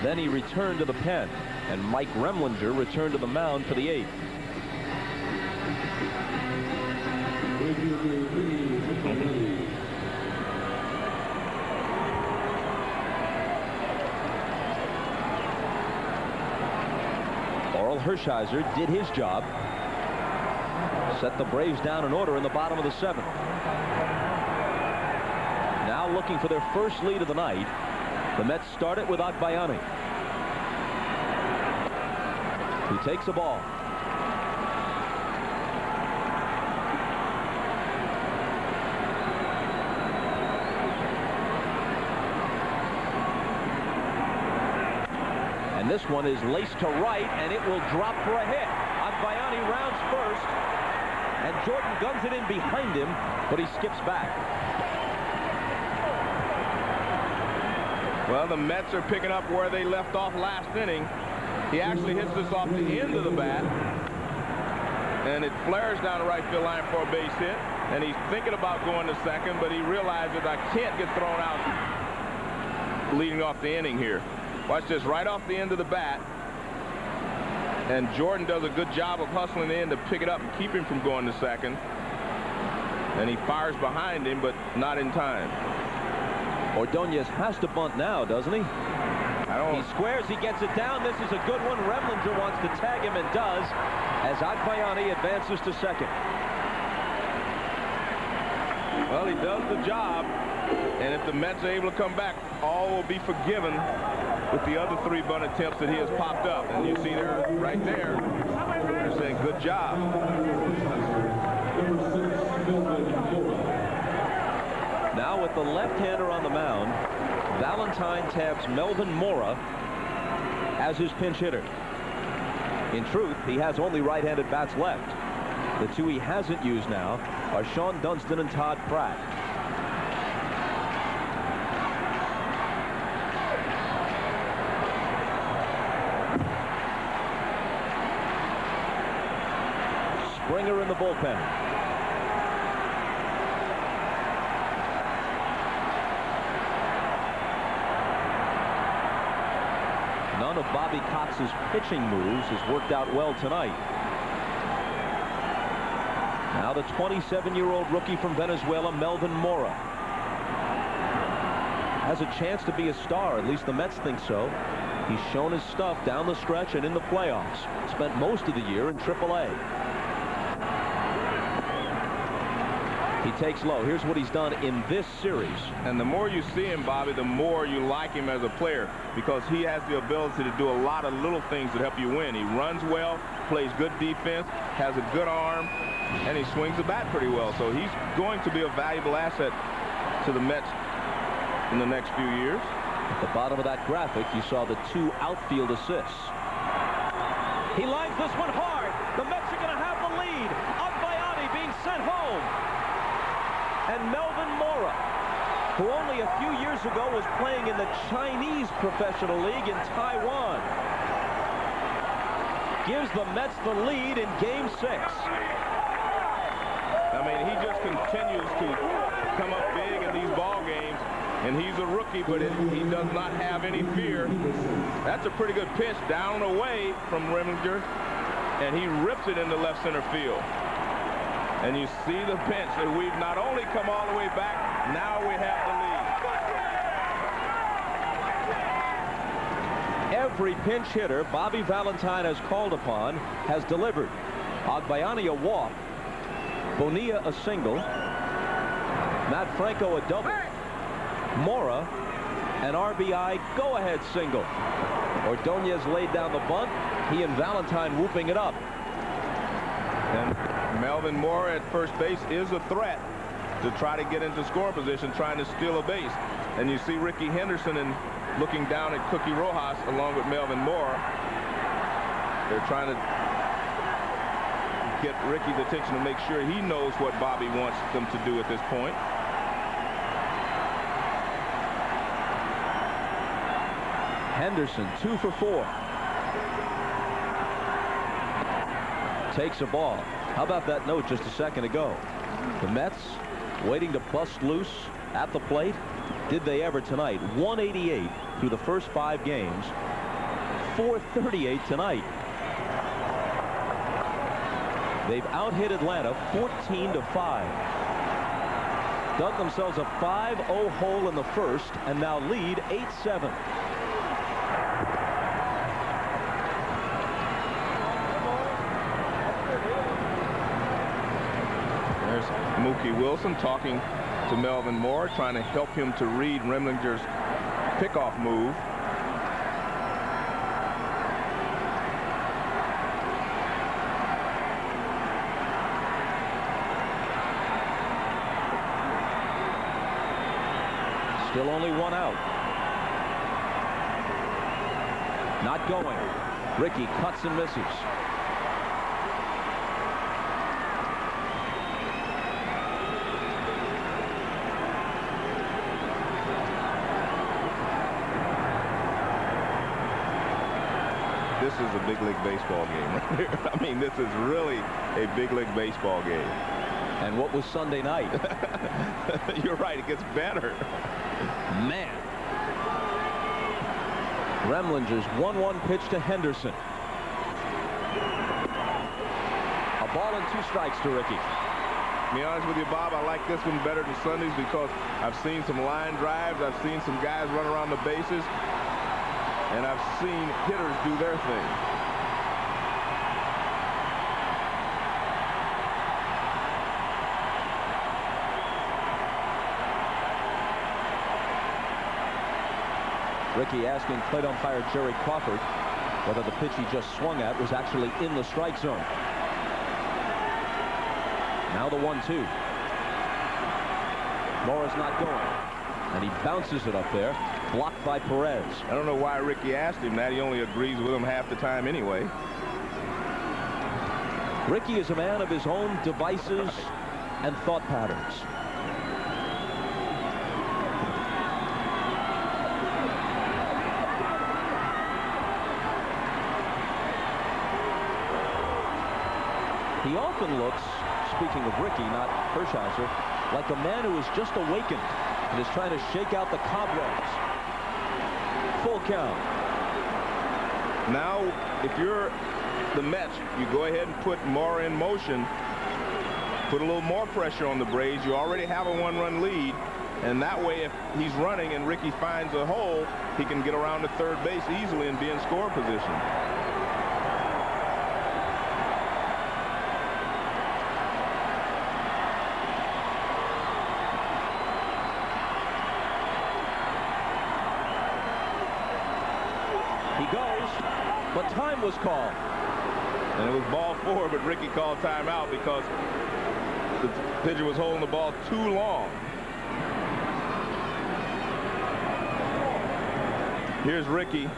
Then he returned to the pen, and Mike Remlinger returned to the mound for the 8th. Orel Hershiser did his job. Set the Braves down in order in the bottom of the 7th. Now looking for their first lead of the night. The Mets start it with Agbayani. He takes the ball. And this one is laced to right, and it will drop for a hit. Agbayani rounds first, and Jordan guns it in behind him, but he skips back. Well, the Mets are picking up where they left off last inning. He actually hits this off the end of the bat, and it flares down the right field line for a base hit. And he's thinking about going to second, but he realizes I can't get thrown out leading off the inning here. Watch this, right off the end of the bat. And Jordan does a good job of hustling in to pick it up and keep him from going to second. And he fires behind him, but not in time. Ordonez has to bunt now, doesn't he? He squares, he gets it down. This is a good one. Remlinger wants to tag him and does, as Agbayani advances to second. Well, he does the job, and if the Mets are able to come back, all will be forgiven with the other 3 bunt attempts that he has popped up. And you see there, right there, they're saying good job. Now with the left-hander on the mound, Valentine tabs Melvin Mora as his pinch hitter. In truth, he has only right-handed bats left. The 2 he hasn't used now are Sean Dunston and Todd Pratt. Springer in the bullpen. None of Bobby Cox's pitching moves has worked out well tonight. Now the 27-year-old rookie from Venezuela, Melvin Mora, has a chance to be a star. At least the Mets think so. He's shown his stuff down the stretch and in the playoffs. Spent most of the year in AAA. He takes low. Here's what he's done in this series. And the more you see him, Bobby, the more you like him as a player, because he has the ability to do a lot of little things that help you win. He runs well, plays good defense, has a good arm, and he swings the bat pretty well. So he's going to be a valuable asset to the Mets in the next few years. At the bottom of that graphic, you saw the 2 outfield assists. He lines this one hard. The Mets are going to have the lead. Agbayani being sent home. And Melvin Mora, who only a few years ago was playing in the Chinese Professional League in Taiwan, gives the Mets the lead in Game 6. I mean, he just continues to come up big in these ball games, and he's a rookie, but he does not have any fear. That's a pretty good pitch down away from Remlinger, and he rips it into left center field. And you see the pinch, and we've not only come all the way back, now we have the lead. Every pinch hitter Bobby Valentine has called upon has delivered. Agbayani a walk, Bonilla a single, Matt Franco a double, Mora an RBI go-ahead single. Ordonez laid down the bunt, he and Valentine whooping it up. And Melvin Mora at first base is a threat to try to get into scoring position, trying to steal a base. And you see Ricky Henderson looking down at Cookie Rojas along with Melvin Mora. They're trying to get Ricky's attention to make sure he knows what Bobby wants them to do at this point. Henderson 2 for 4. Takes a ball. How about that note just a second ago? The Mets waiting to bust loose at the plate. Did they ever tonight? 188 through the first 5 games. 438 tonight. They've out-hit Atlanta 14-5. Dug themselves a 5-0 hole in the first and now lead 8-7. There's Mookie Wilson talking to Melvin Mora, trying to help him to read Remlinger's pickoff move. Still only 1 out. Not going. Ricky cuts and misses. is a big league baseball game right here. I mean, this is really a big league baseball game. And what was Sunday night? You're right, it gets better. Man. Remlinger's 1-1 pitch to Henderson. A ball and 2 strikes to Ricky. To be honest with you, Bob, I like this one better than Sundays because I've seen some line drives, I've seen some guys run around the bases, and I've seen hitters do their thing. Ricky asking plate umpire Jerry Crawford whether the pitch he just swung at was actually in the strike zone. Now the 1-2. Mora's not going, and he bounces it up there, blocked by Perez. I don't know why Ricky asked him that. He only agrees with him half the time anyway. Ricky is a man of his own devices and thought patterns. He often looks, speaking of Ricky, not Hershiser, like a man who is just awakened and is trying to shake out the cobwebs. Full count. Now, if you're the Mets, you go ahead and put Mora in motion, put a little more pressure on the Braves. You already have a 1-run lead, and that way, if he's running and Ricky finds a hole, he can get around to third base easily and be in score position. But time was called. And it was ball 4, but Ricky called timeout because the pitcher was holding the ball too long. Here's Ricky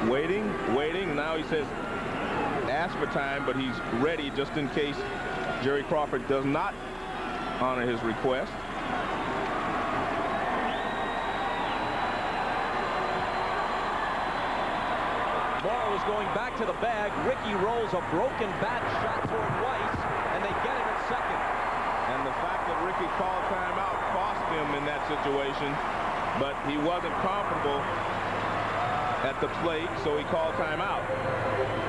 waiting. Now he says ask for time, but he's ready just in case Jerry Crawford does not honor his request. Mora was going back to the bag. Ricky rolls a broken bat shot toward Weiss, and they get him at second. And the fact that Ricky called timeout cost him in that situation, but he wasn't comfortable at the plate, so he called timeout.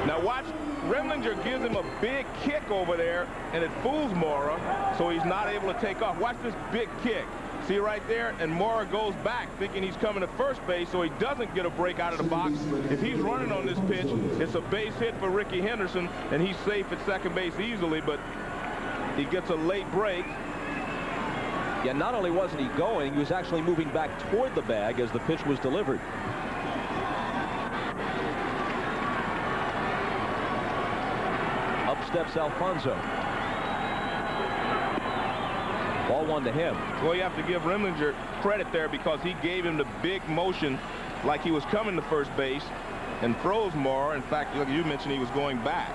Now watch, Remlinger gives him a big kick over there, and it fools Mora, so he's not able to take off. Watch this big kick. See right there? And Mora goes back thinking he's coming to first base, so he doesn't get a break out of the box. If he's running on this pitch, it's a base hit for Ricky Henderson, and he's safe at second base easily, but he gets a late break. Yeah, not only wasn't he going, he was actually moving back toward the bag as the pitch was delivered. Up steps Alfonso. Ball 1 to him. Well, you have to give Remlinger credit there because he gave him the big motion like he was coming to first base and froze Mora. In fact, look, you mentioned he was going back.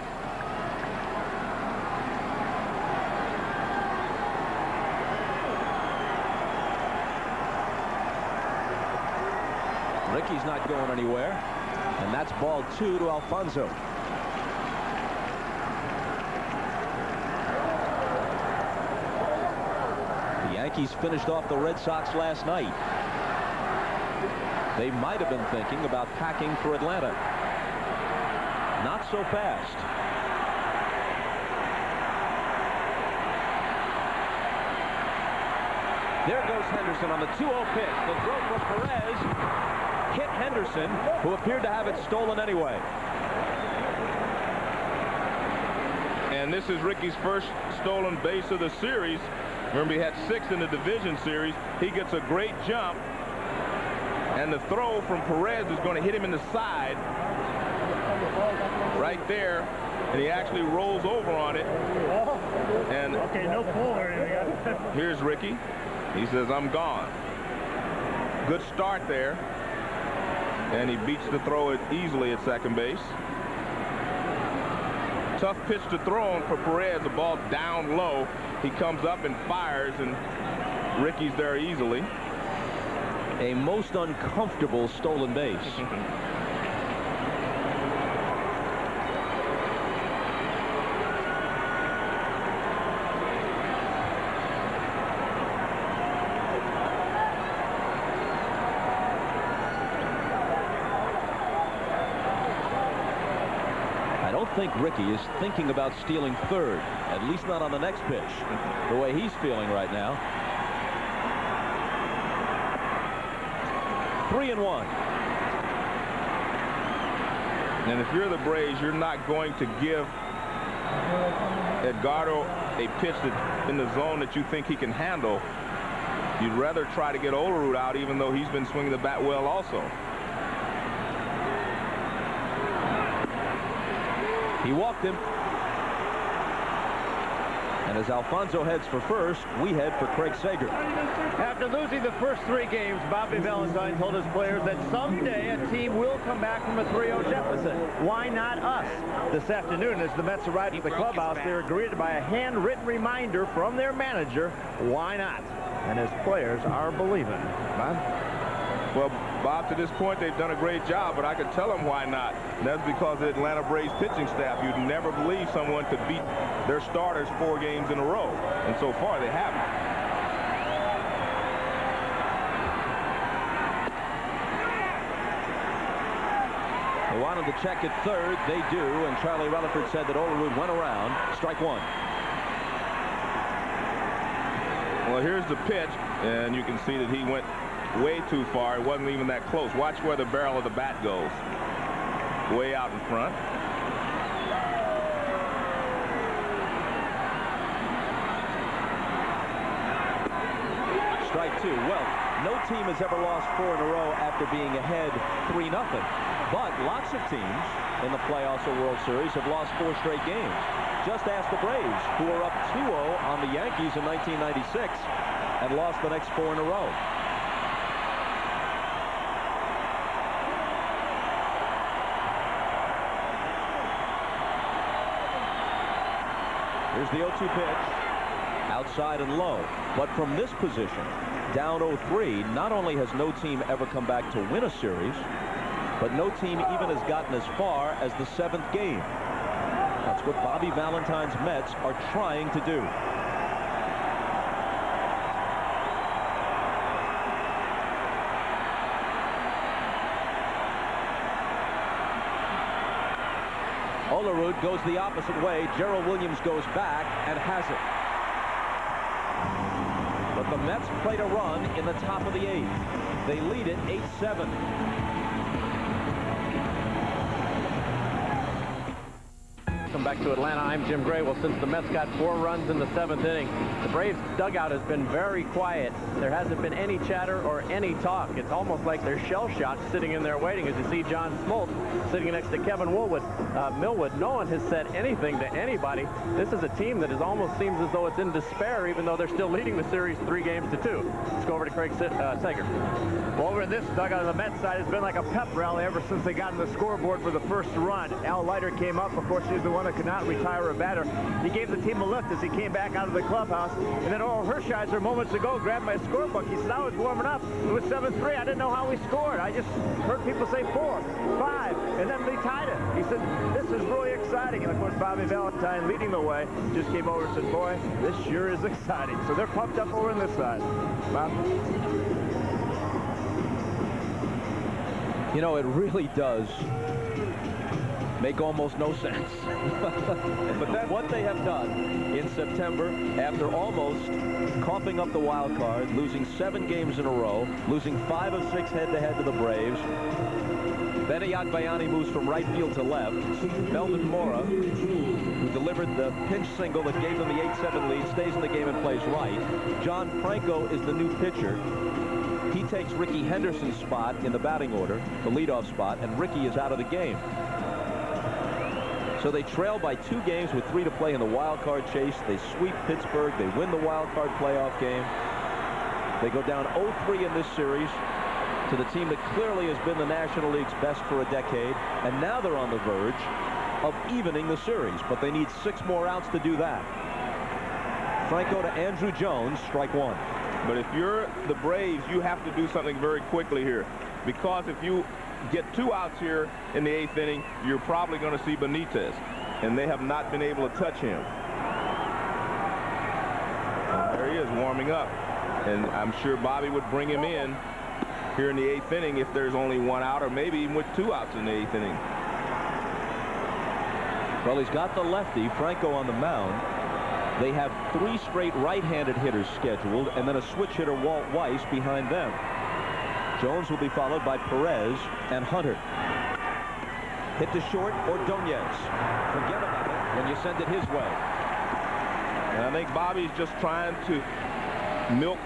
Ricky's not going anywhere, and that's ball 2 to Alfonso. Yankees finished off the Red Sox last night. They might have been thinking about packing for Atlanta. Not so fast. There goes Henderson on the 2-0 pitch. The throw from Perez hit Henderson, who appeared to have it stolen anyway. And this is Ricky's first stolen base of the series. Remember, he had 6 in the division series. He gets a great jump, and the throw from Perez is going to hit him in the side right there, and he actually rolls over on it. And okay, no pull or anything. Here's Ricky. He says, I'm gone. Good start there, and he beats the throw easily at second base. Tough pitch to throw on for Perez. The ball down low. He comes up and fires, and Ricky's there easily. A most uncomfortable stolen base. don't think Ricky is thinking about stealing third, at least not on the next pitch, the way he's feeling right now. 3-1. And if you're the Braves, you're not going to give Edgardo a pitch that in the zone that you think he can handle. You'd rather try to get Olerud out, even though he's been swinging the bat well also. He walked him. And as Alfonso heads for first, we head for Craig Sager. After losing the first 3 games, Bobby Valentine told his players that someday a team will come back from a 3-0 deficit. Why not us? This afternoon, as the Mets arrived at the clubhouse, they were greeted by a handwritten reminder from their manager, why not? And his players are believing. Bob? Well, Bob, to this point, they've done a great job, but I could tell them why not. And that's because the Atlanta Braves pitching staff, you'd never believe someone could beat their starters 4 games in a row. And so far, they haven't. They wanted to check at third. They do. And Charlie Rutherford said that Olerud went around. Strike 1. Well, here's the pitch, and you can see that he went way too far. It wasn't even that close. Watch where the barrel of the bat goes. Way out in front. Strike 2. Well, no team has ever lost 4 in a row after being ahead 3-0. But lots of teams in the playoffs or World Series have lost 4 straight games. Just ask the Braves, who were up 2-0 on the Yankees in 1996 and lost the next 4 in a row. Here's the 0-2 pitch. Outside and low. But from this position, down 0-3, not only has no team ever come back to win a series, but no team even has gotten as far as the 7th game. That's what Bobby Valentine's Mets are trying to do. Olerud goes the opposite way. Gerald Williams goes back and has it. But the Mets played a run in the top of the 8th. They lead it 8-7. Welcome back to Atlanta. I'm Jim Gray. Well, since the Mets got 4 runs in the 7th inning, the Braves dugout has been very quiet. There hasn't been any chatter or any talk. It's almost like they're shell-shocked sitting in there waiting. As you see John Smoltz sitting next to Kevin Millwood. No one has said anything to anybody. This is a team that almost seems as though it's in despair, even though they're still leading the series 3-2. Let's go over to Craig Sager. Well, over in this dugout on the Mets side, it's been like a pep rally ever since they got on the scoreboard for the first run. Al Leiter came up. Of course, he's the one that could not retire a batter. He gave the team a lift as he came back out of the clubhouse. And then Oral Hershiser moments ago grabbed my scorebook. He said, I was warming up. It was 7-3. I didn't know how we scored. I just heard people say 4, 5, and then they tied it. He said, this is really exciting. And of course, Bobby Valentine leading the way just came over and said, boy, this sure is exciting. So they're pumped up over on this side. Bob? You know, it really does make almost no sense. But that's what they have done in September after almost coughing up the wild card, losing 7 games in a row, losing 5 of 6 head-to-head to the Braves. Benny Agbayani moves from right field to left. Melvin Mora, who delivered the pinch single that gave them the 8-7 lead, stays in the game and plays right. John Franco is the new pitcher. He takes Ricky Henderson's spot in the batting order, the leadoff spot, and Ricky is out of the game. So they trail by 2 games with 3 to play in the wild card chase. They sweep Pittsburgh. They win the wild card playoff game. They go down 0-3 in this series to the team that clearly has been the National League's best for a decade. And now they're on the verge of evening the series, but they need 6 more outs to do that. Franco to Andruw Jones, strike 1. But if you're the Braves, you have to do something very quickly here, because if you get 2 outs here in the 8th inning, you're probably going to see Benitez, and they have not been able to touch him. And there he is warming up, and I'm sure Bobby would bring him in here in the 8th inning if there's only 1 out, or maybe even with 2 outs in the 8th inning. Well, he's got the lefty, Franco, on the mound. They have 3 straight right-handed hitters scheduled, and then a switch hitter, Walt Weiss, behind them. Jones will be followed by Perez and Hunter. Hit to short, Ordonez. Forget about it when you send it his way. And I think Bobby's just trying to milk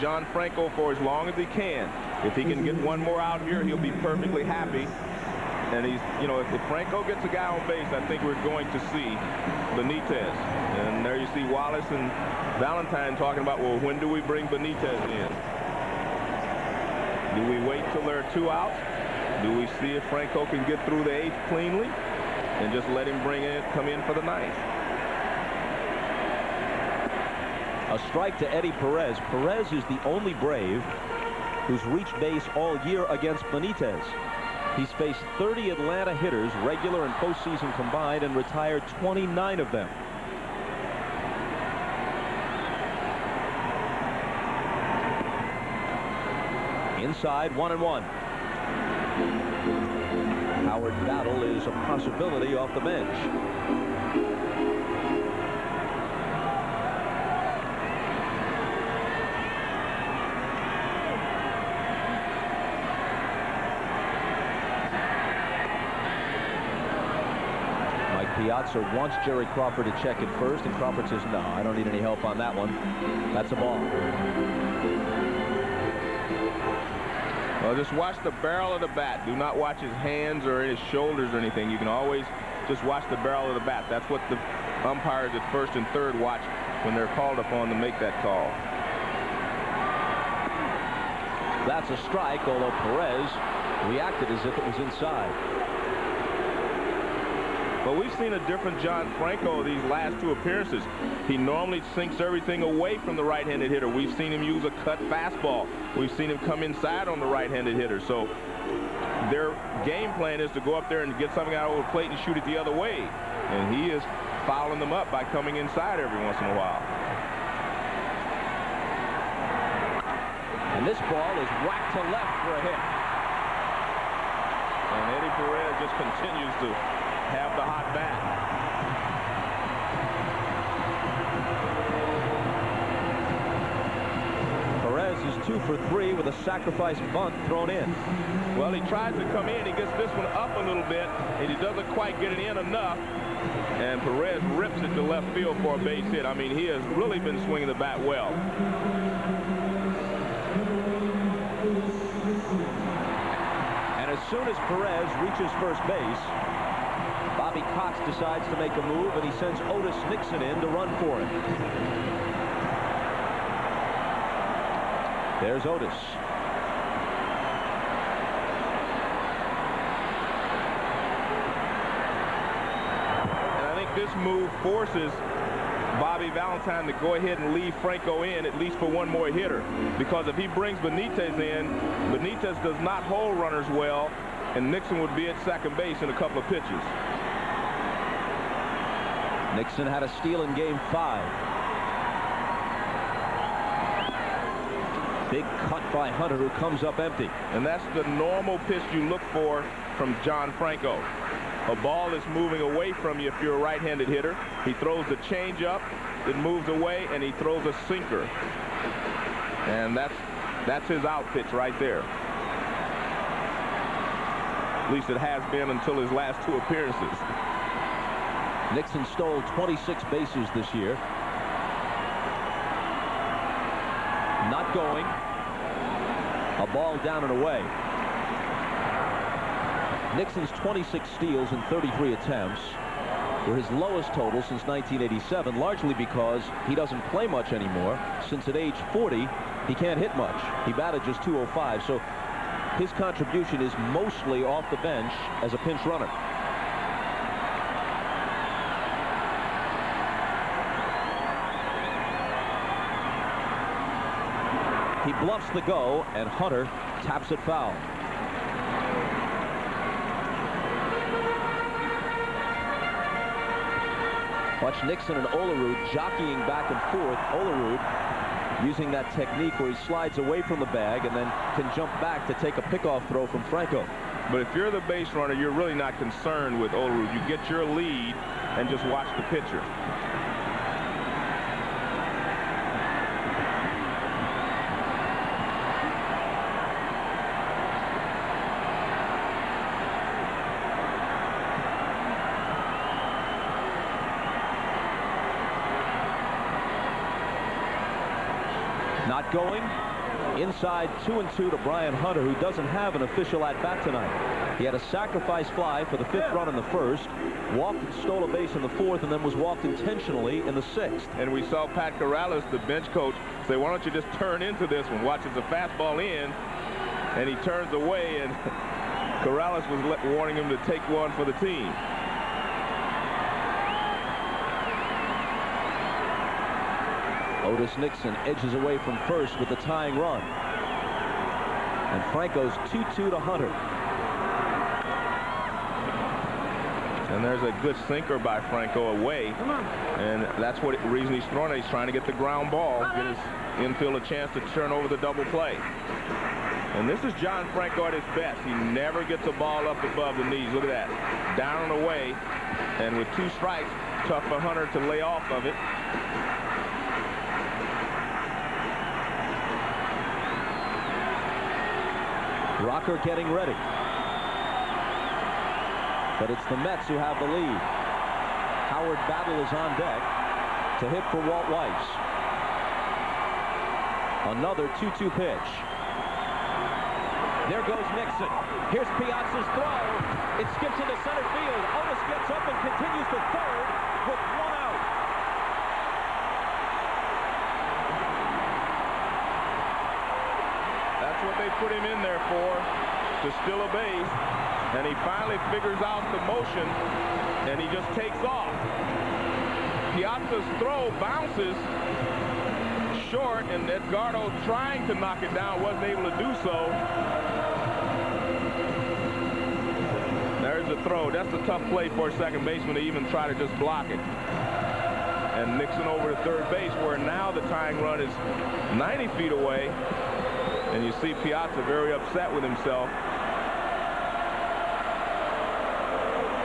John Franco for as long as he can. If he can get one more out here, he'll be perfectly happy. And he's, you know, if Franco gets a guy on base, I think we're going to see Benitez. And there you see Wallace and Valentine talking about, well, when do we bring Benitez in? Do we wait till there are 2 outs? Do we see if Franco can get through the 8th cleanly and just let him come in for the 9th? A strike to Eddie Perez. Perez is the only Brave who's reached base all year against Benitez. He's faced 30 Atlanta hitters, regular and postseason combined, and retired 29 of them. Inside, 1-1. Howard Battle is a possibility off the bench. Piazza wants Jerry Crawford to check it first, and Crawford says, no, I don't need any help on that one. That's a ball. Well, just watch the barrel of the bat. Do not watch his hands or his shoulders or anything. You can always just watch the barrel of the bat. That's what the umpires at 1st and 3rd watch when they're called upon to make that call. That's a strike, although Perez reacted as if it was inside. But we've seen a different John Franco these last 2 appearances. He normally sinks everything away from the right-handed hitter. We've seen him use a cut fastball. We've seen him come inside on the right-handed hitter. So their game plan is to go up there and get something out over the plate and shoot it the other way. And he is fouling them up by coming inside every once in a while. And this ball is whacked to left for a hit. And Eddie Perez just continues to have the hot bat. Perez is 2 for 3 with a sacrifice bunt thrown in. Well, he tries to come in. He gets this one up a little bit, and he doesn't quite get it in enough. And Perez rips it to left field for a base hit. I mean, he has really been swinging the bat well. And as soon as Perez reaches first base, Bobby Cox decides to make a move, and he sends Otis Nixon in to run for him. There's Otis. And I think this move forces Bobby Valentine to go ahead and leave Franco in at least for one more hitter. Because if he brings Benitez in, Benitez does not hold runners well, and Nixon would be at second base in a couple of pitches. Nixon had a steal in Game 5. Big cut by Hunter, who comes up empty. And that's the normal pitch you look for from John Franco. A ball is moving away from you if you're a right-handed hitter. He throws the changeup, it moves away, and he throws a sinker. And that's his out pitch right there. At least it has been until his last 2 appearances. Nixon stole 26 bases this year. Not going. A ball down and away. Nixon's 26 steals in 33 attempts were his lowest total since 1987, largely because he doesn't play much anymore. Since at age 40, he can't hit much. He batted just .205, so his contribution is mostly off the bench as a pinch runner. He bluffs the go, and Hunter taps it foul. Watch Nixon and Olerud jockeying back and forth. Olerud using that technique where he slides away from the bag and then can jump back to take a pickoff throw from Franco. But if you're the base runner, you're really not concerned with Olerud. You get your lead, and just watch the pitcher. Not going. Inside 2-2 to Brian Hunter, who doesn't have an official at-bat tonight. He had a sacrifice fly for the 5th run in the 1st, walked and stole a base in the 4th, and then was walked intentionally in the 6th. And we saw Pat Corrales, the bench coach, say, why don't you just turn into this one? Watches a fastball in, and he turns away, and Corrales was warning him to take one for the team. Otis Nixon edges away from first with the tying run. And Franco's 2-2 to Hunter. And there's a good sinker by Franco away. And that's what reason he's throwing it. He's trying to get the ground ball, get his infield a chance to turn over the double play. And this is John Franco at his best. He never gets a ball up above the knees. Look at that. Down and away. And with 2 strikes, tough for Hunter to lay off of it. Rocker getting ready. But it's the Mets who have the lead. Howard Battle is on deck to hit for Walt Weiss. Another 2-2 pitch. There goes Nixon. Here's Piazza's throw. It skips into center field. Otis gets up and continues to third with 1 out. That's what they put him in there for, to steal a base. And he finally figures out the motion, and he just takes off. Piazza's throw bounces short, and Edgardo, trying to knock it down, wasn't able to do so. There's the throw. That's a tough play for a second baseman to even try to just block it. And Nixon over to third base, where now the tying run is 90 feet away. And you see Piazza very upset with himself.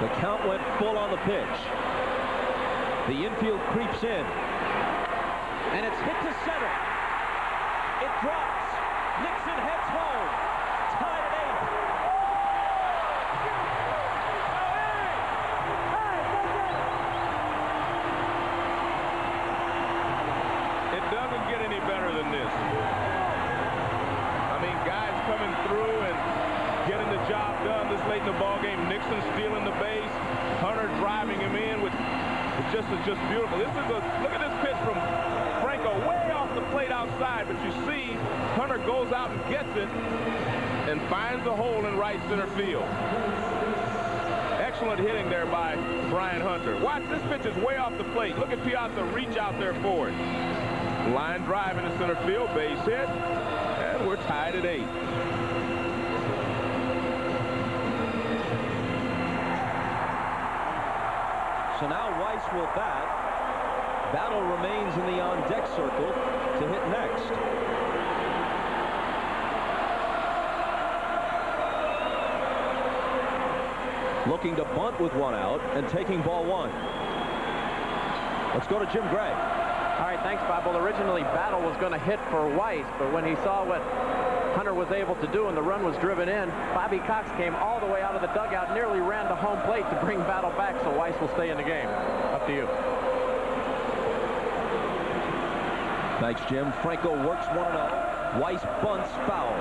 The count went full on the pitch. The infield creeps in. And it's hit to center. It drops. Nixon heads home. Tied at 8. It doesn't get any better than this. I mean, guys coming through and getting the job done this late in the ball game. Nixon stealing the base. Hunter driving him in with just beautiful. This is look at this pitch from Franco, way off the plate outside. But you see, Hunter goes out and gets it and finds a hole in right center field. Excellent hitting there by Brian Hunter. Watch, this pitch is way off the plate. Look at Piazza reach out there for it. Line drive into center field, base hit. And we're tied at 8. So now Weiss will bat. Battle remains in the on-deck circle to hit next. Looking to bunt with 1 out and taking ball 1. Let's go to Jim Gray. All right, thanks, Bob. Well, originally Battle was going to hit for Weiss, but when he saw what Hunter was able to do and the run was driven in, Bobby Cox came all the way out of the dugout, nearly ran to home plate to bring Battle back, so Weiss will stay in the game. Up to you. Thanks, Jim. Franco works 1-0. Weiss bunts foul.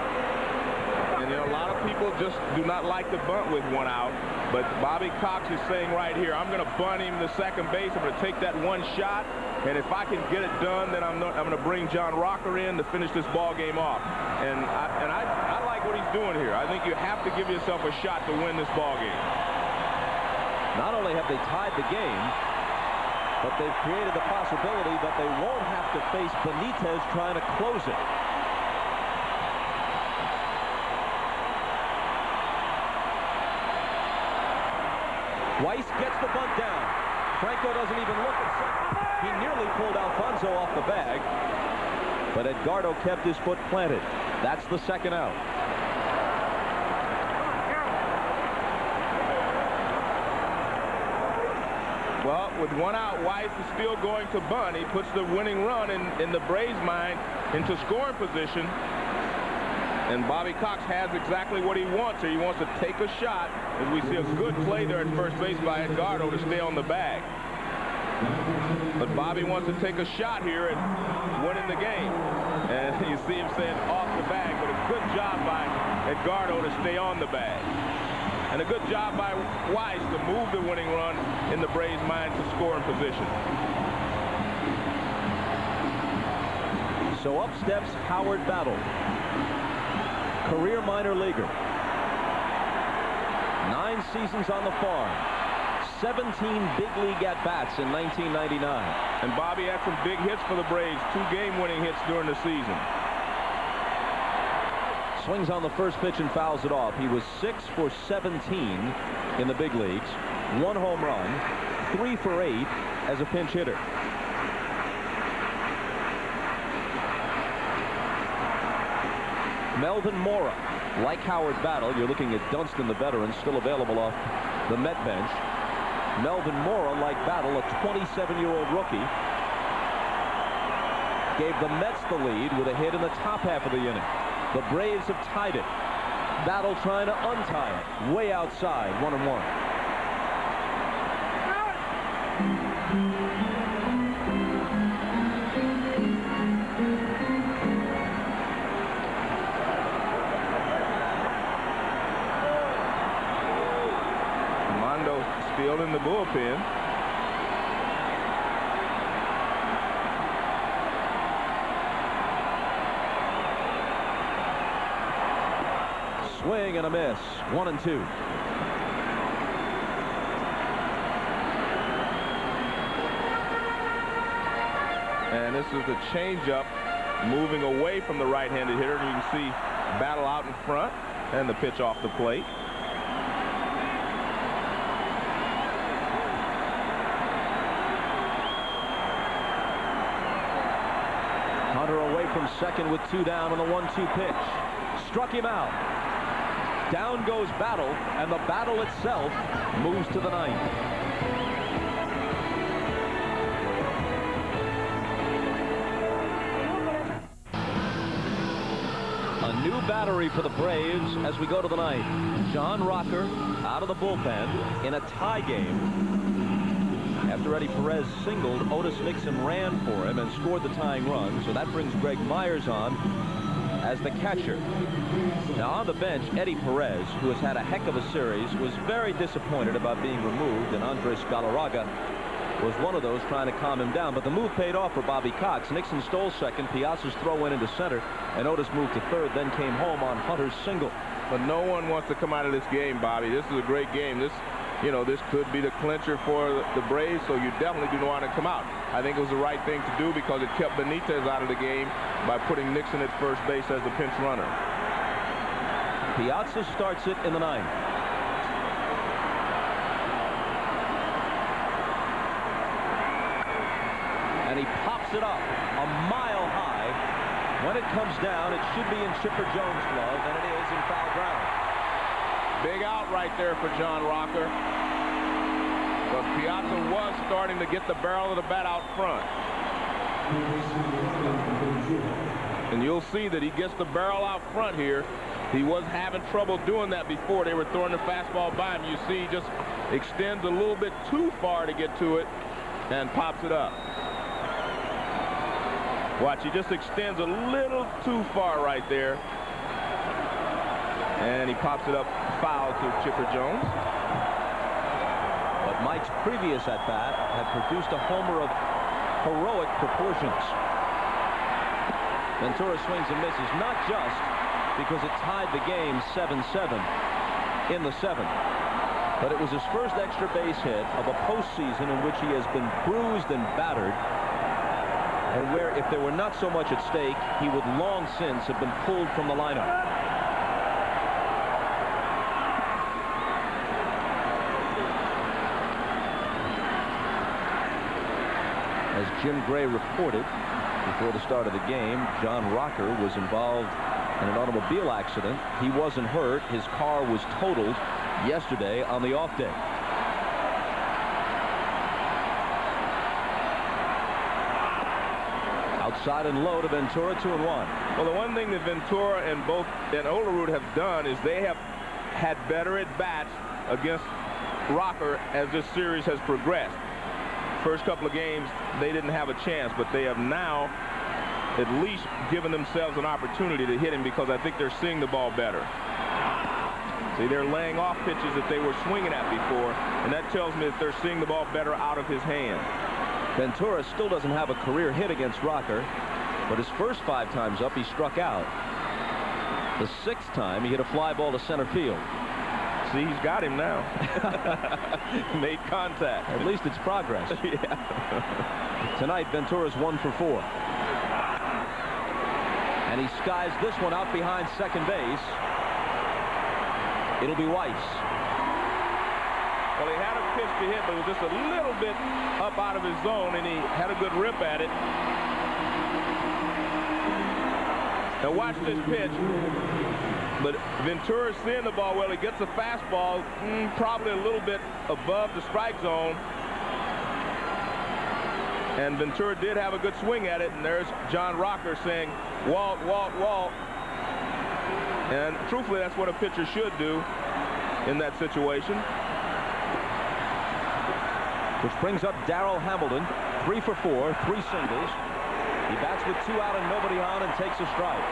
And you know, a lot of people just do not like to bunt with 1 out. But Bobby Cox is saying right here, I'm going to bunt him to second base. I'm going to take that 1 shot. And if I can get it done, then I'm going to bring John Rocker in to finish this ball game off. And I like what he's doing here. I think you have to give yourself a shot to win this ball game. Not only have they tied the game, but they've created the possibility that they won't have to face Benitez trying to close it. Weiss gets the bunt down. Franco doesn't even look at second. He nearly pulled Alfonso off the bag, but Edgardo kept his foot planted. That's the 2nd out. Well, with one out, Weiss is still going to bunt. He puts the winning run in the Braves' mind into scoring position. And Bobby Cox has exactly what he wants here. He wants to take a shot, as we see a good play there at first base by Edgardo to stay on the bag. But Bobby wants to take a shot here at winning the game. And you see him saying off the bag, but a good job by Edgardo to stay on the bag. And a good job by Weiss to move the winning run in the Braves' mind to scoring position. So up steps Howard Battle, career minor leaguer. 9 seasons on the farm. 17 big league at-bats in 1999. And Bobby had some big hits for the Braves, 2 game-winning hits during the season. Swings on the first pitch and fouls it off. He was 6 for 17 in the big leagues. 1 home run, 3 for 8 as a pinch hitter. Melvin Mora, like Howard Battle, you're looking at Dunston, the veteran, still available off the Met bench. Melvin Mora, like Battle, a 27-year-old rookie, gave the Mets the lead with a hit in the top half of the inning. The Braves have tied it. Battle trying to untie it. Way outside, 1-1. Mondo still in the bullpen. Swing and a miss. 1-2. And this is the changeup moving away from the right-handed hitter. And you can see Battle out in front and the pitch off the plate. Hunter away from second with 2 down on the 1-2 pitch. Struck him out. Down goes Battle, and the battle itself moves to the 9th. A new battery for the Braves as we go to the 9th. John Rocker out of the bullpen in a tie game. After Eddie Perez singled, Otis Nixon ran for him and scored the tying run, so that brings Greg Myers on as the catcher. Now on the bench, Eddie Perez, who has had a heck of a series, was very disappointed about being removed, and Andres Galarraga was one of those trying to calm him down. But the move paid off for Bobby Cox. Nixon stole second, Piazza's throw went into center, and Otis moved to third, then came home on Hunter's single. But no one wants to come out of this game, Bobby. This is a great game. This could be the clincher for the Braves, so you definitely do want to come out. I think it was the right thing to do because it kept Benitez out of the game by putting Nixon at first base as the pinch runner. Piazza starts it in the 9th. And he pops it up a mile high. When it comes down, it should be in Chipper Jones' glove, and it is in foul ground. Big out right there for John Rocker. But Piazza was starting to get the barrel of the bat out front. And you'll see that he gets the barrel out front here. He was having trouble doing that before. They were throwing the fastball by him. You see he just extends a little bit too far to get to it and pops it up. Watch, he just extends a little too far right there. And he pops it up foul to Chipper Jones. But Mike's previous at-bat had produced a homer of heroic proportions. Ventura swings and misses, not just because it tied the game 7-7 in the 7th, but it was his first extra base hit of a postseason in which he has been bruised and battered, and where if there were not so much at stake, he would long since have been pulled from the lineup. As Jim Gray reported before the start of the game, John Rocker was involved in an automobile accident. He wasn't hurt. His car was totaled yesterday on the off day. Side and low to Ventura, 2-1. Well, the one thing that Ventura and Olerud have done is they have had better at-bats against Rocker as this series has progressed. First couple of games, they didn't have a chance, but they have now at least given themselves an opportunity to hit him because I think they're seeing the ball better. See, they're laying off pitches that they were swinging at before, and that tells me that they're seeing the ball better out of his hand. Ventura still doesn't have a career hit against Rocker, but his first 5 times up, he struck out. The 6th time, he hit a fly ball to center field. See, he's got him now. Made contact. At least it's progress. Yeah. Tonight, Ventura's 1 for 4. And he skies this one out behind second base. It'll be Weiss. Well, he had a pitch to hit, but it was just a little bit up out of his zone, and he had a good rip at it. Now watch this pitch. But Ventura's seeing the ball well. He gets a fastball, probably a little bit above the strike zone. And Ventura did have a good swing at it, and there's John Rocker saying, "Walt, Walt, Walt." And truthfully, that's what a pitcher should do in that situation. Which brings up Darrell Hamilton, 3 for 4, 3 singles. He bats with 2 out and nobody on and takes a strike.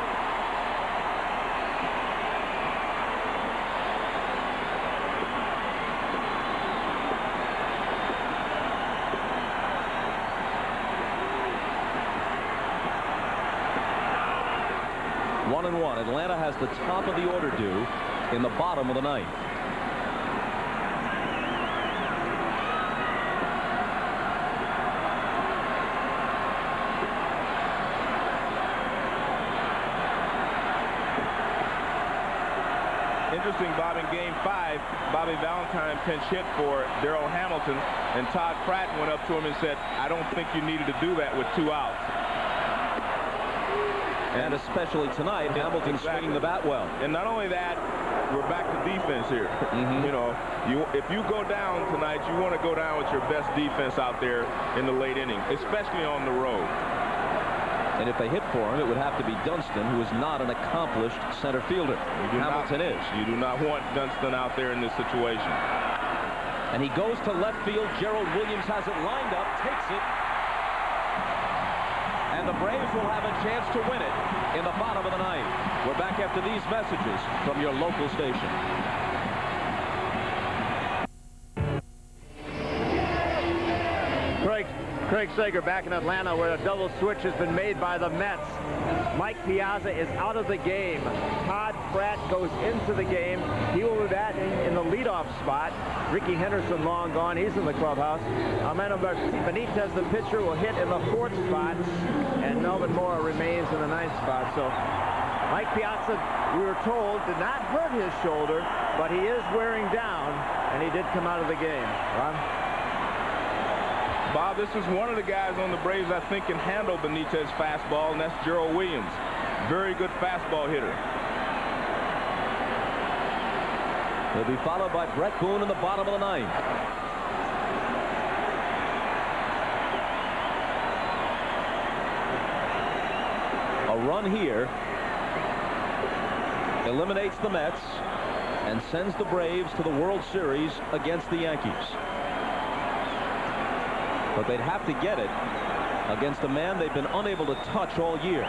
One and one. Atlanta has the top of the order due in the bottom of the 9th. Interesting, Bob, in Game 5, Bobby Valentine pinch hit for Darrell Hamilton, and Todd Pratt went up to him and said, "I don't think you needed to do that with 2 outs." And especially tonight, Hamilton swinging the bat well. And not only that, we're back to defense here. You know, if you go down tonight, you want to go down with your best defense out there in the late inning, especially on the road. And if they hit for him, it would have to be Dunston, who is not an accomplished center fielder. Hamilton is. You do not want Dunston out there in this situation. And he goes to left field. Gerald Williams has it lined up, takes it. And the Braves will have a chance to win it in the bottom of the 9th. We're back after these messages from your local station. Craig Sager back in Atlanta, where a double switch has been made by the Mets. Mike Piazza is out of the game. Todd Pratt goes into the game. He will be batting in the leadoff spot. Ricky Henderson long gone. He's in the clubhouse. Armando Benitez, the pitcher, will hit in the 4th spot, and Melvin Mora remains in the 9th spot. So Mike Piazza, we were told, did not hurt his shoulder, but he is wearing down, and he did come out of the game. Ron? Bob, this is one of the guys on the Braves I think can handle Benitez's fastball, and that's Gerald Williams. Very good fastball hitter. He'll be followed by Brett Boone in the bottom of the 9th. A run here eliminates the Mets and sends the Braves to the World Series against the Yankees. But they'd have to get it against a man they've been unable to touch all year.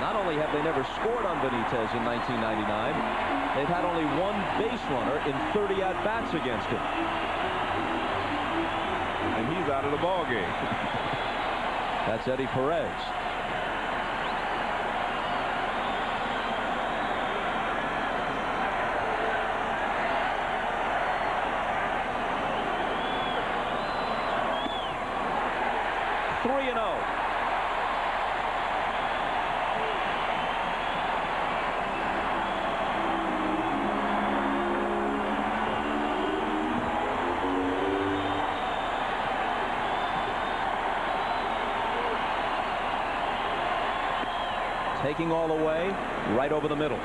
Not only have they never scored on Benitez in 1999, they've had only 1 base runner in 30 at-bats against him. And he's out of the ball game. That's Eddie Perez. Taking all the way right over the middle.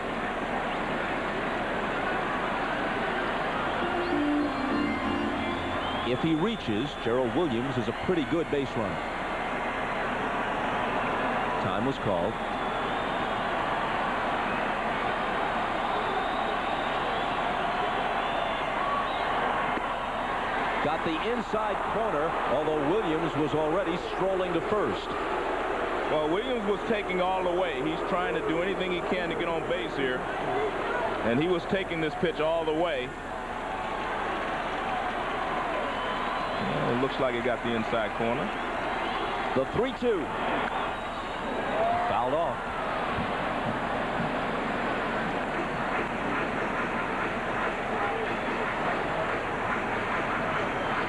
If he reaches, Gerald Williams is a pretty good base runner. time was called. Got the inside corner, although Williams was already strolling to first. Well, Williams was taking all the way. He's trying to do anything he can to get on base here. And he was taking this pitch all the way. Well, it looks like it got the inside corner. The 3-2. Fouled off.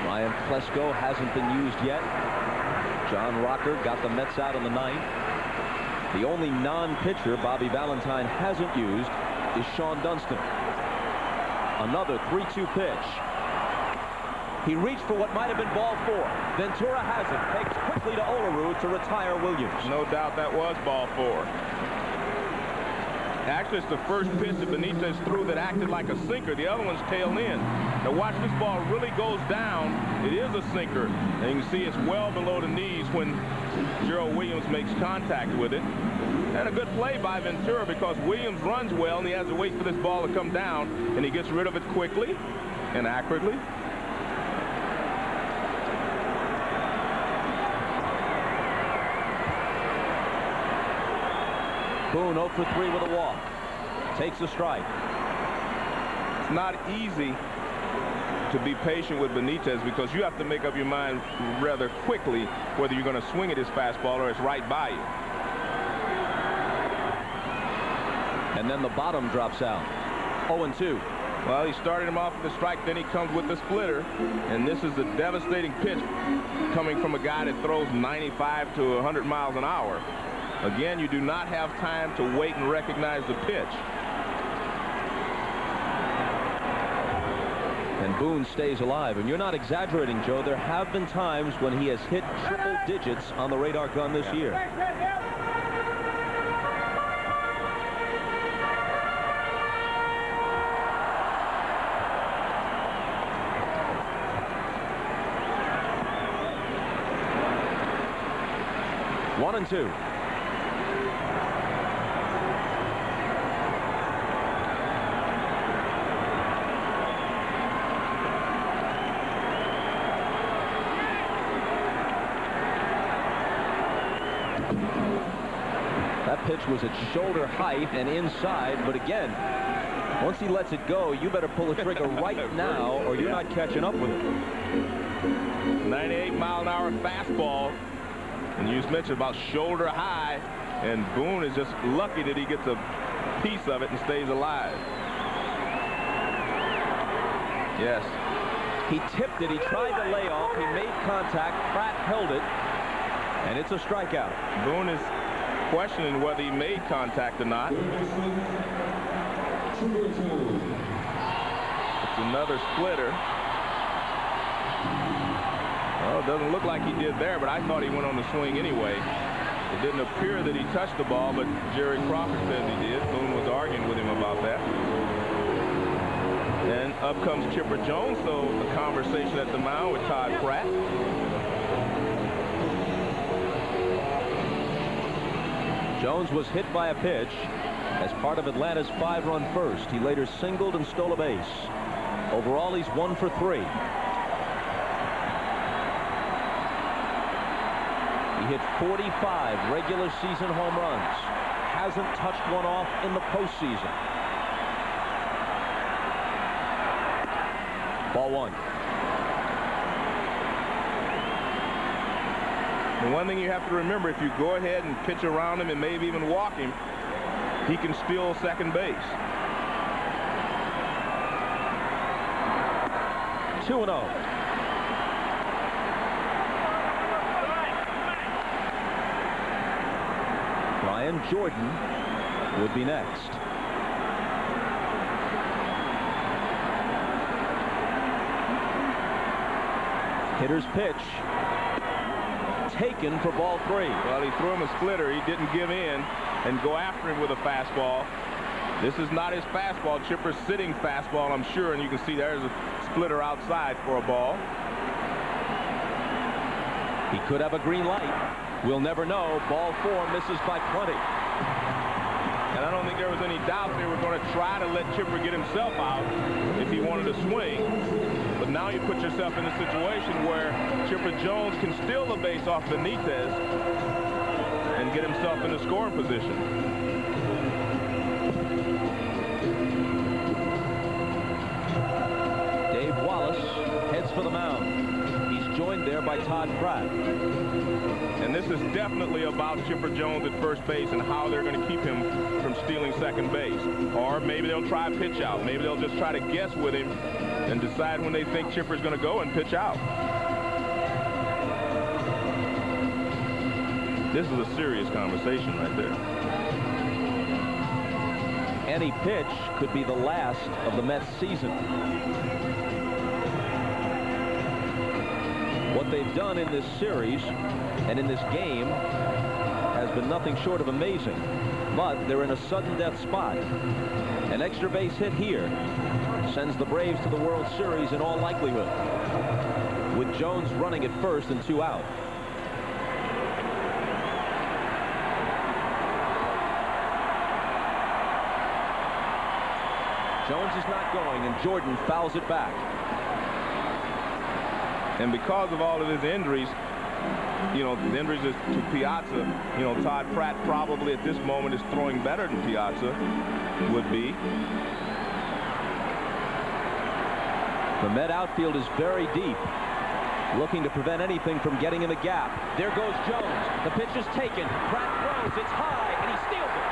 Ryan Klesko hasn't been used yet. John Rocker got the Mets out in the ninth. The only non-pitcher Bobby Valentine hasn't used is Sean Dunston. Another 3-2 pitch. He reached for what might have been ball 4. Ventura has it. Takes quickly to Olerud to retire Williams. No doubt that was ball 4. Actually, it's the first pitch that Benitez threw that acted like a sinker. The other one's tailed in. Now watch, this ball really goes down. It is a sinker. And you can see it's well below the knees when Gerald Williams makes contact with it. And a good play by Ventura because Williams runs well and he has to wait for this ball to come down. And he gets rid of it quickly and accurately. Boone 0 for 3 with a walk. Takes a strike. It's not easy to be patient with Benitez because you have to make up your mind rather quickly whether you're going to swing at his fastball or it's right by you. And then the bottom drops out. 0-2. Well, he started him off with a strike, then he comes with the splitter. And this is a devastating pitch coming from a guy that throws 95 to 100 miles an hour. Again, you do not have time to wait and recognize the pitch. And Boone stays alive. And you're not exaggerating, Joe. There have been times when he has hit triple digits on the radar gun this year. One and two. That pitch was at shoulder height and inside, but again, once he lets it go, you better pull the trigger right now or you're not catching up with it. 98-mile-an-hour fastball, and you just mentioned about shoulder high, and Boone is just lucky that he gets a piece of it and stays alive. Yes. He tipped it. He tried to lay off. He made contact. Pratt held it, and it's a strikeout. Boone is questioning whether he made contact or not. It's another splitter. Well, it doesn't look like he did there, but I thought he went on the swing anyway. It didn't appear that he touched the ball, but Jerry Crawford says he did. Boone was arguing with him about that. And up comes Chipper Jones, so a conversation at the mound with Todd Pratt. Jones was hit by a pitch as part of Atlanta's 5-run first. He later singled and stole a base. Overall, he's 1 for 3. He hit 45 regular season home runs. Hasn't touched one off in the postseason. Ball 1. And one thing you have to remember, if you go ahead and pitch around him and maybe even walk him, he can steal second base. 2-0. Ryan Jordan would be next. Hitter's pitch taken for ball 3. Well, he threw him a splitter. He didn't give in and go after him with a fastball. This is not his fastball. Chipper's sitting fastball, I'm sure, and you can see there's a splitter outside for a ball. He could have a green light. We'll never know. Ball 4 misses by plenty. And I don't think there was any doubt they were going to try to let Chipper get himself out if he wanted to swing. But now you put yourself in a situation where Chipper Jones can steal the base off Benitez and get himself in a scoring position. Dave Wallace heads for the mound. He's joined there by Todd Pratt. And this is definitely about Chipper Jones at first base and how they're going to keep him from stealing second base. Or maybe they'll try a pitch out. Maybe they'll just try to guess with him and decide when they think Chipper's going to go and pitch out. This is a serious conversation right there. Any pitch could be the last of the Mets season. What they've done in this series and in this game has been nothing short of amazing. But they're in a sudden death spot. An extra base hit here sends the Braves to the World Series in all likelihood, with Jones running at first and 2 out. Jones is not going, and Jordan fouls it back. And because of all of his injuries, the injuries to Piazza, Todd Pratt probably at this moment is throwing better than Piazza would be. The Met outfield is very deep, looking to prevent anything from getting in the gap. There goes Jones. The pitch is taken. Pratt throws. It's high, and he steals it.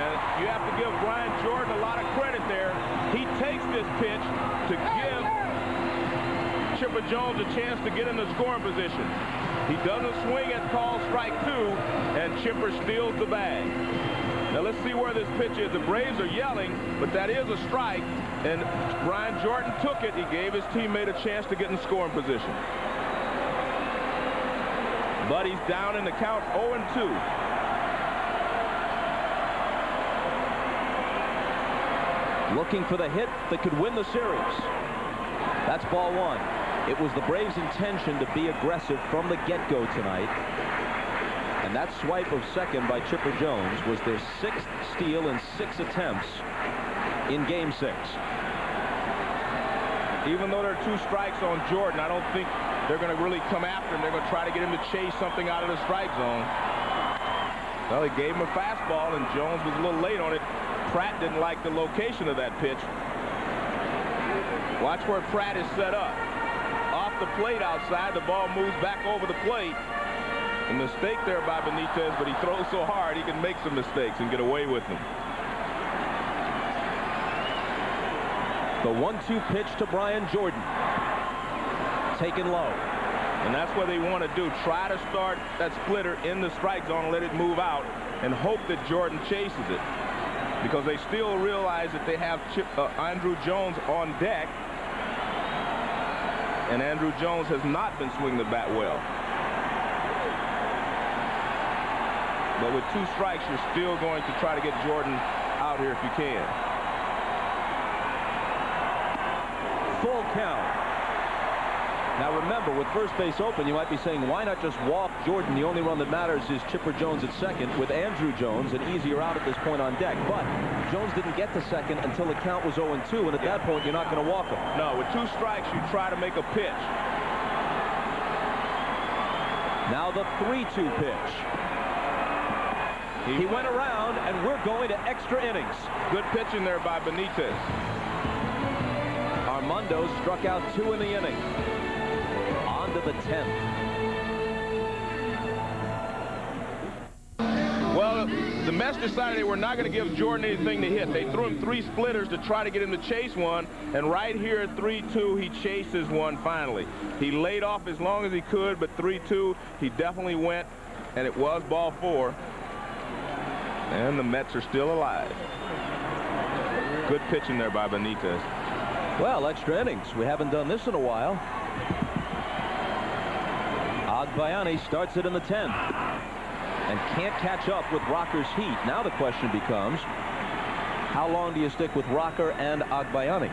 And you have to give Brian Jordan a lot of credit there. He takes this pitch to give Chipper Jones a chance to get in the scoring position. He doesn't swing at called strike 2, and Chipper steals the bag. Now let's see where this pitch is. The Braves are yelling, but that is a strike, and Brian Jordan took it. He gave his teammate a chance to get in scoring position. But he's down in the count 0-2. Looking for the hit that could win the series. That's ball 1. It was the Braves' intention to be aggressive from the get-go tonight. And that swipe of second by Chipper Jones was their 6th steal in 6 attempts in Game 6. Even though there are 2 strikes on Jordan, I don't think they're going to really come after him. They're going to try to get him to chase something out of the strike zone. Well, he gave him a fastball, and Jones was a little late on it. Pratt didn't like the location of that pitch. Watch where Pratt is set up. Off the plate outside, the ball moves back over the plate. A mistake there by Benitez, but he throws so hard he can make some mistakes and get away with them. The 1-2 pitch to Brian Jordan. Taken low. And that's what they want to do. Try to start that splitter in the strike zone and let it move out and hope that Jordan chases it. Because they still realize that they have Andruw Jones on deck. And Andruw Jones has not been swinging the bat well. But with 2 strikes, you're still going to try to get Jordan out here if you can. Full count. Now remember, with first base open, you might be saying, why not just walk Jordan? The only run that matters is Chipper Jones at second, with Andruw Jones an easier out at this point on deck. But Jones didn't get to second until the count was 0-2, and at that point, you're not going to walk him. No, with 2 strikes, you try to make a pitch. Now the 3-2 pitch. He went around, and we're going to extra innings. Good pitching there by Benitez. Armando struck out 2 in the inning. On to the 10th. Well, the Mets decided they were not going to give Jordan anything to hit. They threw him 3 splitters to try to get him to chase one, and right here at 3-2, he chases one finally. He laid off as long as he could, but 3-2, he definitely went, and it was ball 4. And the Mets are still alive. Good pitching there by Benitez. Well, extra innings. We haven't done this in a while. Agbayani starts it in the 10th and can't catch up with Rocker's heat. Now the question becomes, how long do you stick with Rocker and Agbayani?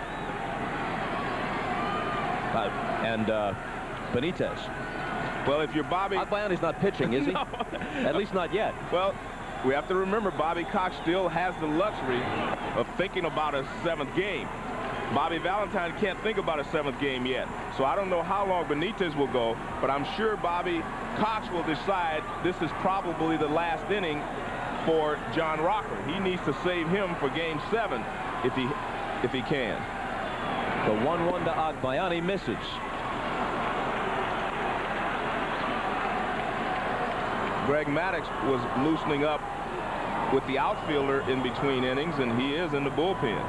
Benitez. Well, if you're Bobby... Agbayani's not pitching, is he? No. At least not yet. Well, we have to remember Bobby Cox still has the luxury of thinking about a 7th game. Bobby Valentine can't think about a 7th game yet. So I don't know how long Benitez will go, but I'm sure Bobby Cox will decide this is probably the last inning for John Rocker. He needs to save him for game 7 if he can. The 1-1 to Agbayani misses. Greg Maddux was loosening up with the outfielder in between innings, and he is in the bullpen.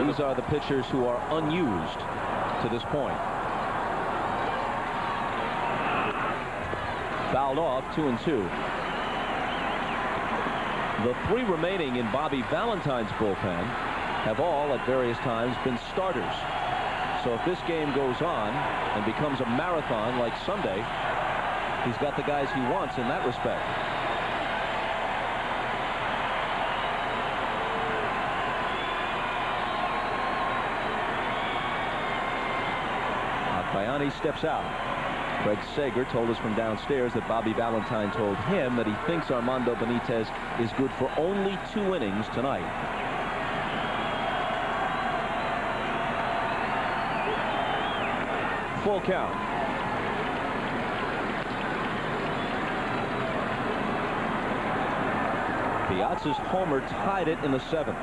These are the pitchers who are unused to this point. Fouled off, 2-2. The 3 remaining in Bobby Valentine's bullpen have all at various times been starters. So if this game goes on and becomes a marathon like Sunday, he's got the guys he wants in that respect. Agbayani steps out. Craig Sager told us from downstairs that Bobby Valentine told him that he thinks Armando Benitez is good for only 2 innings tonight. Full count. Piazza's homer tied it in the 7th.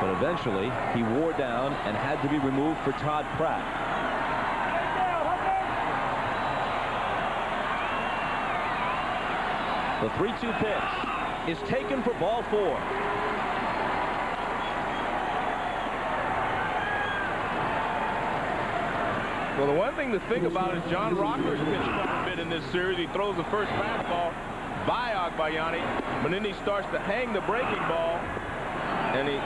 But eventually, he wore down and had to be removed for Todd Pratt. The 3-2 pitch is taken for ball 4. Well, the one thing to think about is John Rocker's pitched quite a bit in this series. He throws the first fastball by Agbayani, but then he starts to hang the breaking ball, and he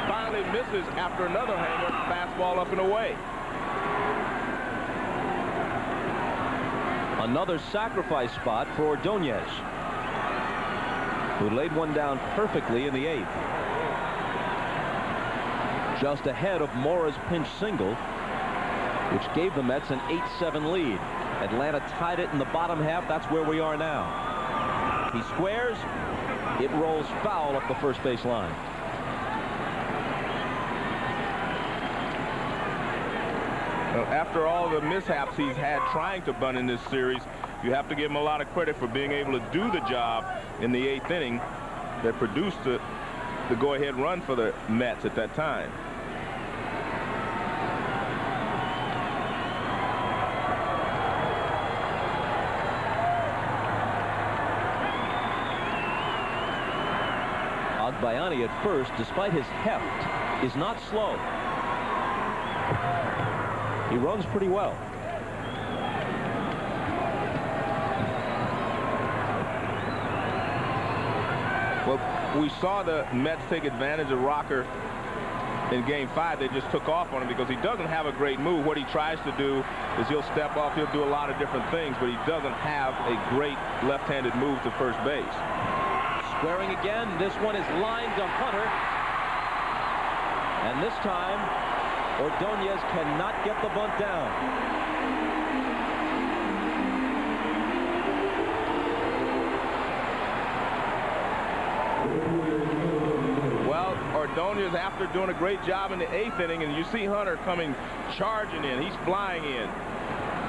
finally misses after another hanger, fastball up and away. Another sacrifice spot for Ordonez, who laid one down perfectly in the 8th. Just ahead of Mora's pinch single, which gave the Mets an 8-7 lead. Atlanta tied it in the bottom half. That's where we are now. He squares. It rolls foul up the first base line. Well, after all the mishaps he's had trying to bunt in this series, you have to give him a lot of credit for being able to do the job in the 8th inning that produced the go-ahead run for the Mets at that time. Agbayani at first, despite his heft, is not slow. He runs pretty well. Well, we saw the Mets take advantage of Rocker in game 5. They just took off on him because he doesn't have a great move. What he tries to do is he'll step off, he'll do a lot of different things, but he doesn't have a great left-handed move to first base. Squaring again. This one is lined to Hunter. And this time, Ordonez cannot get the bunt down. Well, Ordonez, after doing a great job in the 8th inning, and you see Hunter coming charging in. He's flying in.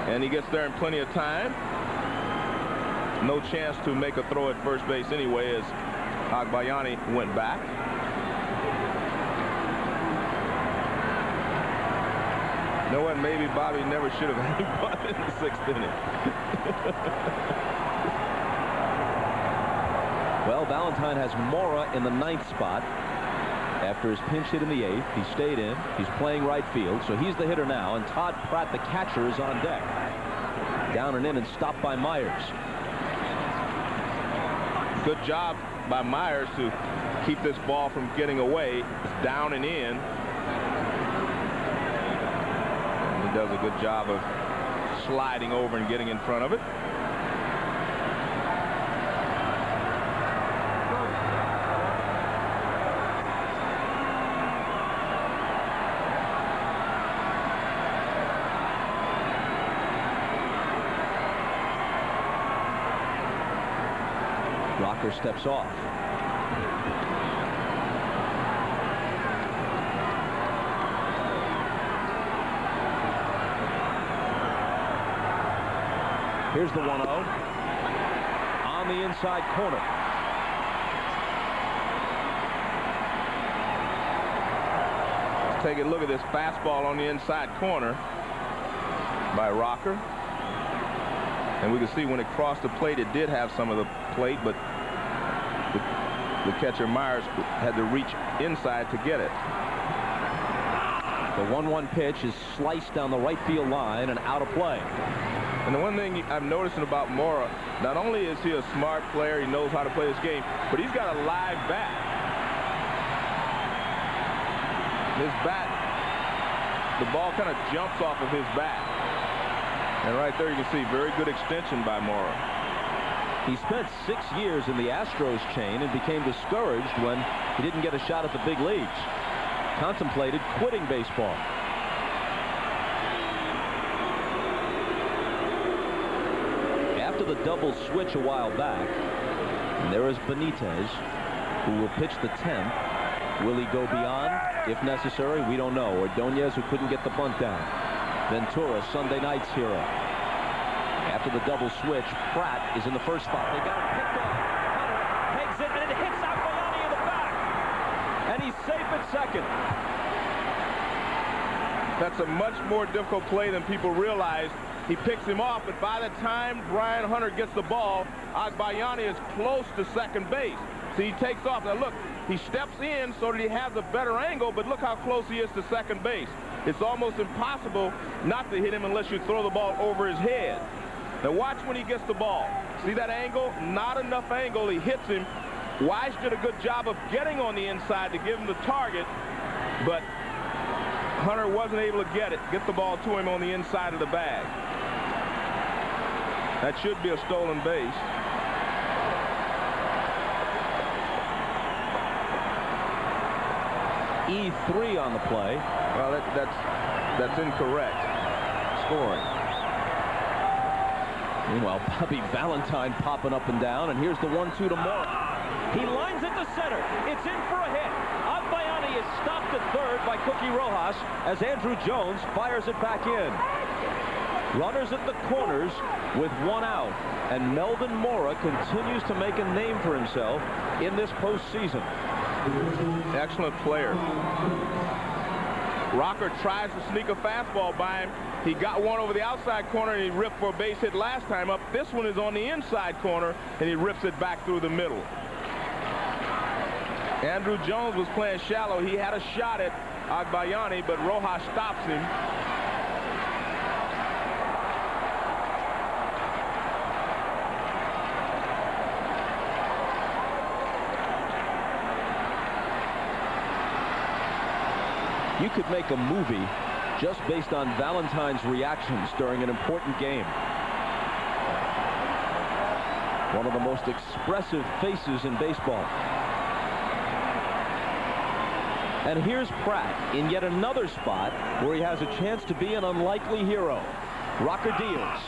And he gets there in plenty of time. No chance to make a throw at first base anyway as Agbayani went back. You know what? Maybe Bobby never should have had him bunt in the 6th inning. Well, Valentine has Mora in the 9th spot. After his pinch hit in the 8th, he stayed in. He's playing right field, so he's the hitter now. And Todd Pratt, the catcher, is on deck. Down and in and stopped by Myers. Good job by Myers to keep this ball from getting away. It's down and in. And he does a good job of sliding over and getting in front of it. Rocker steps off. Here's the 1-0 on the inside corner. Let's take a look at this fastball on the inside corner by Rocker. And we can see when it crossed the plate, it did have some of the plate, but the catcher Myers had to reach inside to get it. The 1-1 pitch is sliced down the right field line and out of play. And the one thing I'm noticing about Mora, not only is he a smart player, he knows how to play this game, but he's got a live bat. His bat, the ball kind of jumps off of his bat. And right there you can see very good extension by Mora. He spent 6 years in the Astros chain and became discouraged when he didn't get a shot at the big leagues. Contemplated quitting baseball. After the double switch a while back, and there is Benitez, who will pitch the 10th. Will he go beyond if necessary? We don't know. Ordonez, who couldn't get the bunt down. Ventura, Sunday night's hero. After the double switch, Pratt is in the first spot. They got it picked off. Hunter pegs it, and it hits Agbayani in the back. And he's safe at second. That's a much more difficult play than people realize. He picks him off, but by the time Brian Hunter gets the ball, Agbayani is close to second base. So he takes off. Now look, he steps in so that he has a better angle, but look how close he is to second base. It's almost impossible not to hit him unless you throw the ball over his head. Now watch when he gets the ball. See that angle? Not enough angle. He hits him. Wise did a good job of getting on the inside to give him the target, but Hunter wasn't able to get the ball to him on the inside of the bag. That should be a stolen base. E3 on the play. Well, that's incorrect. Scoring. Meanwhile, Bobby Valentine popping up and down, and here's the 1-2 to Mora. He lines it to center. It's in for a hit. Agbayani is stopped at third by Cookie Rojas as Andrew Jones fires it back in. Runners at the corners with 1 out, and Melvin Mora continues to make a name for himself in this postseason. Excellent player. Rocker tries to sneak a fastball by him. He got one over the outside corner and he ripped for a base hit last time up. This one is on the inside corner and he rips it back through the middle. Andrew Jones was playing shallow. He had a shot at Agbayani, but Rojas stops him. You could make a movie just based on Valentine's reactions during an important game. One of the most expressive faces in baseball. And here's Pratt in yet another spot where he has a chance to be an unlikely hero. Rocker deals.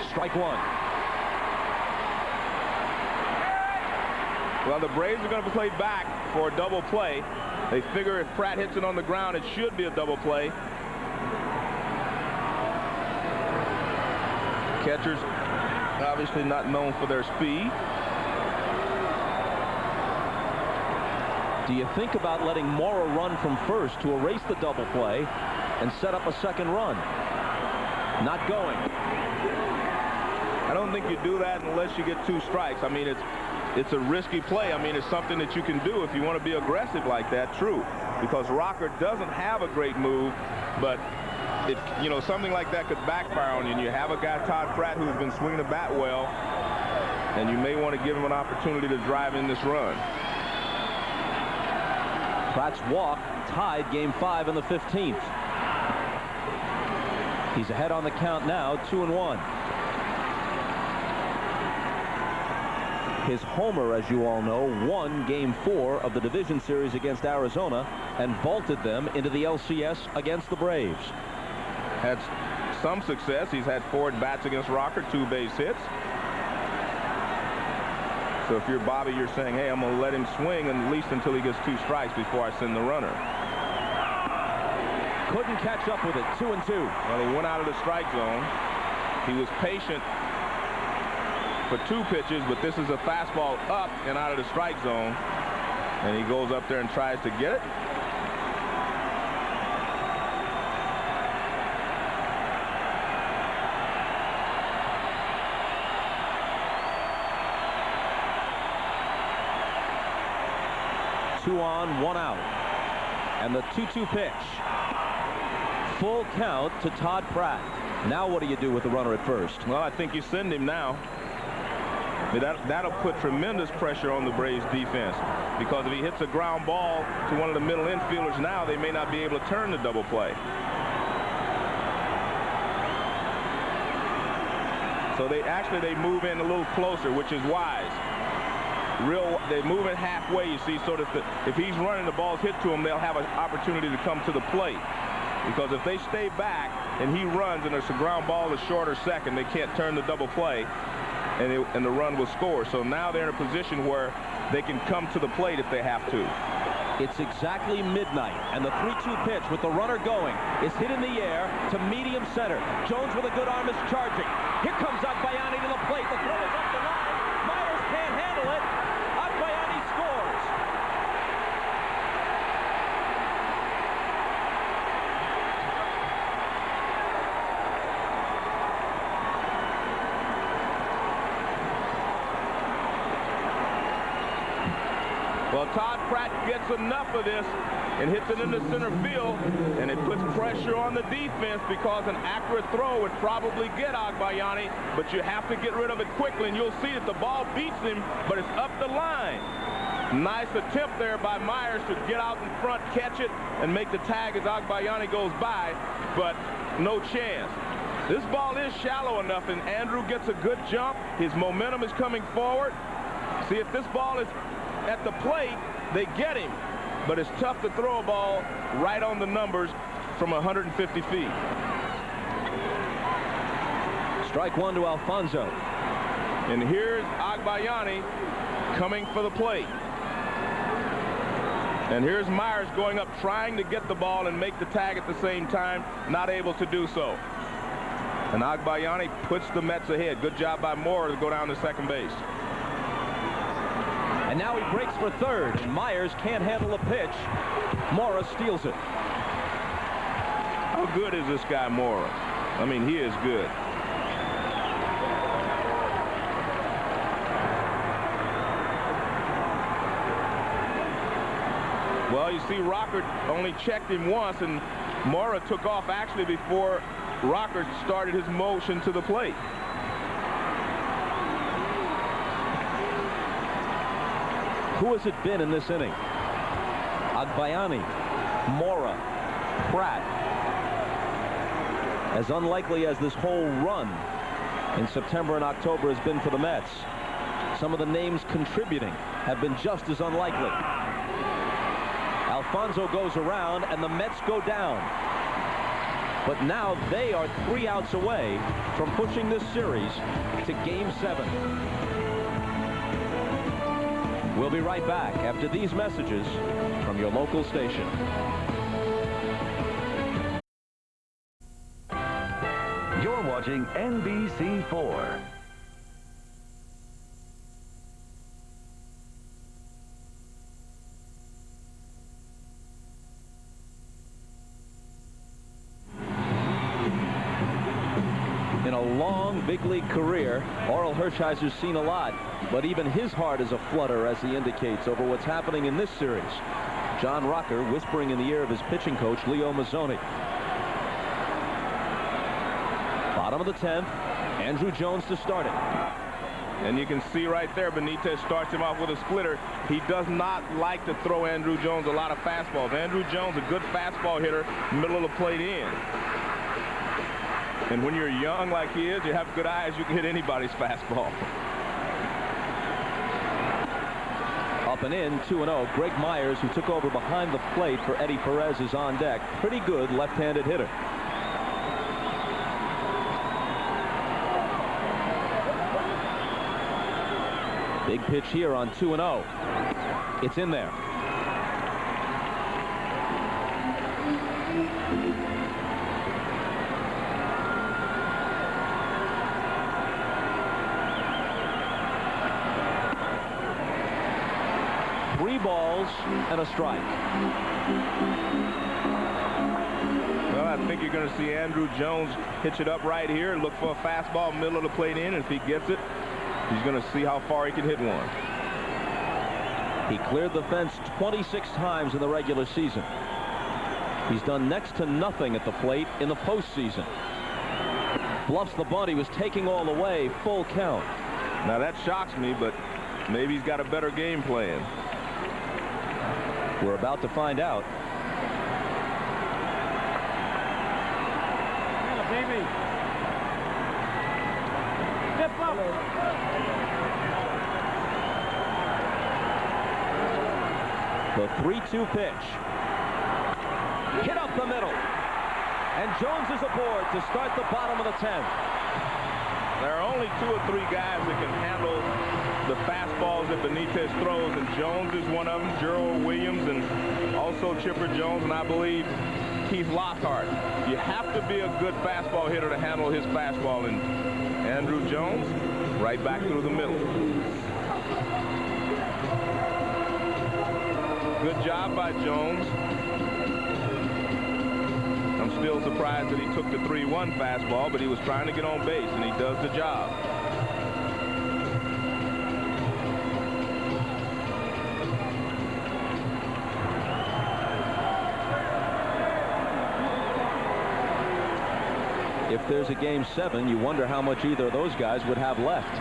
Strike 1. Well, the Braves are going to play back for a double play. They figure if Pratt hits it on the ground, it should be a double play. Catchers obviously not known for their speed. Do you think about letting Mora run from first to erase the double play and set up a second run? Not going. I don't think you do that unless you get 2 strikes. I mean, it's a risky play. I mean, it's something that you can do if you want to be aggressive like that, true. Because Rocker doesn't have a great move, but if, you know, something like that could backfire on you. And you have a guy, Todd Pratt, who's been swinging the bat well, and you may want to give him an opportunity to drive in this run. Pratt's walk tied Game 5 in the 15th. He's ahead on the count now, 2-1. His homer, as you all know, won Game 4 of the division series against Arizona and vaulted them into the LCS against the Braves. Had some success. He's had 4 at-bats against Rocker, 2 base hits. So if you're Bobby, you're saying, hey, I'm going to let him swing at least until he gets 2 strikes before I send the runner. Couldn't catch up with it. 2-2. Well, he went out of the strike zone. He was patient for 2 pitches, but this is a fastball up and out of the strike zone. And he goes up there and tries to get it. Two on, 1 out. And the 2-2 pitch. Full count to Todd Pratt. Now what do you do with the runner at first? Well, I think you send him now. That'll put tremendous pressure on the Braves defense, because if he hits a ground ball to one of the middle infielders now, they may not be able to turn the double play. So they move in a little closer, which is wise. They move it halfway, you see, so that if he's running, the ball's hit to him, they'll have an opportunity to come to the plate. Because if they stay back and he runs and there's a ground ball to short or second, they can't turn the double play, and the run will score. So now they're in a position where they can come to the plate if they have to. It's exactly midnight, and the 3-2 pitch with the runner going is hit in the air to medium center. Jones with a good arm is charging. Here comes Agbayani to the plate. The throw is up the line. Myers can't handle it. Agbayani scores. Well, Todd Pratt gets enough of this and hits it into center field, and it puts pressure on the defense, because an accurate throw would probably get Agbayani, but you have to get rid of it quickly, and you'll see that the ball beats him, but it's up the line. Nice attempt there by Myers to get out in front, catch it, and make the tag as Agbayani goes by, but no chance. This ball is shallow enough, and Andrew gets a good jump. His momentum is coming forward. See, if this ball is at the plate, they get him, but it's tough to throw a ball right on the numbers from 150 feet. Strike 1 to Alfonso. And here's Agbayani coming for the plate. And here's Myers going up, trying to get the ball and make the tag at the same time, not able to do so. And Agbayani puts the Mets ahead. Good job by Moore to go down to second base. And now he breaks for third, and Myers can't handle a pitch. Mora steals it. How good is this guy, Mora? I mean, he is good. Well, you see, Rocker only checked him once, and Mora took off actually before Rocker started his motion to the plate. Who has it been in this inning? Agbayani, Mora, Pratt. As unlikely as this whole run in September and October has been for the Mets, some of the names contributing have been just as unlikely. Alfonso goes around, and the Mets go down. But now they are 3 outs away from pushing this series to Game 7. We'll be right back after these messages from your local station. You're watching NBC4. In a long big league career, Orel Hershiser's seen a lot, but even his heart is aflutter as he indicates over what's happening in this series. John Rocker whispering in the ear of his pitching coach, Leo Mazzoni. Bottom of the 10th, Andrew Jones to start it. And you can see right there, Benitez starts him off with a splitter. He does not like to throw Andrew Jones a lot of fastballs. Andrew Jones, a good fastball hitter, middle of the plate in. And when you're young like he is, you have good eyes, you can hit anybody's fastball. Up and in, 2-0. Greg Myers, who took over behind the plate for Eddie Perez, is on deck. Pretty good left-handed hitter. Big pitch here on 2-0. It's in there. Three balls and a strike. Well, I think you're going to see Andruw Jones hitch it up right here and look for a fastball middle of the plate in. If he gets it, he's going to see how far he can hit one. He cleared the fence 26 times in the regular season. He's done next to nothing at the plate in the postseason. Bluffs the bunt. He was taking all the way. Full count. Now that shocks me, but maybe he's got a better game plan. We're about to find out. Baby. Step up. The 3-2 pitch. Hit up the middle. And Jones is aboard to start the bottom of the 10th. There are only 2 or 3 guys that can handle the fastballs that Benitez throws, and Jones is one of them, Gerald Williams, and also Chipper Jones, and I believe Keith Lockhart. You have to be a good fastball hitter to handle his fastball, and Andruw Jones right back through the middle. Good job by Jones. I'm still surprised that he took the 3-1 fastball, but he was trying to get on base, and he does the job. If there's a game 7, you wonder how much either of those guys would have left.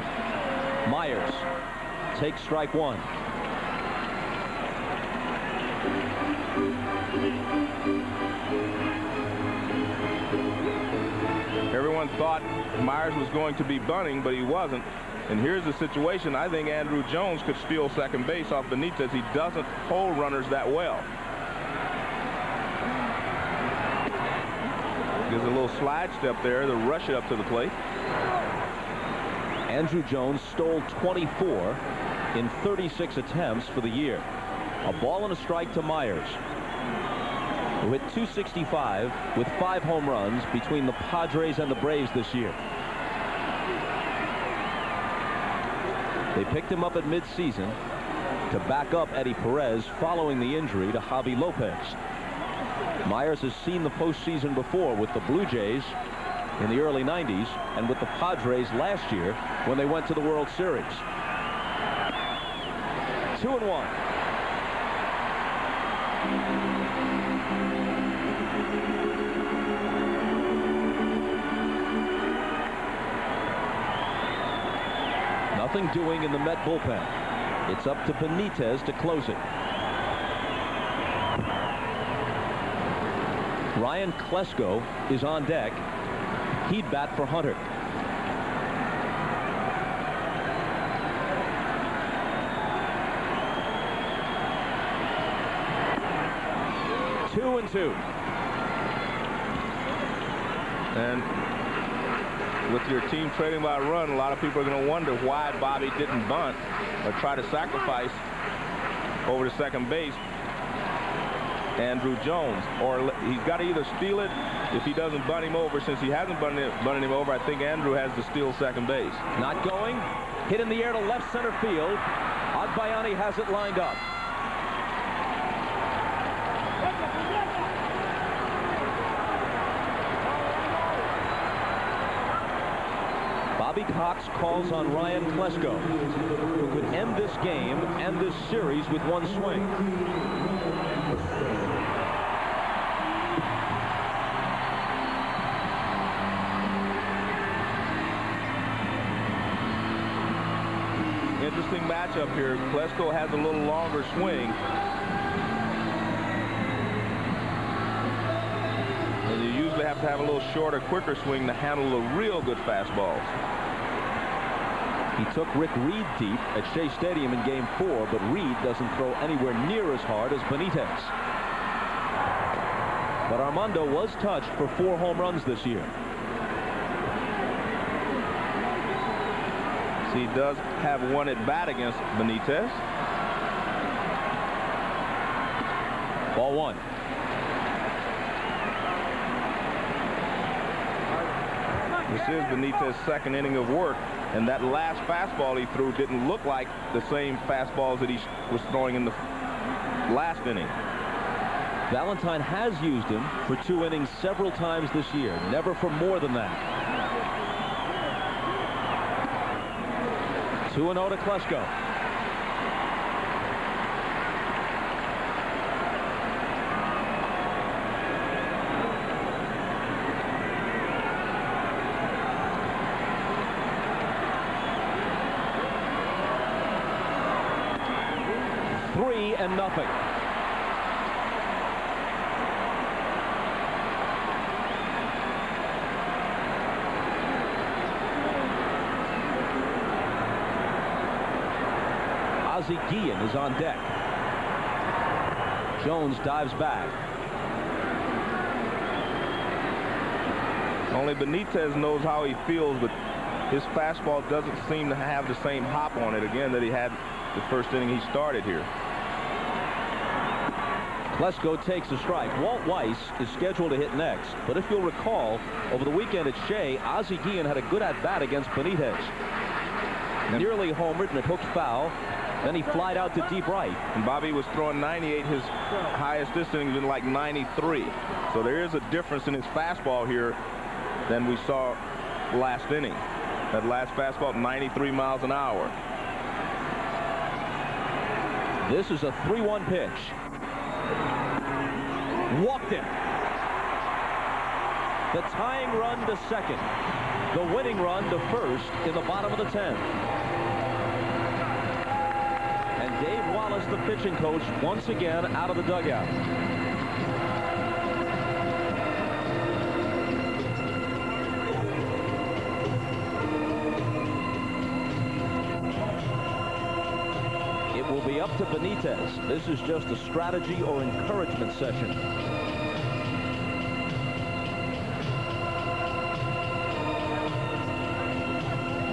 Myers takes strike 1. Everyone thought Myers was going to be bunting, but he wasn't. And here's the situation. I think Andruw Jones could steal second base off Benitez. He doesn't hold runners that well. Gives a little slide step there to rush it up to the plate. Andruw Jones stole 24 in 36 attempts for the year. A ball and a strike to Myers, who hit .265 with 5 home runs between the Padres and the Braves this year. They picked him up at midseason to back up Eddie Perez following the injury to Javi Lopez. Myers has seen the postseason before with the Blue Jays in the early 90s and with the Padres last year when they went to the World Series. 2-1. Nothing doing in the Met bullpen. It's up to Benitez to close it. Ryan Klesko is on deck. He'd bat for Hunter. Two and two. And with your team trading by a run, a lot of people are going to wonder why Bobby didn't bunt or try to sacrifice over to second base Andruw Jones, or he's got to either steal it if he doesn't bunt him over. Since he hasn't bunted him over, I think Andruw has to steal second base. Not going. Hit in the air to left center field. Agbayani has it lined up. Bobby Cox calls on Ryan Klesko, who could end this game and this series with one swing. Interesting matchup here. Klesko has a little longer swing. And you usually have to have a little shorter, quicker swing to handle the real good fastballs. He took Rick Reed deep at Shea Stadium in Game 4, but Reed doesn't throw anywhere near as hard as Benitez. But Armando was touched for 4 home runs this year. He does have one at bat against Benitez. Ball one. This is Benitez's second inning of work, and that last fastball he threw didn't look like the same fastballs that he was throwing in the last inning. Valentine has used him for 2 innings several times this year, never for more than that. 2-0 to Klesko. Three and nothing. Ozzie Guillen is on deck. Jones dives back. Only Benitez knows how he feels, but his fastball doesn't seem to have the same hop on it again that he had the first inning he started here. Klesko takes a strike. Walt Weiss is scheduled to hit next, but if you'll recall, over the weekend at Shea, Ozzie Guillen had a good at-bat against Benitez. Nearly homered and it hooked foul. Then he flied out to deep right. And Bobby was throwing 98. His highest this inning has been like 93. So there is a difference in his fastball here than we saw last inning. That last fastball, 93 miles an hour. This is a 3-1 pitch. Walked it. The tying run to second. The winning run to first in the bottom of the 10th. And Dave Wallace, the pitching coach, once again out of the dugout. It will be up to Benitez. This is just a strategy or encouragement session.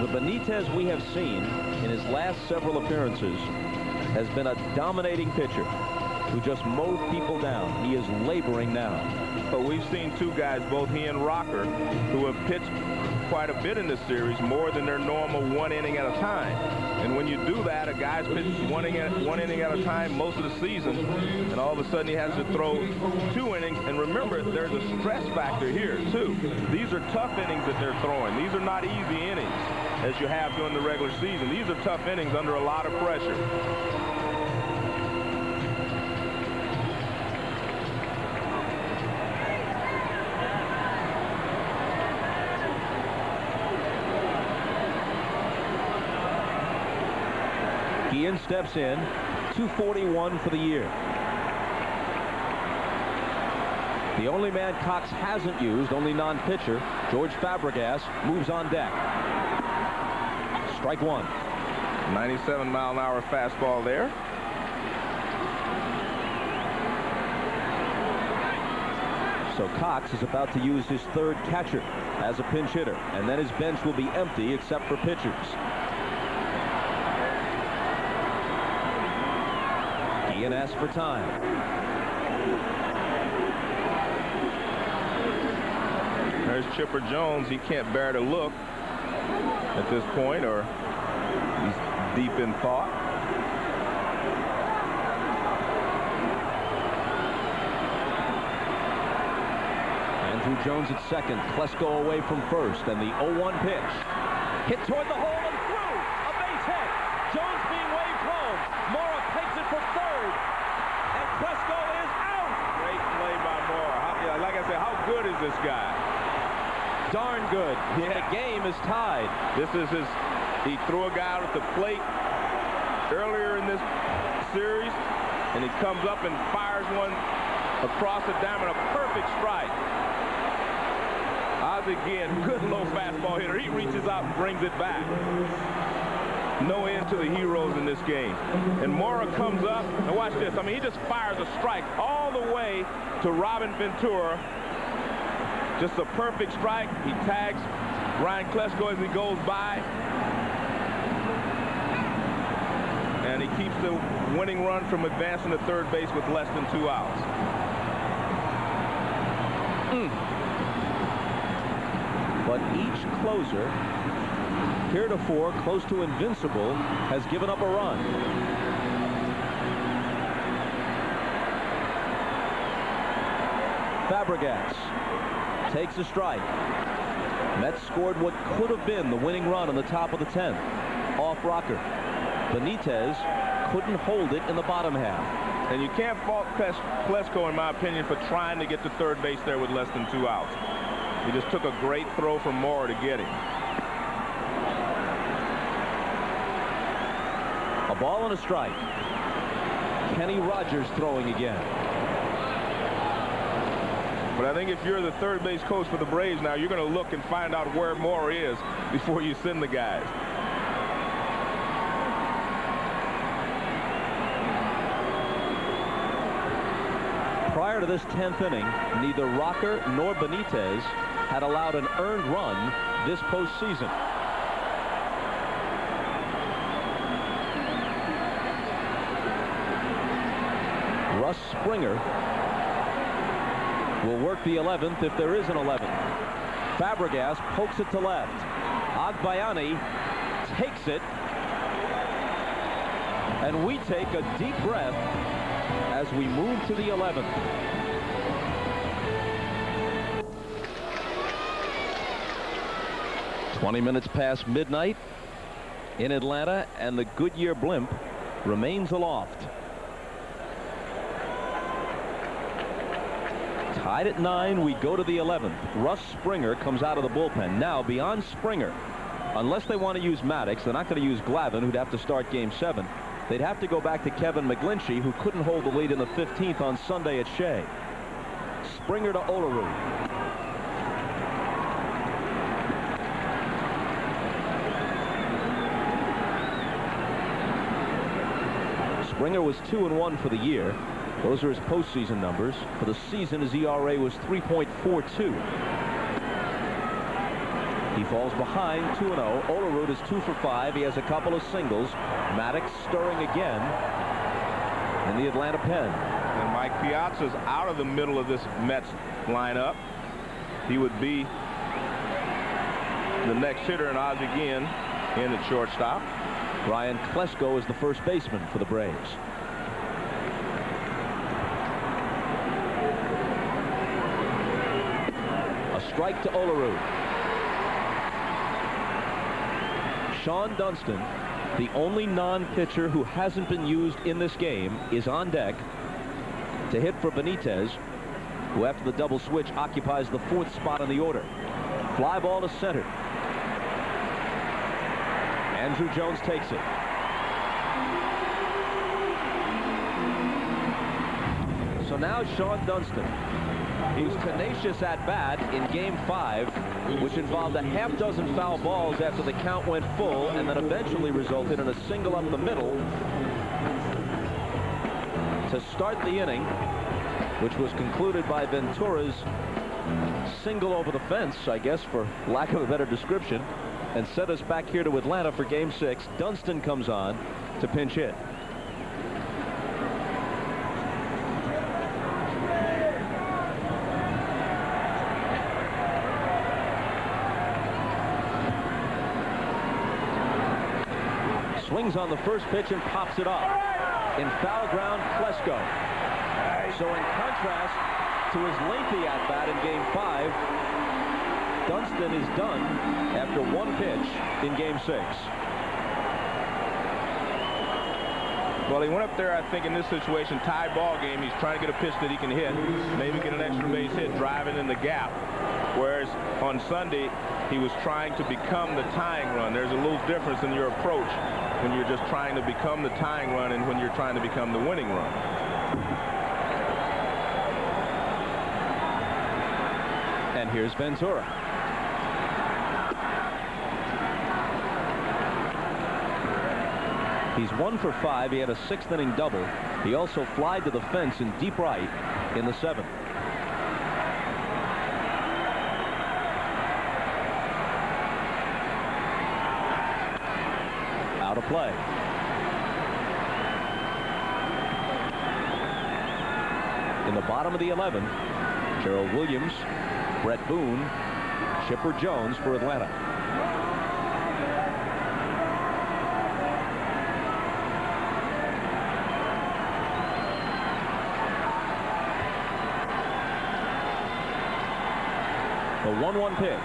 The Benitez we have seen in his last several appearances has been a dominating pitcher who just mowed people down. He is laboring now. But we've seen two guys, both he and Rocker, who have pitched quite a bit in this series, more than their normal 1 inning at a time. And when you do that, a guy's pitched one inning at a time most of the season, and all of a sudden he has to throw 2 innings. And remember, there's a stress factor here, too. These are tough innings that they're throwing. These are not easy innings as you have during the regular season. These are tough innings under a lot of pressure. Guillen steps in. 241 for the year. The only man Cox hasn't used, only non-pitcher, George Fabregas, moves on deck. Strike one. 97 mile an hour fastball there. So Cox is about to use his third catcher as a pinch hitter, and then his bench will be empty except for pitchers. Guillen asks for time. There's Chipper Jones. He can't bear to look at this point, or he's deep in thought. Andrew Jones at second. Klesko away from first, and the 0-1 pitch. Hit toward the hole and through. A base hit. Jones being waved home. Mora takes it for third, and Klesko is out. Great play by Mora. Like I said, how good is this guy? Darn good. Yeah. The game is tied. This is he threw a guy out at the plate earlier in this series, and he comes up and fires one across the diamond, a perfect strike. Ozzie Guillen, good low fastball hitter. He reaches out and brings it back. No end to the heroes in this game. And Mora comes up, and watch this. I mean, he just fires a strike all the way to Robin Ventura. Just a perfect strike. He tags Ryan Klesko as he goes by. and he keeps the winning run from advancing to third base with less than 2 outs. But each closer, heretofore close to invincible, has given up a run. Fabregas takes a strike. Mets scored what could have been the winning run in the top of the 10th. Off rocker. Benitez couldn't hold it in the bottom half. And you can't fault Klesko, in my opinion, for trying to get to third base there with less than 2 outs. He just took a great throw from Mora to get him. A ball and a strike. Kenny Rogers throwing again. But I think if you're the third base coach for the Braves now, you're going to look and find out where Mora is before you send the guys. Prior to this 10th inning, neither Rocker nor Benitez had allowed an earned run this postseason. Russ Springer will work the 11th if there is an 11th. Fabregas pokes it to left. Agbayani takes it. And we take a deep breath as we move to the 11th. "20 minutes past midnight in Atlanta, and the Goodyear blimp remains aloft. Tied at 9, we go to the 11th. Russ Springer comes out of the bullpen. Now, beyond Springer, unless they want to use Maddox, they're not going to use Glavine, who'd have to start Game 7. They'd have to go back to Kevin McGlinchey, who couldn't hold the lead in the 15th on Sunday at Shea. Springer to Olerud. Springer was 2-1 for the year. Those are his postseason numbers. For the season, his ERA was 3.42. He falls behind 2-0. Olerud is 2 for 5. He has a couple of singles. Maddox stirring again in the Atlanta pen. And Mike Piazza's out of the middle of this Mets lineup. He would be the next hitter in Ozzie Guillen in at shortstop. Ryan Klesko is the first baseman for the Braves. A strike to Olerud. Sean Dunston, the only non-pitcher who hasn't been used in this game, is on deck to hit for Benitez, who after the double switch occupies the 4th spot in the order. Fly ball to center. Andrew Jones takes it. So now Sean Dunston. He was tenacious at bat in Game 5, which involved a half dozen foul balls after the count went full, and then eventually resulted in a single up the middle to start the inning, which was concluded by Ventura's single over the fence, I guess, for lack of a better description, and set us back here to Atlanta for Game 6. Dunston comes on to pinch hit. Swings on the first pitch and pops it up. In foul ground, Klesko. So in contrast to his lengthy at-bat in Game 5, Dunston is done after one pitch in Game 6. Well, he went up there, I think, in this situation, tie ball game. He's trying to get a pitch that he can hit, maybe get an extra base hit, driving in the gap. Whereas on Sunday, he was trying to become the tying run. There's a little difference in your approach when you're just trying to become the tying run and when you're trying to become the winning run. And here's Ventura. He's 1 for 5. He had a 6th inning double. He also flied to the fence in deep right in the 7th. Out of play. in the bottom of the 11th, Gerald Williams, Brett Boone, Chipper Jones for Atlanta. The 1-1 pitch.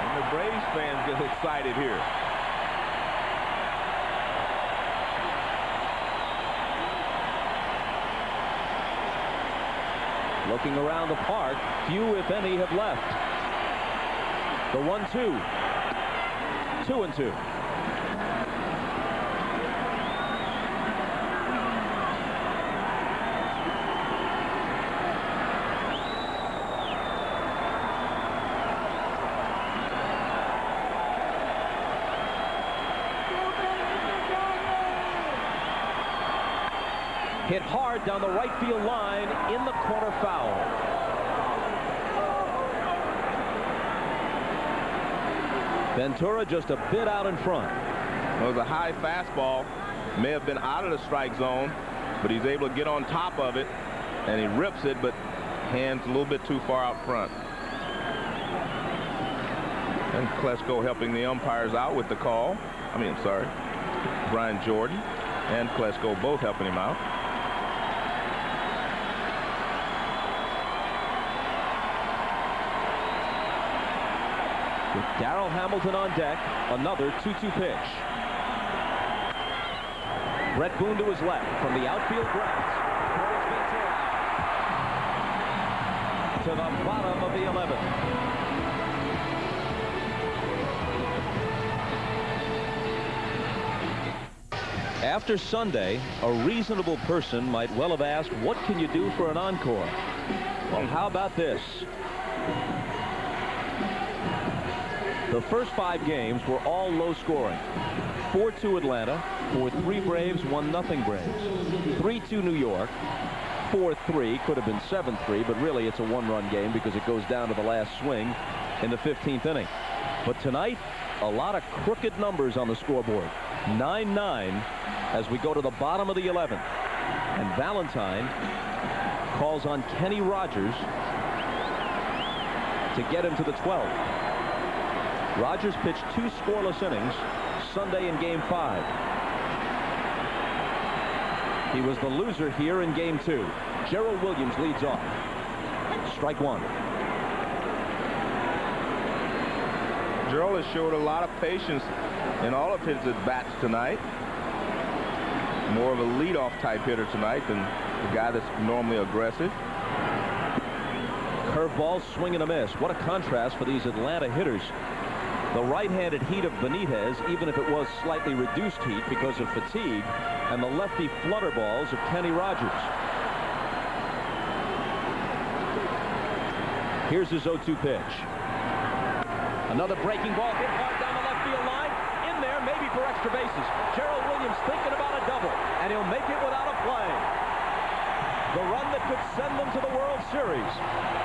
And the Braves fans get excited here. Looking around the park, few, if any, have left. The 1-2. 2-2. Hit hard down the right field line, in the corner, foul. Ventura just a bit out in front. It was a high fastball. May have been out of the strike zone, but he's able to get on top of it, and he rips it, but hands a little bit too far out front. And Klesko helping the umpires out with the call. Brian Jordan and Klesko both helping him out. With Darrell Hamilton on deck, another 2-2 pitch. Brett Boone to his left from the outfield grounds. To the bottom of the 11th. After Sunday, a reasonable person might well have asked, what can you do for an encore? Well, how about this? The first 5 games were all low scoring. 4-2 Atlanta, 4-3 Braves, 1-0 Braves. 3-2 New York, 4-3, could have been 7-3, but really it's a one-run game because it goes down to the last swing in the 15th inning. But tonight, a lot of crooked numbers on the scoreboard. 9-9 as we go to the bottom of the 11th. And Valentine calls on Kenny Rogers to get him to the 12th. Rogers pitched 2 scoreless innings Sunday in Game 5. He was the loser here in Game 2. Gerald Williams leads off. Strike 1. Gerald has showed a lot of patience in all of his at-bats tonight. More of a leadoff type hitter tonight than the guy that's normally aggressive. Curveball, swing and a miss. What a contrast for these Atlanta hitters. The right-handed heat of Benitez, even if it was slightly reduced heat because of fatigue, and the lefty flutter balls of Kenny Rogers. Here's his 0-2 pitch. Another breaking ball hit hard down the left field line. In there, maybe for extra bases. Gerald Williams thinking about a double, and he'll make it without a play. The run that could send them to the World Series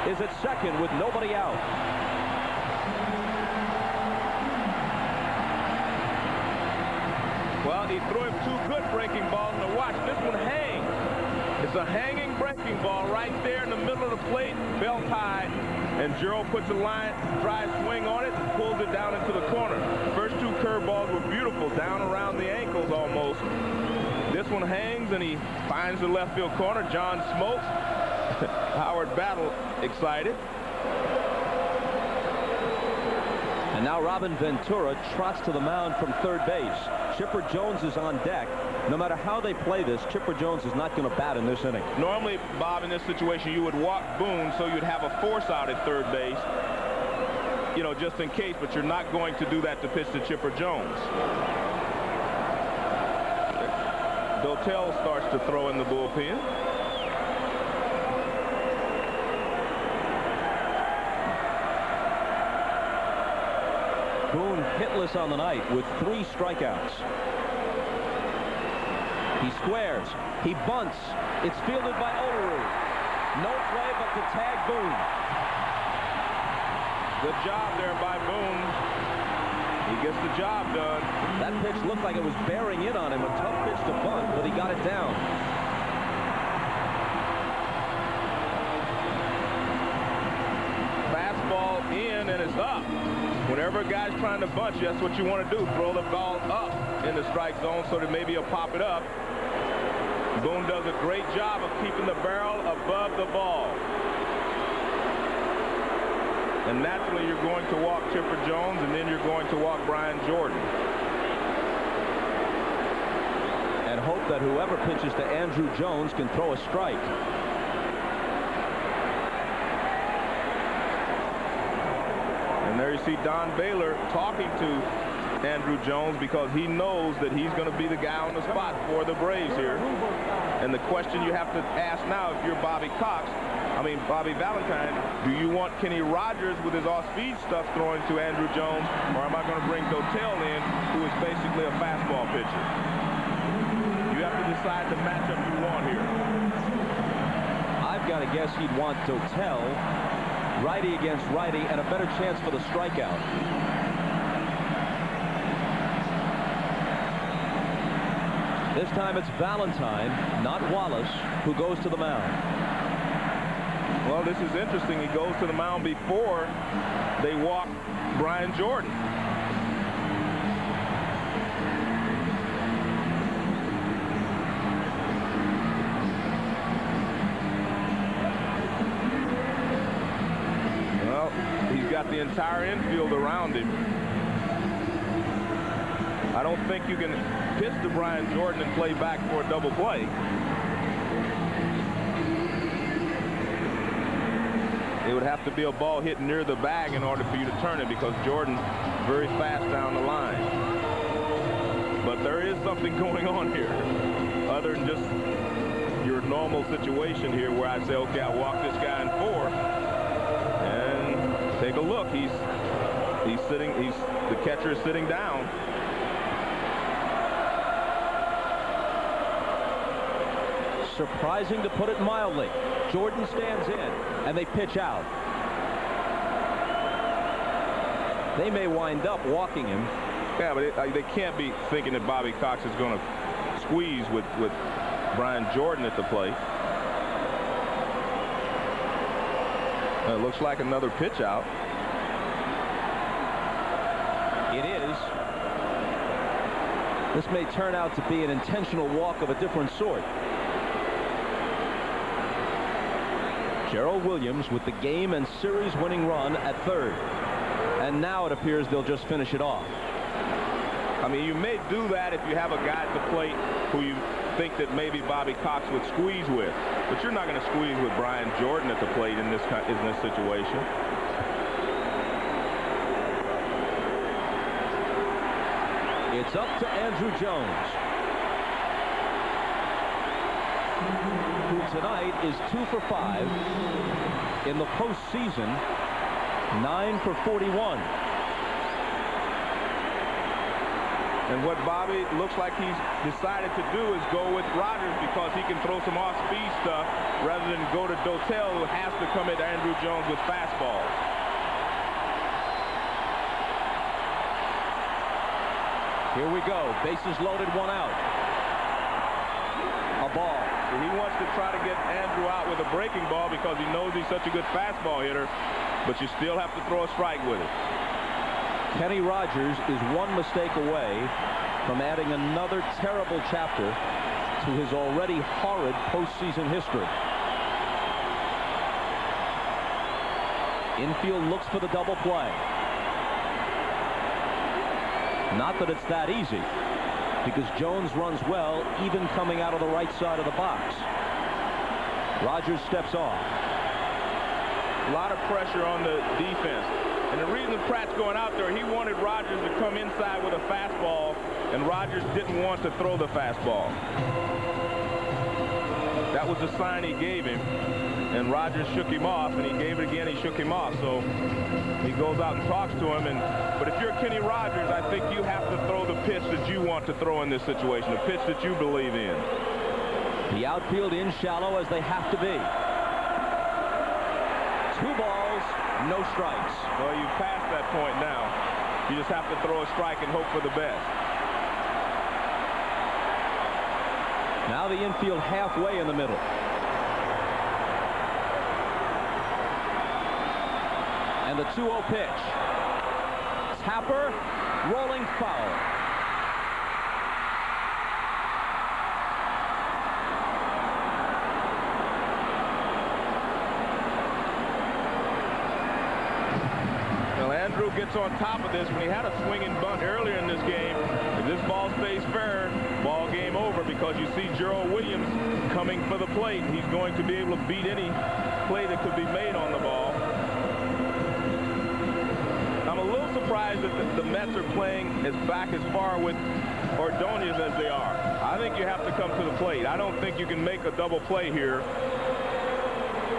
is at second with nobody out. Well, he threw him 2 good breaking balls, and watch, this one hangs. It's a hanging breaking ball right there in the middle of the plate, belt high, and Gerald puts a line drive swing on it and pulls it down into the corner. First 2 curveballs were beautiful, down around the ankles almost. This one hangs, and he finds the left field corner. John Smoltz, Howard Battle excited. And now Robin Ventura trots to the mound from third base. Chipper Jones is on deck. No matter how they play this, Chipper Jones is not going to bat in this inning. Normally, Bob, in this situation, you would walk Boone so you'd have a force out at third base, you know, just in case, but you're not going to do that to pitch to Chipper Jones. Dotel starts to throw in the bullpen. Boone hitless on the night with 3 strikeouts. He squares. He bunts. It's fielded by Olerud. No play but to tag Boone. Good job there by Boone. He gets the job done. That pitch looked like it was bearing in on him. A tough pitch to bunt, but he got it down. Fastball in, and it's up. Whenever a guy's trying to bunch you, that's what you want to do. Throw the ball up in the strike zone so that maybe he'll pop it up. Boone does a great job of keeping the barrel above the ball. And naturally, you're going to walk Chipper Jones, and then you're going to walk Brian Jordan. And hope that whoever pitches to Andruw Jones can throw a strike. And there you see Don Baylor talking to Andruw Jones because he knows that he's going to be the guy on the spot for the Braves here. And the question you have to ask now, if you're Bobby Valentine, do you want Kenny Rogers with his off-speed stuff throwing to Andruw Jones, or am I going to bring Dotel in, who is basically a fastball pitcher? You have to decide the matchup you want here. I've got to guess he'd want Dotel, righty against righty, and a better chance for the strikeout. This time it's Valentine, not Wallace, who goes to the mound. Well, this is interesting. He goes to the mound before they walk Brian Jordan. Well, he's got the entire infield around him. I don't think you can pitch to Brian Jordan and play back for a double play. It would have to be a ball hit near the bag in order for you to turn it, because Jordan's very fast down the line. But there is something going on here other than just your normal situation here where I say, okay, I'll walk this guy in 4 and take a look. The catcher is sitting down. Surprising, to put it mildly. Jordan stands in, and they pitch out. They may wind up walking him. Yeah, but they can't be thinking that Bobby Cox is going to squeeze with Brian Jordan at the plate. It looks like another pitch out. It is. This may turn out to be an intentional walk of a different sort. Gerald Williams with the game and series winning run at third. And now it appears they'll just finish it off. I mean, you may do that if you have a guy at the plate who you think that maybe Bobby Cox would squeeze with. But you're not going to squeeze with Brian Jordan at the plate in this situation. It's up to Andruw Jones, who tonight is 2 for 5 in the postseason, 9 for 41. And what Bobby looks like he's decided to do is go with Rogers, because he can throw some off-speed stuff rather than go to Dotel, who has to come at Andruw Jones with fastballs. Here we go. Bases loaded, 1 out. A ball. He wants to try to get Andruw out with a breaking ball because he knows he's such a good fastball hitter, but you still have to throw a strike with it. Kenny Rogers is 1 mistake away from adding another terrible chapter to his already horrid postseason history. Infield looks for the double play. Not that it's that easy, because Jones runs well even coming out of the right side of the box. Rogers steps off. A lot of pressure on the defense. And the reason Pratt's going out there, he wanted Rogers to come inside with a fastball, and Rogers didn't want to throw the fastball. That was the sign he gave him, and Rogers shook him off, and he gave it again, he shook him off. So he goes out and talks to him, but if you're Kenny Rogers, I think you have to throw the pitch that you want to throw in this situation, the pitch that you believe in. The outfield in shallow, as they have to be. 2 balls, no strikes. Well, you've passed that point now. You just have to throw a strike and hope for the best. Now the infield halfway in the middle. And the 2-0 pitch. Tapper, rolling foul. Well, Andrew gets on top of this when he had a swinging bunt earlier in this game. If this ball stays fair, ball game over, because you see Gerald Williams coming for the plate. He's going to be able to beat any play that could be made on the ball. I'm a little surprised that the Mets are playing as far with Ordonez as they are. I think you have to come to the plate. I don't think you can make a double play here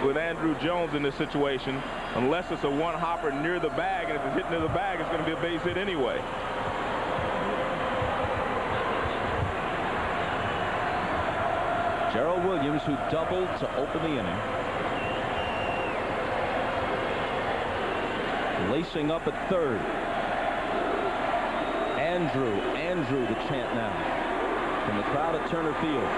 with Andrew Jones in this situation unless it's a one-hopper near the bag, and if it's hitting near the bag, it's going to be a base hit anyway. Gerald Williams, who doubled to open the inning. Lacing up at third. Andrew, the chant now from the crowd at Turner Field.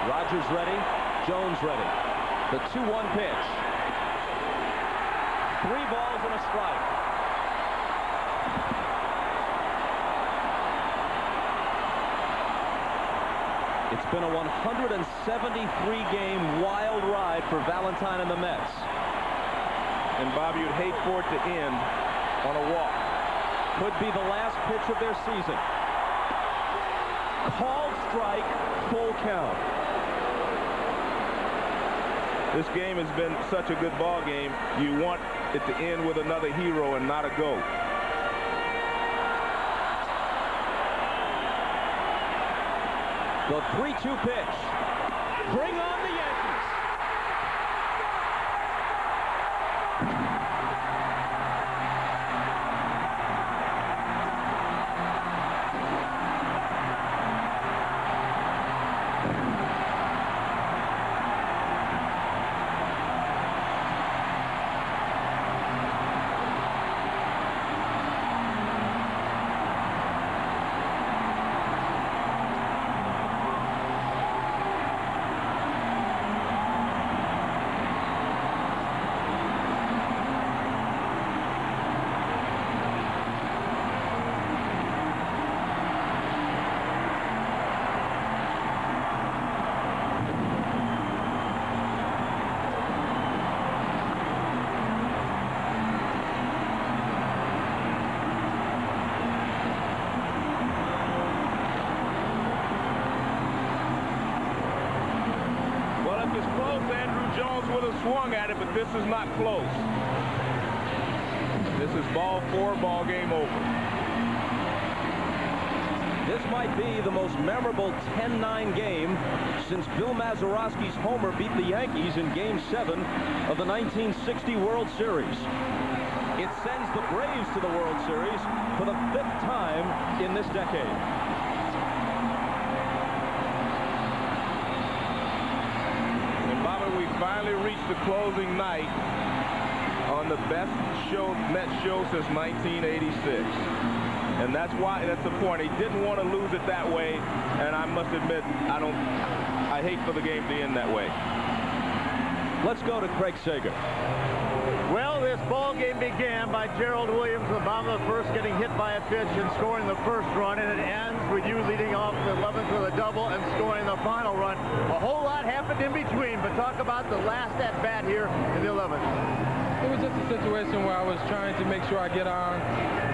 Rogers ready, Jones ready. The 2-1 pitch. 3 balls and a strike. It's been a 173-game wild ride for Valentine and the Mets. And Bobby, you'd hate for it to end on a walk. Could be the last pitch of their season. Called strike, full count. This game has been such a good ball game. You want it to end with another hero and not a goat. The 3-2 pitch. Bring on the Yankees. Swung at it, but this is not close. This is ball 4, ball game over. This might be the most memorable 10-9 game since Bill Mazeroski's homer beat the Yankees in Game 7 of the 1960 World Series. It sends the Braves to the World Series for the 5th time in this decade. Finally reached the closing night on the best Mets show since 1986. And that's the point. He didn't want to lose it that way, and I must admit, I hate for the game to end that way. Let's go to Craig Sager. Well, this ball game began by Gerald Williams, the bottom of the first, getting hit by a pitch and scoring the first run, and it ends with you leading off the 11th with a double and scoring the final run. A whole lot happened in between, but talk about the last at-bat here in the 11th. It was just a situation where I was trying to make sure I get on,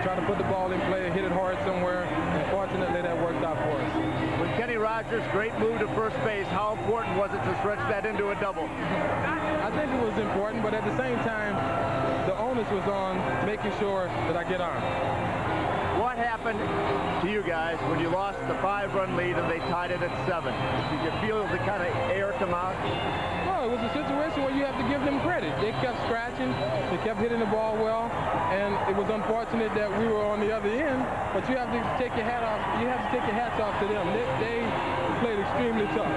try to put the ball in play, hit it hard somewhere, and fortunately that worked out for us. With Kenny Rogers, great move to first base. How important was it to stretch that into a double? I think it was important, but at the same time, the onus was on making sure that I get on. What happened to you guys when you lost the 5-run lead and they tied it at 7? Did you feel the kind of air come out? Well, it was a situation where you have to give them credit. They kept scratching, they kept hitting the ball well, and it was unfortunate that we were on the other end, but you have to take your hat off. You have to take your hats off to them. They played extremely tough.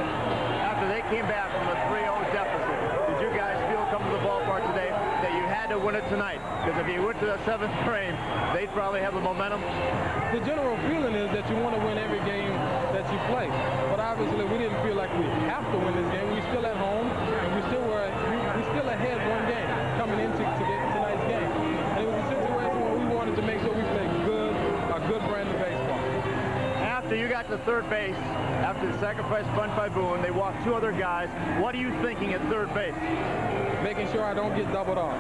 after they came back from a 3-0 deficit, did you guys feel coming to the ballpark today that you had to win it tonight? Because if you went to the 7th frame, they'd probably have the momentum. The general feeling is that you want to win every game that you play. But obviously, we didn't feel like we have to win this game. We're still at home, and we still ahead one game coming into tonight's game. And it was a situation where we wanted to make sure we played a good brand of baseball. After you got to third base, after the sacrifice bunt by Boone, they walked 2 other guys. What are you thinking at third base? Making sure I don't get doubled off.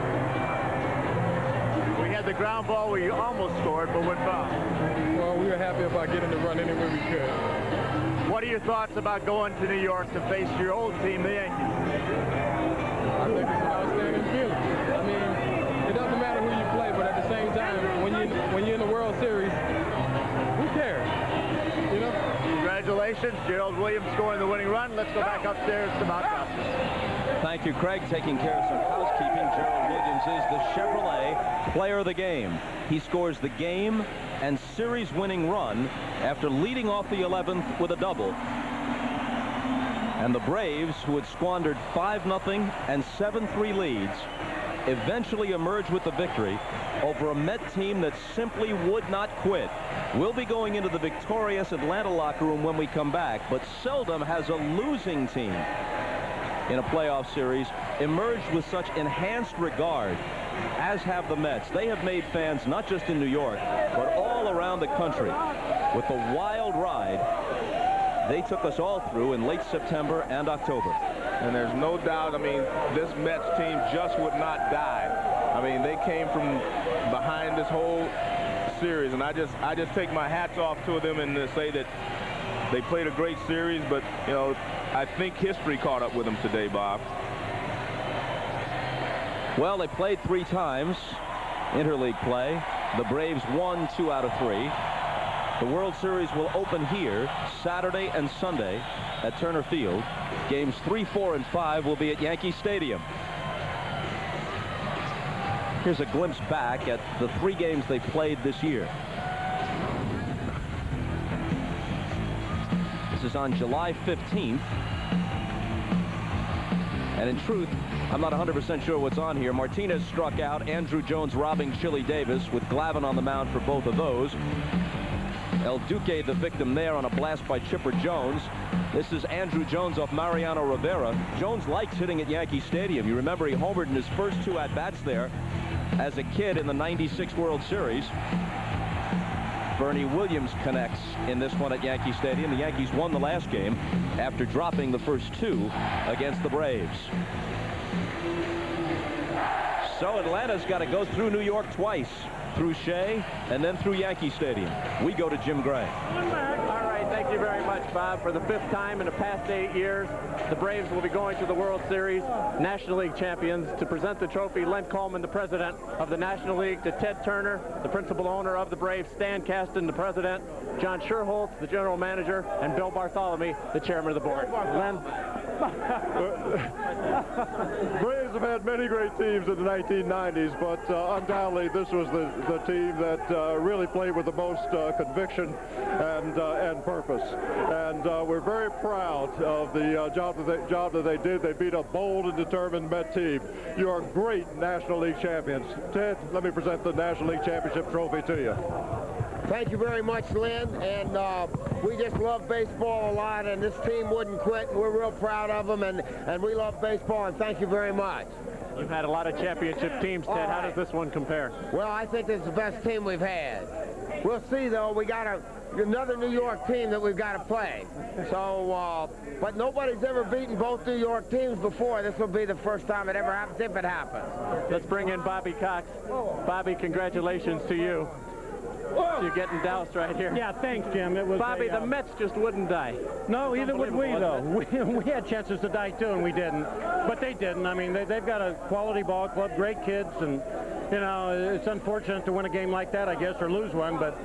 We had the ground ball where you almost scored, but went foul. Well, we were happy about getting the run any way we could. What are your thoughts about going to New York to face your old team, the Yankees? I think it's an outstanding feeling. I mean, it doesn't matter who you play, but at the same time, when you're in the World Series, who cares? You know? Congratulations, Gerald Williams scoring the winning run. Let's go back upstairs to Bob Costas. Thank you, Craig. Taking care of some housekeeping. Gerald Williams is the Chevrolet player of the game. He scores the game and series-winning run after leading off the 11th with a double. And the Braves, who had squandered 5-0 and 7-3 leads, eventually emerged with the victory over a Met team that simply would not quit. We'll be going into the victorious Atlanta locker room when we come back, but seldom has a losing team in a playoff series emerged with such enhanced regard as have the Mets. They have made fans not just in New York, but all around the country with the wild ride they took us all through in late September and October. And there's no doubt, I mean, this Mets team just would not die. I mean, they came from behind this whole series, and I just take my hats off to them and to say that they played a great series, but, you know, I think history caught up with them today, Bob. Well, they played 3 times, interleague play. The Braves won 2 out of 3. The World Series will open here Saturday and Sunday at Turner Field. Games 3, 4, and 5 will be at Yankee Stadium. Here's a glimpse back at the 3 games they played this year. This is on July 15th. And in truth, I'm not 100% sure what's on here. Martinez struck out. Andrew Jones robbing Chili Davis with Glavine on the mound for both of those. El Duque, the victim there on a blast by Chipper Jones. This is Andrew Jones off Mariano Rivera. Jones likes hitting at Yankee Stadium. You remember he homered in his first 2 at-bats there as a kid in the '96 World Series. Bernie Williams connects in this one at Yankee Stadium. The Yankees won the last game after dropping the first 2 against the Braves. So Atlanta's got to go through New York twice, through Shea and then through Yankee Stadium. We go to Jim Gray. All right, thank you very much, Bob. For the 5th time in the past 8 years, the Braves will be going to the World Series, National League champions. To present the trophy, Len Coleman, the president of the National League, to Ted Turner, the principal owner of the Braves, Stan Kasten, the president, John Sherholtz, the general manager, and Bill Bartholomew, the chairman of the board. Len? Braves have had many great teams in the 1990s, but undoubtedly this was the team that really played with the most conviction and purpose. And we're very proud of the job that they did. They beat a bold and determined Met team. You are great National League champions. Ted, let me present the National League Championship trophy to you. Thank you very much, Lynn, and we just love baseball a lot, and this team wouldn't quit, and we're real proud of them, and we love baseball, and thank you very much. You've had a lot of championship teams, Ted. How does this one compare? Well, I think this is the best team we've had. We'll see, though. We got another New York team that we've got to play. So, but nobody's ever beaten both New York teams before. This will be the first time it ever happens, if it happens. Let's bring in Bobby Cox. Bobby, congratulations to you. You're getting doused right here. Yeah, thanks, Jim. It was Bobby, the Mets just wouldn't die. No, either would we, though. We had chances to die, too, and we didn't. But they didn't. I mean, they've got a quality ball club, great kids, and, you know, it's unfortunate to win a game like that, I guess, or lose one, but,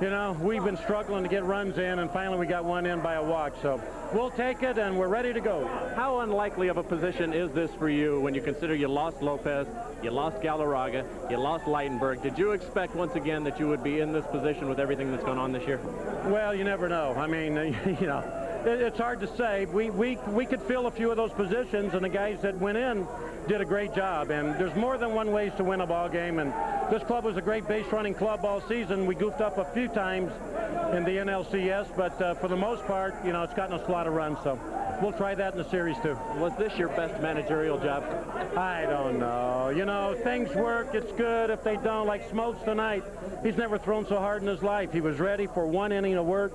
you know, we've been struggling to get runs in, and finally we got one in by a walk. So we'll take it, and we're ready to go. How unlikely of a position is this for you when you consider you lost Lopez, you lost Galarraga, you lost Leitenberg? Did you expect once again that you would be in this position with everything that's gone on this year? Well, you never know. I mean, you know, it's hard to say. We could fill a few of those positions, and the guys that went in did a great job. And there's more than one ways to win a ball game. And this club was a great base running club all season. We goofed up a few times in the NLCS, but for the most part, you know, it's gotten us a lot of runs. So we'll try that in the series too. Was this your best managerial job? I don't know. You know, things work. It's good. If they don't, like Smokes tonight, he's never thrown so hard in his life. He was ready for one inning of work,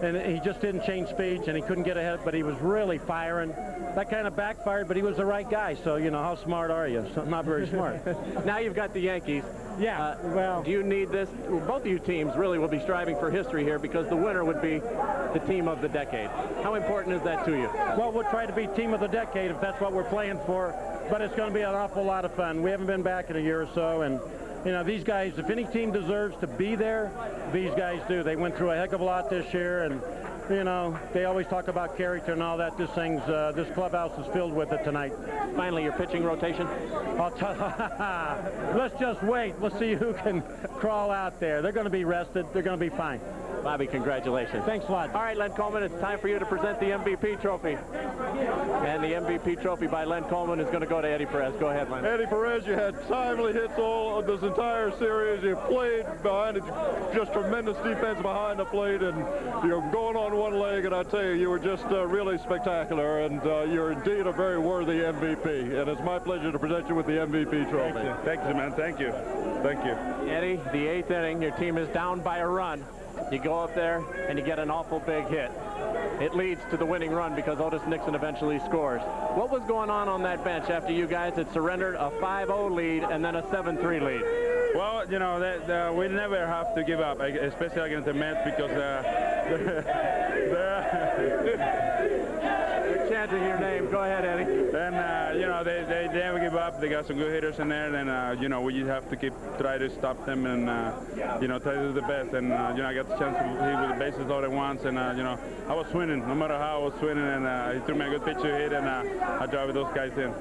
and he just didn't change speeds, and he couldn't get ahead, but he was really firing. That kind of backfired, but he was the right guy. So, you know, how smart are you? So, not very smart. Now you've got the Yankees. Yeah, well. Do you need this? Both of you teams really will be striving for history here because the winner would be the team of the decade. How important is that to you? Well, we'll try to be team of the decade if that's what we're playing for, but it's going to be an awful lot of fun. We haven't been back in a year or so, and you know, these guys, if any team deserves to be there, these guys do. They went through a heck of a lot this year, and you know, they always talk about character and all that. This clubhouse is filled with it tonight. Finally, your pitching rotation? Let's just wait. Let's see who can crawl out there. They're going to be rested. They're going to be fine. Bobby, congratulations. Thanks a lot. All right, Len Coleman, it's time for you to present the MVP trophy. And the MVP trophy by Len Coleman is going to go to Eddie Perez. Go ahead, Len. Eddie Perez, you had timely hits all of this entire series. You played behind it, just tremendous defense behind the plate, and you're going on one leg, and I tell you, you were just really spectacular, and you're indeed a very worthy MVP. And it's my pleasure to present you with the MVP trophy. Thank you. Thank you, man. Thank you. Thank you. Eddie, the 8th inning, your team is down by a run. You go up there and you get an awful big hit. It leads to the winning run because Otis Nixon eventually scores. What was going on that bench after you guys had surrendered a 5-0 lead and then a 7-3 lead? Well, you know, we never have to give up, especially against the Mets, because they're chanting your name. Go ahead, Eddie. And, you know, they never give up. They got some good hitters in there, and, you know, we just have to try to stop them and, you know, try to do the best. And, you know, I got the chance to hit with the bases loaded once, and, you know, I was swinging. No matter how I was swinging, and he threw me a good pitch to hit, and I drove those guys in.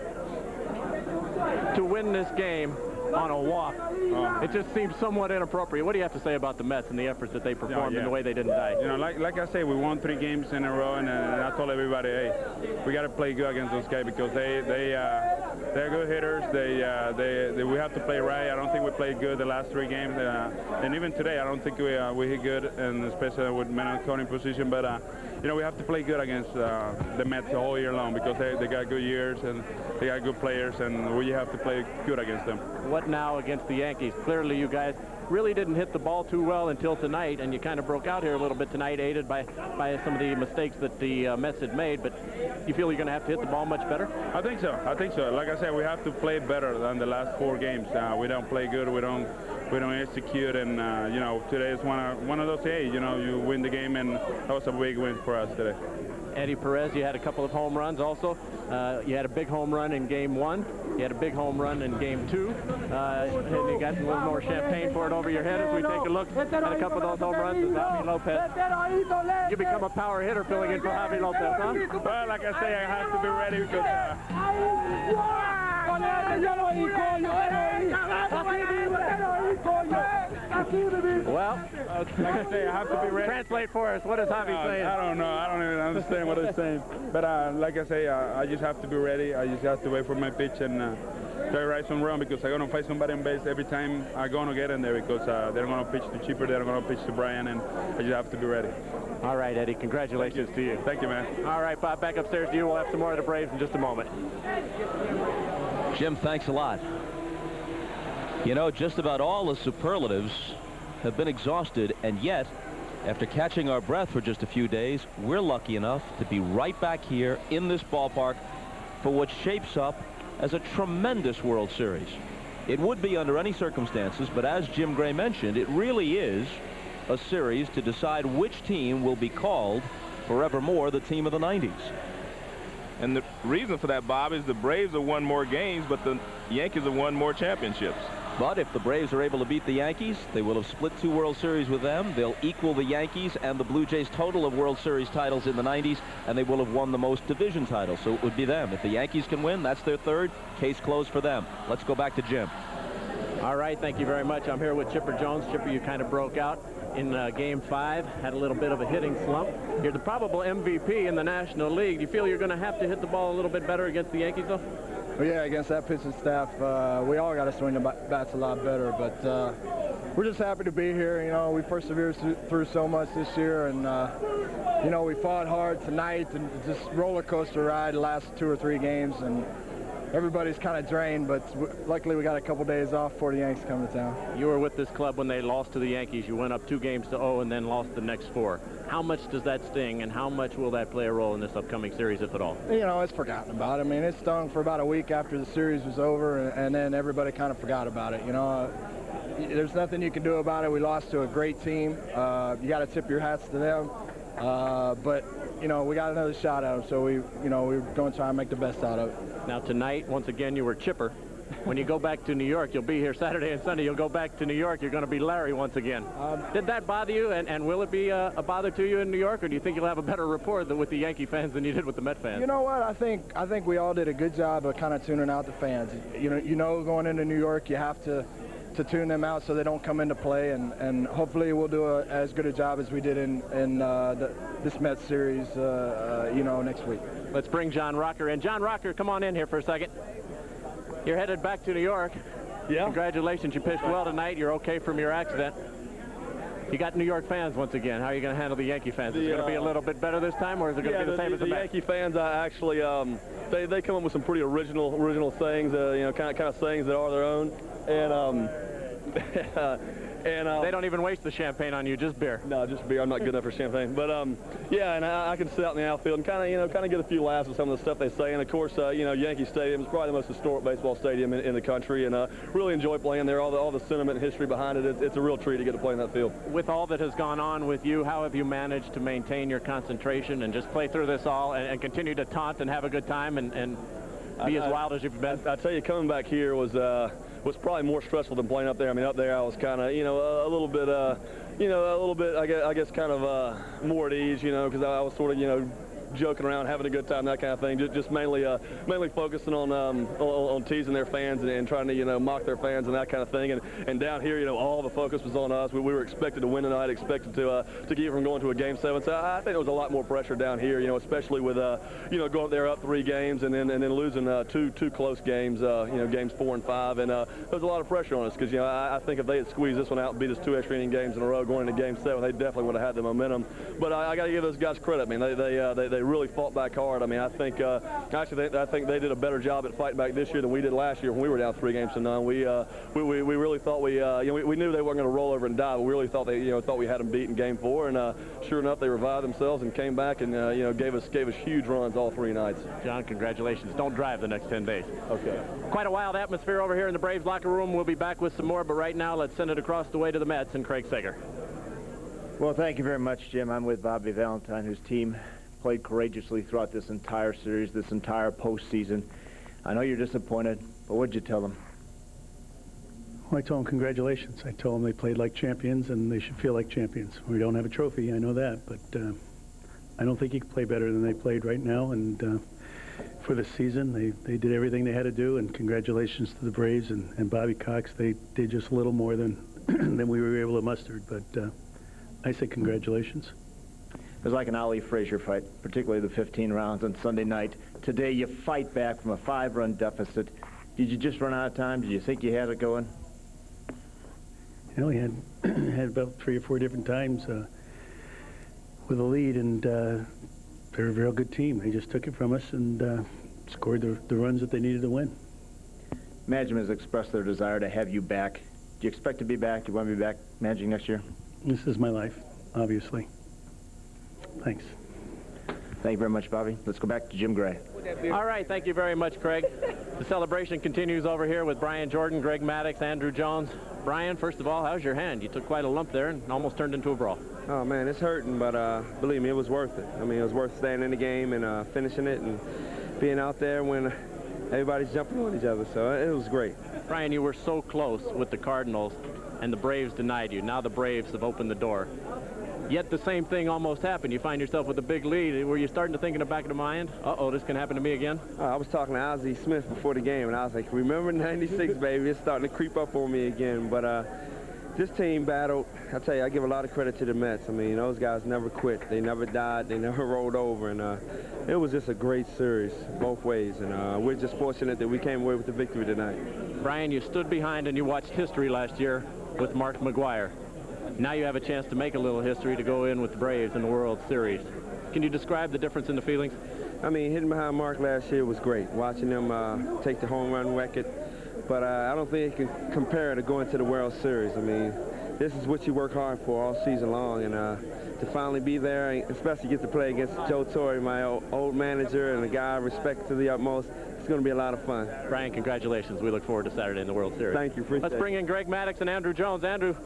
To win this game on a walk, it just seems somewhat inappropriate. What do you have to say about the Mets and the efforts that they performed and the way they didn't die? You know, like I say, we won 3 games in a row, and I told everybody, hey, we got to play good against those guys because they're good hitters. We have to play right. I don't think we played good the last 3 games, and even today, I don't think we hit good, and especially with Menaconi position. But you know, we have to play good against the Mets all year long because they got good years and they got good players, and we have to play good against them. What now against the Yankees? Clearly, you guys really didn't hit the ball too well until tonight, and you kind of broke out here a little bit tonight, aided by some of the mistakes that the Mets had made. But you feel you're going to have to hit the ball much better? I think so. I think so. Like I said, we have to play better than the last 4 games. We don't play good. We don't execute, and you know, today is one of those. Hey, you know, you win the game, and that was a big win for us today. Eddie Perez, you had a couple of home runs also. You had a big home run in Game 1. You had a big home run in Game 2. And you got a little more champagne poured over your head as we take a look at a couple of those home runs. And Javi Lopez, you become a power hitter filling in for Javi Lopez, huh? Well, like I say, I have to be ready because... Well, like I say, I have to be ready. Translate for us. What is Javi saying? I don't know. I don't even understand what he's saying. But like I say, I just have to be ready. I just have to wait for my pitch and try to ride some run because I'm going to fight somebody on base every time I'm going to get in there because they're going to pitch to Chipper, they're going to pitch to Brian, and I just have to be ready. All right, Eddie. Congratulations to you. Thank you, man. All right, Bob, back upstairs to you. We'll have some more of the Braves in just a moment. Jim, thanks a lot. You know, just about all the superlatives have been exhausted, and yet, after catching our breath for just a few days, we're lucky enough to be right back here in this ballpark for what shapes up as a tremendous World Series. It would be under any circumstances, but as Jim Gray mentioned, it really is a series to decide which team will be called forevermore the team of the 90s. And the reason for that, Bob, is the Braves have won more games, but the Yankees have won more championships. But if the Braves are able to beat the Yankees, they will have split 2 World Series with them. They'll equal the Yankees and the Blue Jays' total of World Series titles in the 90s, and they will have won the most division titles. So it would be them. If the Yankees can win, that's their 3rd. Case closed for them. Let's go back to Jim. All right, thank you very much. I'm here with Chipper Jones. Chipper, you kind of broke out. in Game 5. Had a little bit of a hitting slump. You're the probable MVP in the National League. Do you feel you're going to have to hit the ball a little bit better against the Yankees, though? Well, yeah, against that pitching staff, we all got to swing the bats a lot better. But we're just happy to be here. You know, we persevered through so much this year, and you know, we fought hard tonight, and just roller coaster ride the last 2 or 3 games, and everybody's kind of drained, but luckily we got a couple days off before the Yankees come to town. You were with this club when they lost to the Yankees. You went up 2 games to 0 and then lost the next 4. How much does that sting, and how much will that play a role in this upcoming series, if at all? You know, it's forgotten about. I mean, it stung for about a week after the series was over, and then everybody kind of forgot about it. You know, there's nothing you can do about it. We lost to a great team. You got to tip your hats to them. But you know, we got another shot at them, so we're going to try and make the best out of it. Now tonight, once again, you were chipper. When you go back to New York, you'll be here Saturday and Sunday. You'll go back to New York. You're going to be Larry once again. Did that bother you, and will it be a bother to you in New York, or do you think you'll have a better rapport with the Yankee fans than you did with the Met fans? You know what? I think we all did a good job of kind of tuning out the fans. You know, going into New York, you have to tune them out so they don't come into play, and hopefully we'll do as good a job as we did in this Mets series, you know, next week. Let's bring John Rocker in. John Rocker, come on in here for a second. You're headed back to New York. Yeah. Congratulations, you pitched well tonight. You're okay from your accident. You got New York fans once again. How are you going to handle the Yankee fans? Is it going to be a little bit better this time, or is it going to be the same as the Mets? Yankee fans, actually, they come up with some pretty original sayings, you know, kind of sayings that are their own, and they don't even waste the champagne on you, just beer. No, just beer. I'm not good enough for champagne. But yeah, and I can sit out in the outfield and kind of get a few laughs with some of the stuff they say. And of course, you know, Yankee Stadium is probably the most historic baseball stadium in the country, and really enjoy playing there. All the sentiment and history behind it. It's a real treat to get to play in that field. With all that has gone on with you, how have you managed to maintain your concentration and just play through this all and continue to taunt and have a good time and be as wild as you've been? I tell you, coming back here was probably more stressful than playing up there. I mean, up there I was kind of, you know, a little bit, I guess kind of more at ease, you know, because I was sort of, you know, joking around, having a good time, that kind of thing. Just mainly focusing on teasing their fans and trying to, you know, mock their fans and that kind of thing. And down here, you know, all the focus was on us. We were expected to win tonight, expected to keep from going to a Game 7. So I think there was a lot more pressure down here, you know, especially with you know, going up there up 3 games and then losing two close games, you know, games 4 and 5. And there was a lot of pressure on us because, you know, I think if they had squeezed this one out and beat us 2 extra inning games in a row going into Game 7, they definitely would have had the momentum. But I got to give those guys credit. I mean, they really fought back hard. I mean, I think I think they did a better job at fighting back this year than we did last year when we were down 3 games to none. We really thought you know, we knew they weren't going to roll over and die, but we really thought we had them beat in Game 4, and sure enough, they revived themselves and came back and you know, gave us huge runs all 3 nights. John, congratulations. Don't drive the next 10 days. Okay. Quite a wild atmosphere over here in the Braves locker room. We'll be back with some more, but right now let's send it across the way to the Mets and Craig Sager. Well, thank you very much, Jim. I'm with Bobby Valentine, whose team played courageously throughout this entire series, this entire postseason. I know you're disappointed, but what'd you tell them? Well, I told them congratulations. I told them they played like champions and they should feel like champions. We don't have a trophy, I know that, but I don't think you can play better than they played right now. And for the season, they did everything they had to do, and congratulations to the Braves and Bobby Cox. They did just a little more than than we were able to muster, but I say congratulations. It was like an Ali Frazier fight, particularly the 15 rounds on Sunday night. Today, you fight back from a 5-run deficit. Did you just run out of time? Did you think you had it going? You know, we had about 3 or 4 different times with a lead, and they're a real good team. They just took it from us and scored the runs that they needed to win. Management has expressed their desire to have you back. Do you expect to be back? Do you want to be back managing next year? This is my life, obviously. Thanks. Thank you very much, Bobby. Let's go back to Jim Gray. All right, thank you very much, Craig. The celebration continues over here with Brian Jordan, Greg Maddux, Andrew Jones. Brian, first of all, how's your hand? You took quite a lump there and almost turned into a brawl. Oh, man, it's hurting, but believe me, it was worth it. I mean, it was worth staying in the game and finishing it and being out there when everybody's jumping on each other, so it was great. Brian, you were so close with the Cardinals, and the Braves denied you. Now the Braves have opened the door. Yet the same thing almost happened. You find yourself with a big lead. Were you starting to think in the back of the mind, uh-oh, this can happen to me again? I was talking to Ozzie Smith before the game, and I was like, remember 96, baby? It's starting to creep up on me again. But, this team battled. I tell you, I give a lot of credit to the Mets. I mean, those guys never quit. They never died. They never rolled over. And it was just a great series both ways. And we're just fortunate that we came away with the victory tonight. Brian, you stood behind and you watched history last year with Mark McGwire. Now you have a chance to make a little history to go in with the Braves in the World Series. Can you describe the difference in the feelings? I mean, hitting behind Mark last year was great. Watching him take the home run record. But I don't think it can compare to going to the World Series. I mean, this is what you work hard for all season long. And to finally be there, especially get to play against Joe Torre, my old manager, and a guy I respect to the utmost, it's going to be a lot of fun. Brian, congratulations. We look forward to Saturday in the World Series. Thank you. Appreciate Let's bring in Greg Maddux and Andrew Jones. Andrew,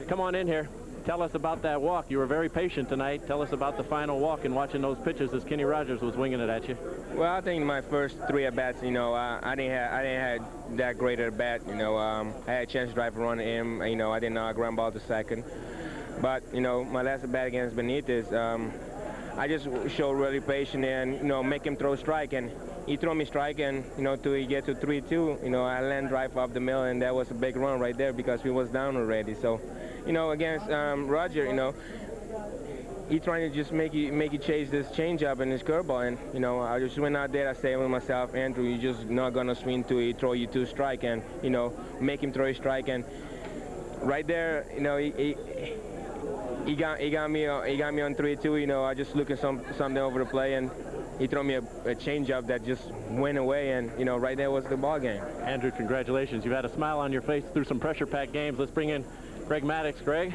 come on in here. Tell us about that walk. You were very patient tonight. Tell us about the final walk and watching those pitches as Kenny Rogers was winging it at you. Well, I think my first 3 at-bats, you know, I didn't have that great at bat. You know, I had a chance to drive a run in. You know, I didn't ground ball to second. But, you know, my last at-bat against Benitez, I just showed really patient and, you know, make him throw strike. And he threw me strike, and, you know, till he get to 3-2, you know, I land drive off the mill, and that was a big run right there because we was down already. So, you know, against Roger, you know, he trying to just make you chase this changeup and this curveball, and, you know, I just went out there. I said with myself, Andrew, you're just not gonna swing to it, throw you 2 strike, and, you know, make him throw a strike. And right there, you know, he got me on 3-2. You know, I just looking something over the play, and he threw me a changeup that just went away, and, you know, right there was the ball game. Andrew, congratulations. You've had a smile on your face through some pressure-packed games. Let's bring in Greg Maddux. Greg,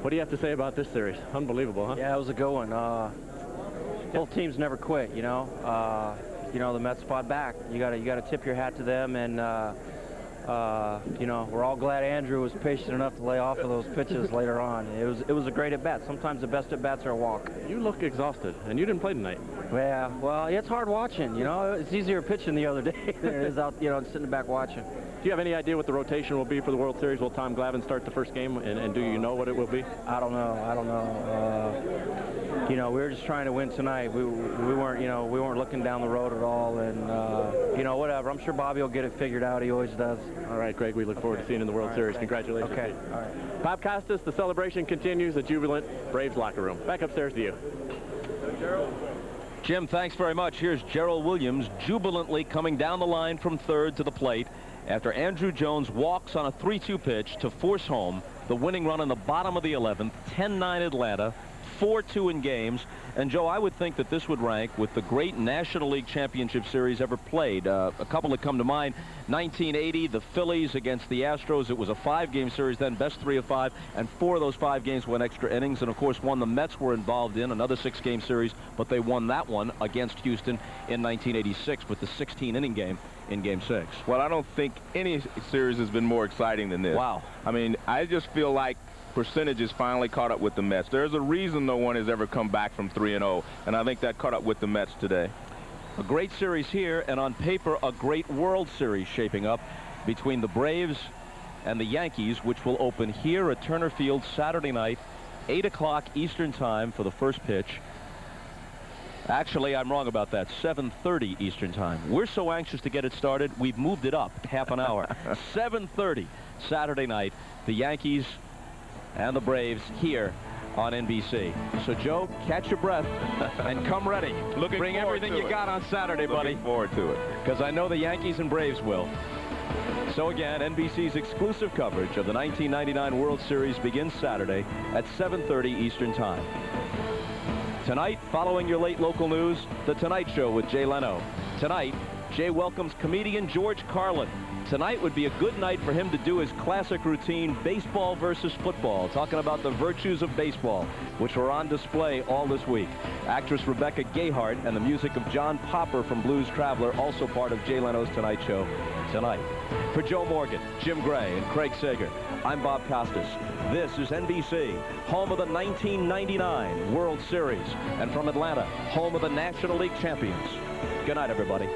what do you have to say about this series? Unbelievable, huh? Yeah, it was a good one. Both teams never quit, you know. You know, the Mets fought back. You gotta tip your hat to them, and you know, we're all glad Andrew was patient enough to lay off of those pitches later on. It was a great at-bat. Sometimes the best at-bats are a walk. You look exhausted, and you didn't play tonight. Yeah, well, it's hard watching, you know. It's easier pitching the other day than it is out, you know, sitting back watching. Do you have any idea what the rotation will be for the World Series? Will Tom Glavine start the first game, and do you know what it will be? I don't know. You know, we were just trying to win tonight. We weren't, you know, we weren't looking down the road at all, and you know, whatever. I'm sure Bobby will get it figured out. He always does. All right, Greg, we look forward to seeing you in the World Series. Congratulations. Okay. All right. Bob Costas, the celebration continues. The jubilant Braves locker room. Back upstairs to you. Jim, thanks very much. Here's Gerald Williams jubilantly coming down the line from third to the plate after Andrew Jones walks on a 3-2 pitch to force home the winning run in the bottom of the 11th, 10-9 Atlanta, 4-2 in games. And, Joe, I would think that this would rank with the great National League Championship Series ever played. A couple that come to mind, 1980, the Phillies against the Astros. It was a 5-game series then, best 3 of 5, and 4 of those 5 games went extra innings. And, of course, one the Mets were involved in, another 6-game series, but they won that one against Houston in 1986 with the 16-inning game in Game 6. Well, I don't think any series has been more exciting than this. Wow. I mean, I just feel like percentages finally caught up with the Mets. There's a reason no one has ever come back from 3-0, and I think that caught up with the Mets today. A great series here, and on paper, a great World Series shaping up between the Braves and the Yankees, which will open here at Turner Field Saturday night, 8 o'clock Eastern Time for the first pitch. Actually, I'm wrong about that. 7:30 Eastern Time. We're so anxious to get it started, we've moved it up half an hour. 7:30 Saturday night, the Yankees and the Braves here on NBC. So, Joe, catch your breath and come ready. Bring everything you got on Saturday, buddy. Looking forward to it. Because I know the Yankees and Braves will. So again, NBC's exclusive coverage of the 1999 World Series begins Saturday at 7:30 Eastern Time. Tonight, following your late local news, The Tonight Show with Jay Leno. Tonight, Jay welcomes comedian George Carlin. Tonight would be a good night for him to do his classic routine, baseball versus football, talking about the virtues of baseball, which were on display all this week. Actress Rebecca Gayheart and the music of John Popper from Blues Traveler, also part of Jay Leno's Tonight Show tonight. For Joe Morgan, Jim Gray, and Craig Sager, I'm Bob Costas. This is NBC, home of the 1999 World Series, and from Atlanta, home of the National League champions. Good night, everybody.